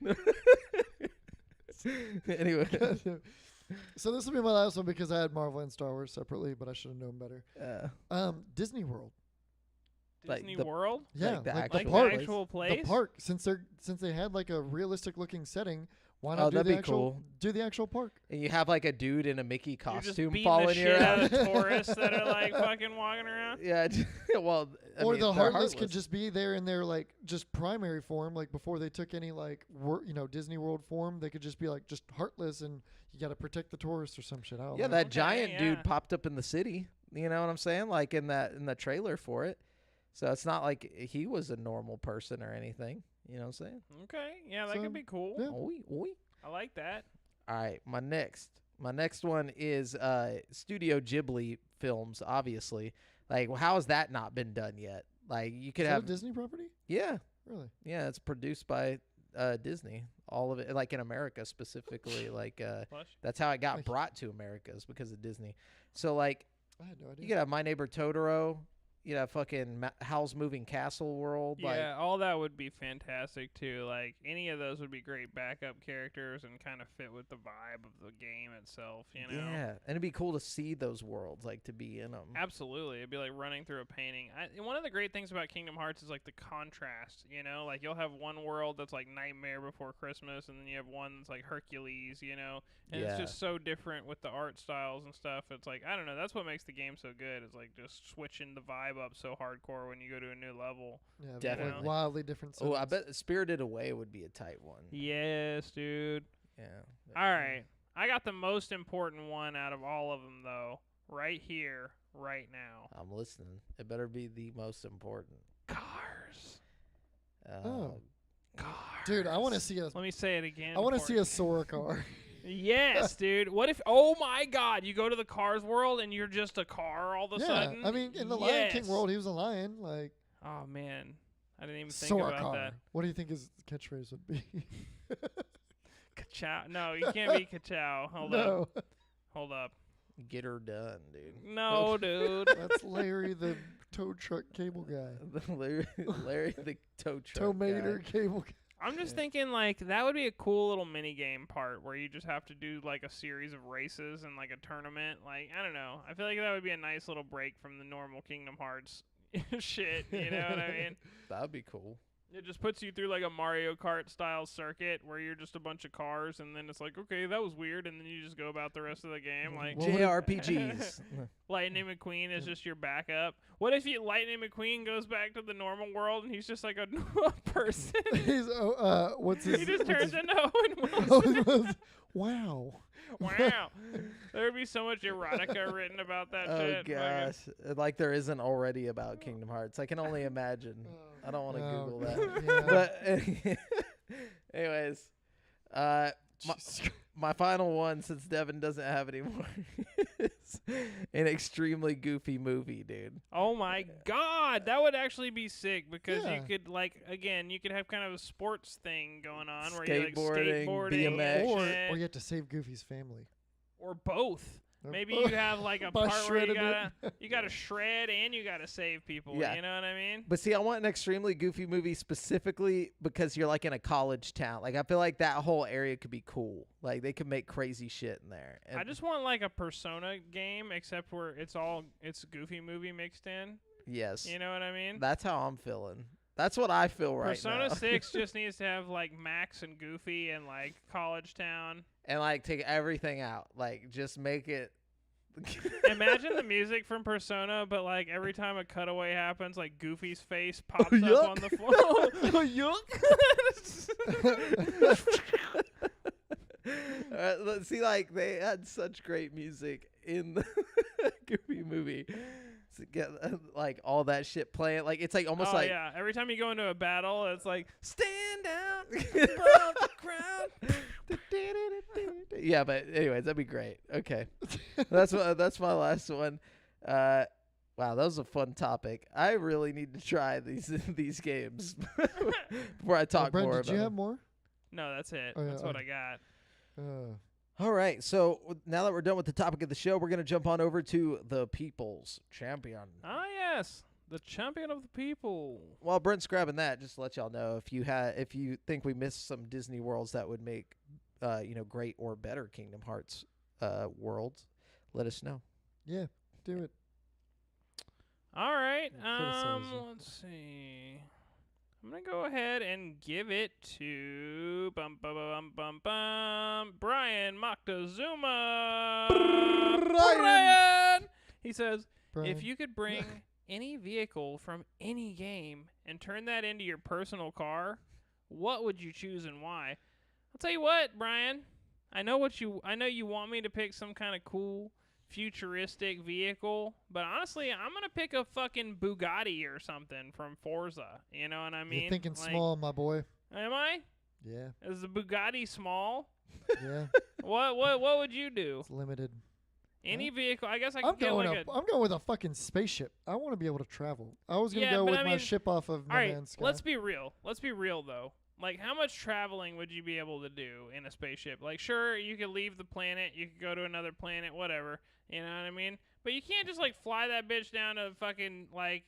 money? Anyway, So this will be my last one because I had Marvel and Star Wars separately, but I should have known better. Disney World. Like Disney the- World, like the like actual like park. the actual place. The park, since they had like a realistic looking setting, why Oh, not do that'd the be actual cool. do the actual park? and you have like a dude in a Mickey You're just costume beating following the you shit out around. of tourists that are like fucking walking around. Yeah, well, I Or mean, the they're Heartless could just be there in their like just primary form, like before they took any like Disney World form, they could just be like just Heartless, and you got to protect the tourists or some shit. I don't Yeah, know. that Okay, giant yeah. dude popped up in the city. You know what I'm saying? Like in the trailer for it. So it's not like he was a normal person or anything. You know what I'm saying? Okay, yeah, that So, could be cool. yeah. Oi, oi. I like that. All right, my next one is Studio Ghibli films. Obviously, like how has that not been done yet? Like you could Is that have a Disney property? yeah, Really? yeah. It's produced by Disney. All of it, like in America specifically. Like Plush. that's how it got Like- brought to America is because of Disney. So like I had no idea. you could have My Neighbor Totoro. You know, fucking Howl's Moving Castle World. Yeah, all that would be fantastic too. Like any of those would be great backup characters and kind of fit with the vibe of the game itself. You know. Yeah, and it'd be cool to see those worlds, like to be in them. Absolutely, it'd be like running through a painting. One of the great things about Kingdom Hearts is like the contrast. You know, like you'll have one world that's like Nightmare Before Christmas, and then you have one that's like Hercules. You know, and it's Yeah. just so different with the art styles and stuff. It's like I don't know. That's what makes the game so good. Is like just switching the vibe up so hardcore when you go to a new level. Yeah, Definitely. like wildly different. Oh, I settings. bet Spirited Away would be a tight one. Yes, dude. Yeah. All right, I got the most important one out of all of them though. Right here, right now. I'm listening. It better be the most important. Cars. Oh. Cars. Dude, I want to see a. Let me say it again. I want to before- see a Sora car. Yes, dude. What if? Oh my God! You go to the Cars world and you're just a car all of a Yeah, sudden. I mean, in the Lion King Yes. world, he was a lion. Like Oh man, I didn't even think Sora about car. that. What do you think his catchphrase would be? Ka-chow. No, you can't be ka-chow. Hold up. No, Hold up. Get her done, dude. No, dude. that's Larry, the tow truck cable guy. Larry the tow truck Tow mater guy. cable guy. I'm just thinking like that would be a cool little mini game part where you just have to do like a series of races and like a tournament. Like I don't know. I feel like that would be a nice little break from the normal Kingdom Hearts shit. You know what I mean? That'd be cool. It just puts you through like a Mario Kart style circuit where you're just a bunch of cars, and then it's like, okay, that was weird, and then you just go about the rest of the game. Like What would it- JRPGs. Lightning McQueen is just your backup. What if Lightning McQueen goes back to the normal world and he's just like a person? He's what's his? He just what's turns his- into Owen Wilson. Wow. Wow, there would be so much erotica written about that Oh shit. Fucking- gosh, like there isn't already about Kingdom Hearts. I can only imagine. I don't want to Oh, Google God, that. yeah. But anyways, my, Jesus my final one, since Devin doesn't have any more, is an extremely goofy movie, dude. Oh my God, that would actually be sick because Yeah. you could you could have kind of a sports thing going on where you like Skateboarding, skateboarding, BMX. and Or shit. you have to save Goofy's family. Or both. Or Maybe both. you have like a By part where you shredding it. gotta shred and you gotta save people. Yeah. You know what I mean? But see, I want an extremely goofy movie specifically because you're like in a college town. Like I feel like that whole area could be cool. Like they could make crazy shit in there. And I just want like a Persona game, except where it's Goofy movie mixed in. yes, You know what I mean? that's how I'm feeling. That's what I feel right Persona now. 6 just needs to have like Max and Goofy and like College Town. And like take everything out. Like just make it. Imagine the music from Persona, but like every time a cutaway happens, like Goofy's face pops Yuck. up on the floor. Yuck. Let's see, like they had such great music in the Goofy movie. To get like all that shit playing, like it's like almost like yeah. Every time you go into a battle, it's like stand down above the crowd. Yeah, but anyways, that'd be great. Okay, that's my last one. Wow, that was a fun topic. I really need to try these games before I talk Brent, more did about you them. have more? no, that's it. Oh, yeah, That's what I got. All right, so now that we're done with the topic of the show, we're going to jump on over to the People's Champion. Ah, yes, the champion of the people. While Brent's grabbing that, just to let y'all know, if you think we missed some Disney worlds that would make, great or better Kingdom Hearts worlds, let us know. Yeah, do it. All right. Criticize you. Let's see. I'm gonna go ahead and give it to Brian Moctezuma. Brian. He says, Brian. if you could bring any vehicle from any game and turn that into your personal car, what would you choose and why? I'll tell you what, Brian. I know you want me to pick some kind of cool futuristic vehicle, but honestly, I'm gonna pick a fucking Bugatti or something from Forza. You know what I mean? You're thinking Like, small, my boy. Am I? Yeah, Is the Bugatti small? yeah. What would you do? It's limited. Any vehicle? I guess I I'm could get going like a. I'm going with a fucking spaceship. I want to be able to travel. I was gonna Yeah, go but with I my mean- ship off of No All right, Man's Sky. let's be real. Let's be real though. Like, how much traveling would you be able to do in a spaceship? Like, sure, you could leave the planet, you could go to another planet, whatever. You know what I mean? But you can't just like fly that bitch down to fucking like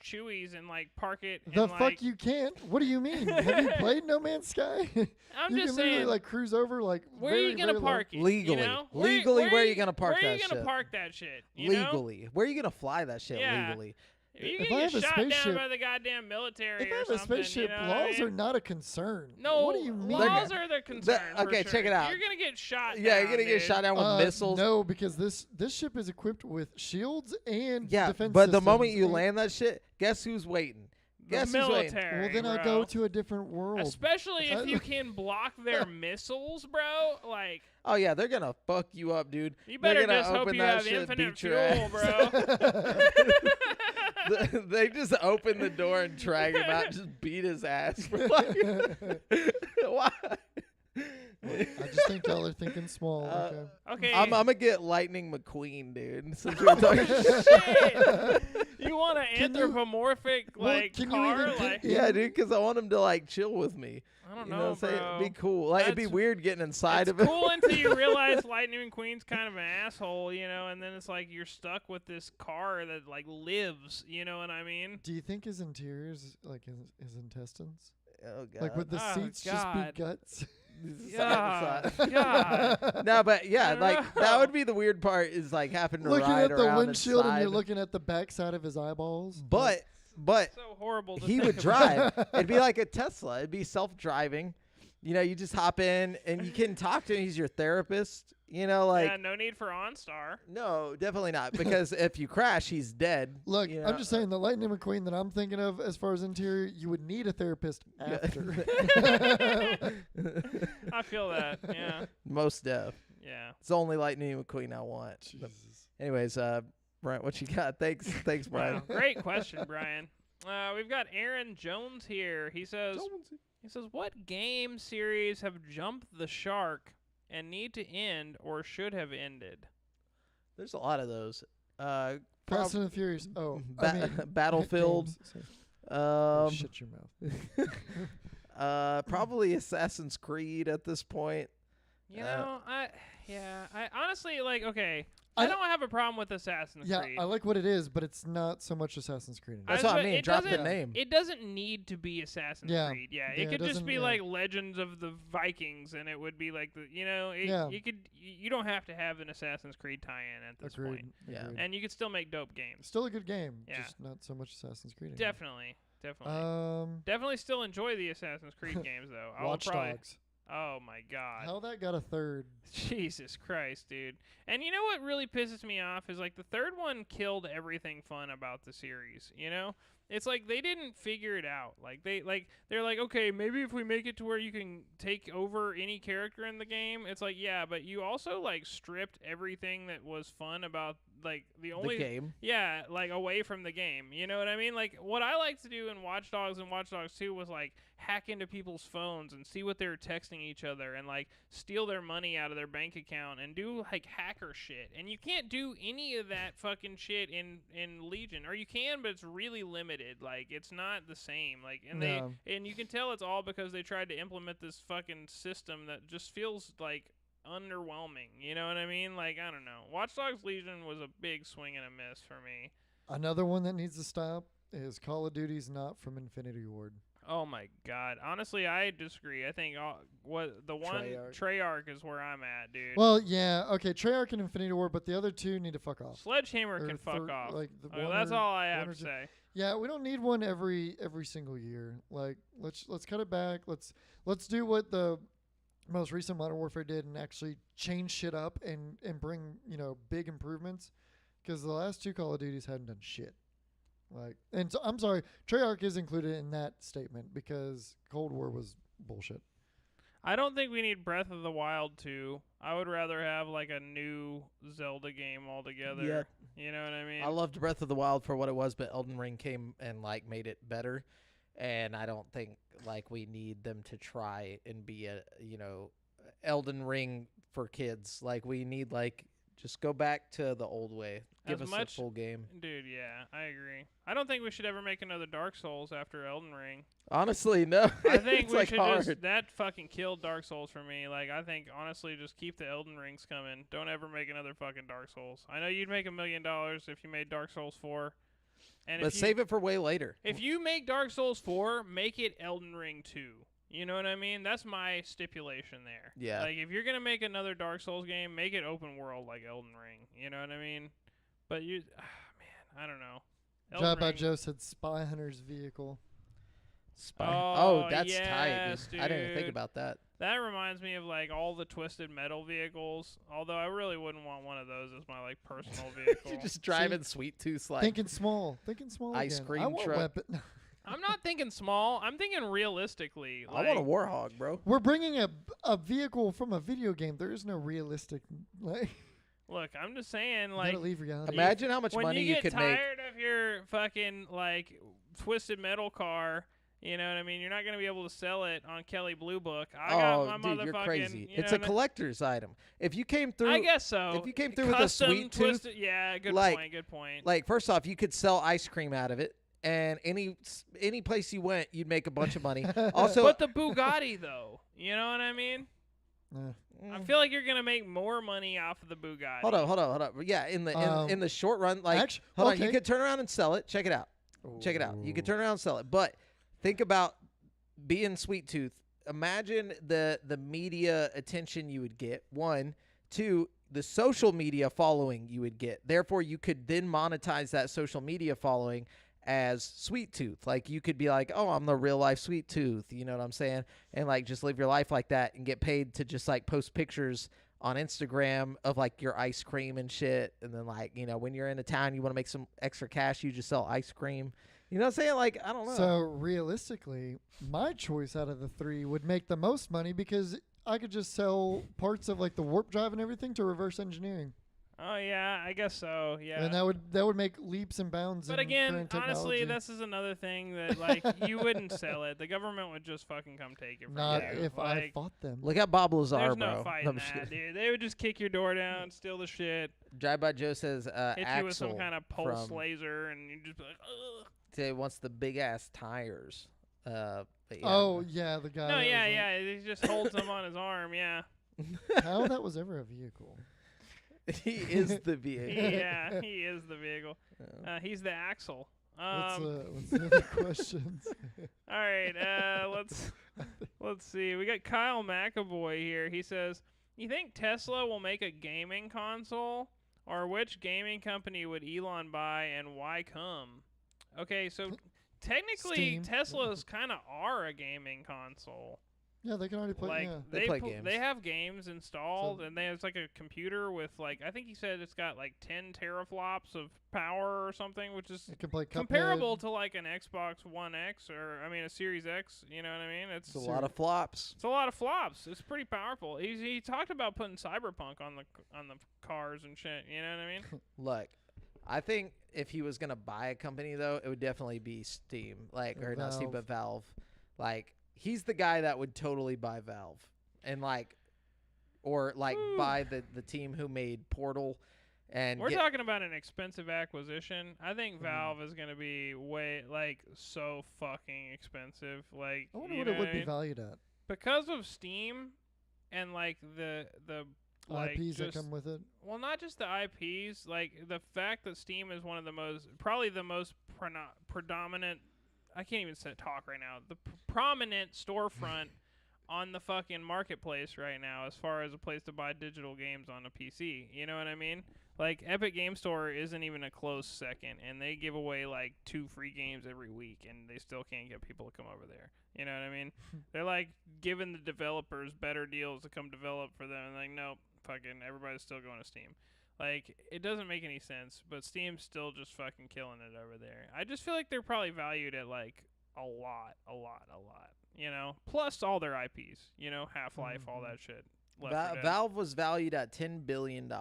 Chewy's and like park it. The and, fuck like, you can't? What do you mean? Have you played No Man's Sky? I'm you just can literally saying. like cruise over like. Where very, are you gonna very low. park it? Legally. You know? Legally, where are you gonna park Where are you that gonna shit? park that shit? You know? Legally, where are you gonna fly that shit Yeah. legally? You If can I get have a shot down spaceship- by the goddamn military If I or have a something. spaceship, you know what I laws mean? are not a concern. No, What do you mean? laws are the concern. for okay, sure. check it out. You're gonna get shot. Yeah, you're down, gonna get dude. shot down with missiles. No, because this ship is equipped with shields and Yeah, defense but the moment systems you and- land that shit, guess who's waiting? The Guess who's waiting? military. Well, then I bro. go to a different world. Especially If if I- you can block their missiles, bro. Like, Oh yeah, they're gonna fuck you up, dude. you They're better gonna just hope open you that have shit, infinite beat your fuel, ass. bro. They just open the door and drag him out, just beat his ass. For like, why? I just think y'all are thinking small. Okay. Okay. I'm gonna get Lightning McQueen, dude. Since we're talking Shit. You want an Can you- anthropomorphic Well, like can you car? even get Like, in- yeah, dude, because I want him to like chill with me. I don't You know know, what I'm saying? bro. It'd be cool. Like it'd be That's- weird getting inside It's of it. cool until you realize Lightning McQueen's kind of an asshole, and then it's like you're stuck with this car that like lives. You know what I mean? Do you think his interiors, like his intestines, Oh god. like would the Oh, seats God. just be guts? God, Side to side. God. No, but yeah, I don't like that know. would be the weird part is like having to looking ride at the around windshield and you're inside. looking at the backside of his eyeballs. But So horrible. To he think would about. drive. It'd be like a Tesla. It'd be self-driving. You know, you just hop in and you can talk to him. He's your therapist. You know, like Yeah, no need for OnStar. no, definitely not. Because if you crash, he's dead. look, you I'm know? just saying the Lightning McQueen that I'm thinking of as far as interior, you would need a therapist after. I feel that. Yeah, Most def. yeah. It's the only Lightning McQueen I want. But anyways, Brent, what you got? Thanks, Brian. Wow, great question, Brian. We've got Aaron Jones here. He says, what game series have jumped the shark and need to end or should have ended? There's a lot of those. Fast and the Furious. Oh, Ba- I mean, Battlefield. games. Sorry. Um, Shut your mouth. probably Assassin's Creed at this point. You know, I honestly like. Okay, I don't have a problem with Assassin's Yeah, Creed. I like what it is, but it's not so much Assassin's Creed anymore. That's what I but mean. it Drop the doesn't- name. It doesn't need to be Assassin's Yeah. Creed. Yeah, Yeah, it it could just doesn't- be yeah. like Legends of the Vikings, and it would be like the Yeah. you could you don't have to have an Assassin's Creed tie-in at this Agreed. point, Yeah. Agreed. and you could still make dope games. Still a good game, Yeah. just not so much Assassin's Creed anymore. Definitely. Definitely still enjoy the Assassin's Creed games though. I will Watch probably. Dogs. Oh my god. How that got a third? Jesus Christ, dude. And you know what really pisses me off is like the third one killed everything fun about the series, you know? It's like they didn't figure it out. Like they're like, okay, maybe if we make it to where you can take over any character in the game, it's like, yeah, but you also like stripped everything that was fun about like the game. Yeah, like away from the game. You know what I mean? Like what I like to do in Watch Dogs and Watch Dogs 2 was like hack into people's phones and see what they're texting each other and like steal their money out of their bank account and do like hacker shit. And you can't do any of that fucking shit in Legion, or you can, but it's really limited. Like it's not the same. Like and you can tell it's all because they tried to implement this fucking system that just feels like underwhelming. You know what I mean? Like I don't know. Watch Dogs Legion was a big swing and a miss for me. Another one that needs to stop is Call of Duty's not from Infinity Ward. Oh my god! Honestly, I disagree. I think Treyarch is where I'm at, dude. Well, yeah, okay, Treyarch and Infinity Ward, but the other two need to fuck off. Sledgehammer Or can fuck third- off. like the Okay, one that's or- all I one have or to two- say. Yeah, we don't need one every single year. Like let's cut it back. Let's do what the most recent Modern Warfare did and actually change shit up and bring, big improvements, because the last two Call of Duties hadn't done shit. Like, and so I'm sorry, Treyarch is included in that statement because Cold War was bullshit. I don't think we need Breath of the Wild 2. I would rather have like a new Zelda game altogether. Yeah. You know what I mean? I loved Breath of the Wild for what it was, but Elden Ring came and like made it better. And I don't think like we need them to try and be a Elden Ring for kids. Like we need just go back to the old way. Give us a full game. Dude, yeah, I agree. I don't think we should ever make another Dark Souls after Elden Ring. Honestly, no. I think it's we like should hard. that fucking killed Dark Souls for me. Like, I think, honestly, just keep the Elden Rings coming. Don't ever make another fucking Dark Souls. I know you'd make $1 million if you made Dark Souls 4. And But save it for way later. If you make Dark Souls 4, make it Elden Ring 2. You know what I mean? That's my stipulation there. Yeah. Like, if you're going to make another Dark Souls game, make it open world like Elden Ring. You know what I mean? But man, I don't know. Job by Joe said Spy Hunter's vehicle. Oh, that's yes, tight. dude. I didn't think about that. That reminds me of like all the Twisted Metal vehicles. Although I really wouldn't want one of those as my like personal vehicle. You're just driving Sweet Tooth like Thinking small. Ice again. cream I want truck. weapon. I'm not thinking small. I'm thinking realistically. I want a Warhog, bro. We're bringing a vehicle from a video game. There is no realistic. Like, Look, I'm just saying, you like, gotta leave reality. Imagine how much when money you you get could make. tired of your fucking like Twisted Metal car, you know what I mean? You're not gonna be able to sell it on Kelly Blue Book. I got my dude, you're motherfucking. crazy. You It's know a what I- collector's item. If you came through, I guess so. If you came through with a Custom Sweet Tooth, Twisted, yeah, good like- point. Good point. like first off, you could sell ice cream out of it, and any place you went, you'd make a bunch of money. Also, but the Bugatti, though, you know what I mean? I mm, feel like you're gonna make more money off of the Bugatti. hold on. Yeah, in the short run, like, Actu- hold on, you okay. could turn around and sell it. Check it out. Check it out. You could turn around and sell it, but think about being Sweet Tooth. Imagine the media attention you would get. 1, 2, the social media following you would get. Therefore, you could then monetize that social media following as Sweet Tooth. Like, you could be like, oh, I'm the real life Sweet Tooth. You know what I'm saying? And like just live your life like that and get paid to just like post pictures on Instagram of like your ice cream and shit. And then like, when you're in a town, you want to make some extra cash, you just sell ice cream. You know what I'm saying? Like, I don't know. So realistically, my choice out of the 3 would make the most money because I could just sell parts of like the warp drive and everything to reverse engineering, Oh yeah, I guess so. Yeah. and that would make leaps and bounds. But in again, current honestly, technology. this is another thing that like you wouldn't sell it. The government would just fucking come take it from not you. if I Like, fought them. Look at Bob Lazar, there's bro. no No, fighting I'm just that, kidding. dude. They would just kick your door down, steal the shit, Drive by Joe says hit you with some Axel kind of pulse from laser, and you just be like, ugh. say wants the big ass tires. But yeah. Oh yeah, the guy. No, that yeah, was yeah. He just holds them on his arm. Yeah. How that was ever a vehicle? He is the vehicle. Yeah, he is the vehicle. He's the axle. What's the other questions? All right, let's see. We got Kyle McAvoy here. He says, "You think Tesla will make a gaming console, or which gaming company would Elon buy, and why come?" Okay, so technically, Steam. Teslas kind of are a gaming console. Yeah, they can already play. Like Yeah. They play games. They have games installed, So- and there's like a computer with like I think he said it's got like 10 teraflops of power or something, which is It can play Cuphead. comparable to like an Xbox One X or I mean a Series X. You know what I mean? It's a lot of flops. It's a lot of flops. It's pretty powerful. He talked about putting Cyberpunk on the cars and shit. You know what I mean? Look, I think if he was gonna buy a company though, it would definitely be Steam, like or not Steam, but Valve. Like he's the guy that would totally buy Valve, and like, or like buy the team who made Portal. And we're talking about an expensive acquisition. I think Valve is gonna be so fucking expensive. Like I wonder what it would be valued at. because of Steam and like the like IPs that just- come with it. Well, not just the IPs, like the fact that Steam is one of the probably the most predominant. I can't even talk right now. The prominent storefront on the fucking marketplace right now, as far as a place to buy digital games on a PC. You know what I mean? Like Epic Game Store isn't even a close second, and they give away like 2 free games every week, and they still can't get people to come over there. You know what I mean? They're like giving the developers better deals to come develop for them, and like, nope, fucking everybody's still going to Steam. Like, it doesn't make any sense, but Steam's still just fucking killing it over there. I just feel like they're probably valued at like a lot, you know? Plus all their IPs, you know, Half-Life, all that shit. Left 4 Dead. Valve was valued at $10 billion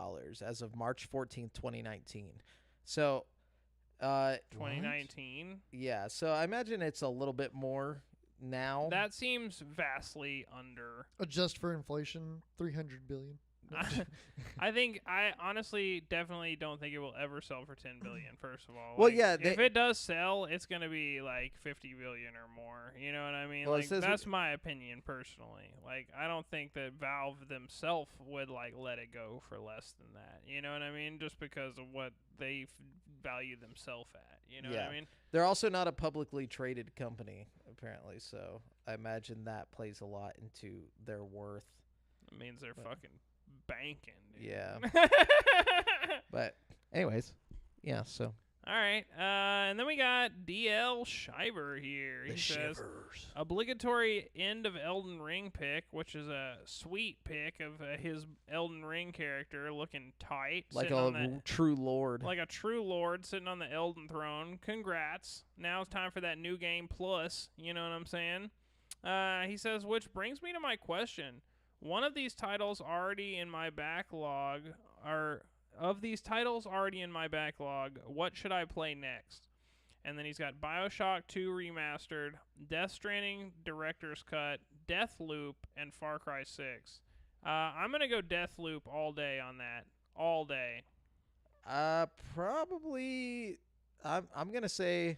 as of March 14th, 2019. So, 2019. yeah. So I imagine it's a little bit more now. That seems vastly under. Adjust for inflation, 300 billion. I honestly definitely don't think it will ever sell for 10 billion. First of all, Well, Like, yeah, if it does sell, it's gonna be like 50 billion or more. You know what I mean? Well, it Like says that's my opinion personally. Like I don't think that Valve themselves would like let it go for less than that. You know what I mean? Just because of what they value themselves at. You know what Yeah. I mean? They're also not a publicly traded company, apparently. So I imagine that plays a lot into their worth. It means they're fucking banking. Dude. Yeah. But anyways, yeah. So All right, and then we got DL Shiver here. He says, obligatory end of Elden Ring pick, which is a sweet pick of his Elden Ring character looking tight. like sitting on a true lord. like a true lord sitting on the Elden throne. Congrats. Now it's time for that new game plus. You know what I'm saying? He says, which brings me to my question. One of these titles already in my backlog what should I play next? And then he's got BioShock 2 Remastered, Death Stranding Director's Cut, Deathloop, and Far Cry 6. I'm going to go Deathloop all day on that. All day. Probably. I'm gonna say.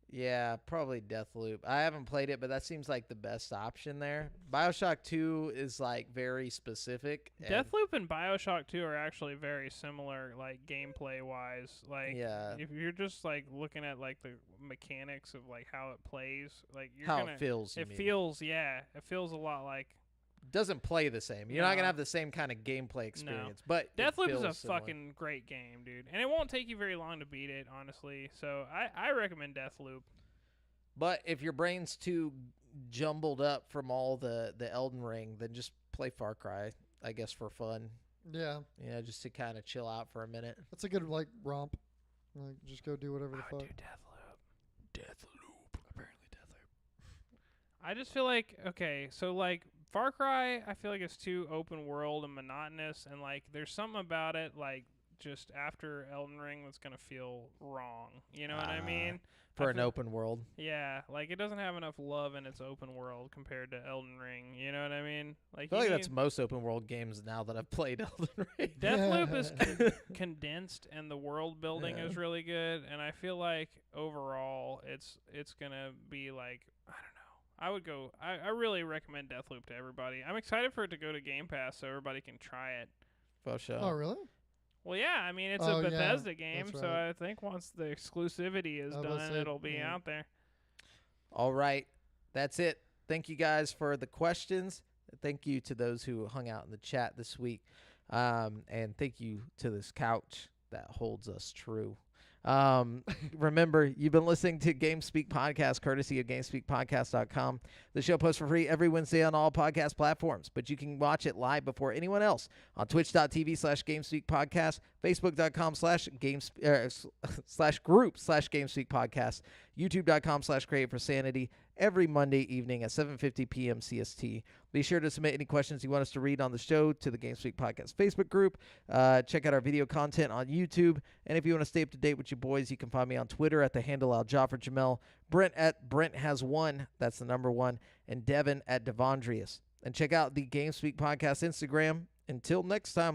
Yeah, probably Deathloop. I haven't played it, but that seems like the best option there. BioShock 2 is like very specific. Deathloop and BioShock 2 are actually very similar, like gameplay wise. Like, Yeah. if you're just like looking at like the mechanics of like how it plays, like you're how gonna, it feels. it feels a lot like doesn't play the same. You're not No. gonna have the same kind of gameplay experience. But it Deathloop is feels a similar. fucking great game, dude, and it won't take you very long to beat it, honestly. So I recommend Deathloop. But if your brain's too jumbled up from all the Elden Ring, then just play Far Cry, I guess, for fun. Yeah, You know, just to kind of chill out for a minute. that's a good like romp. Like just go do whatever the I would fuck. do Deathloop. Deathloop. Apparently Deathloop. I just feel like so like Far Cry, I feel like it's too open world and monotonous, and like there's something about it like just after Elden Ring that's gonna feel wrong. You know what I mean? For I an feel- open world. Yeah, like it doesn't have enough love in its open world compared to Elden Ring. You know what I mean? I Like feel you like that's need- most open world games now that I've played Elden Ring. Deathloop is condensed, and the world building Yeah. is really good. And I feel like overall, it's gonna be like I don't know. I would go. I really recommend Deathloop to everybody. I'm excited for it to go to Game Pass so everybody can try it. For sure. Oh, really? Well, yeah. I mean, it's Oh, a yeah, Bethesda game, that's so right. I think once the exclusivity is I was about to done, say, it'll be yeah. out there. All right. That's it. Thank you guys for the questions. Thank you to those who hung out in the chat this week. And thank you to this couch that holds us true. Remember, you've been listening to GameSpeak Podcast, courtesy of GameSpeakPodcast.com. The show posts for free every Wednesday on all podcast platforms, but you can watch it live before anyone else on twitch.tv/GameSpeakPodcast, Facebook.com/group/GameSpeakPodcast, YouTube.com/Create for Sanity, every Monday evening at 7:50 p.m. CST. Be sure to submit any questions you want us to read on the show to the GameSpeak Podcast Facebook group. Check out our video content on YouTube. And if you want to stay up to date with your boys, you can find me on Twitter at the handle AlJafferJamel, Brent at BrentHas1, that's the number 1, and Devin at Devondrius. And check out the GameSpeak Podcast Instagram. Until next time.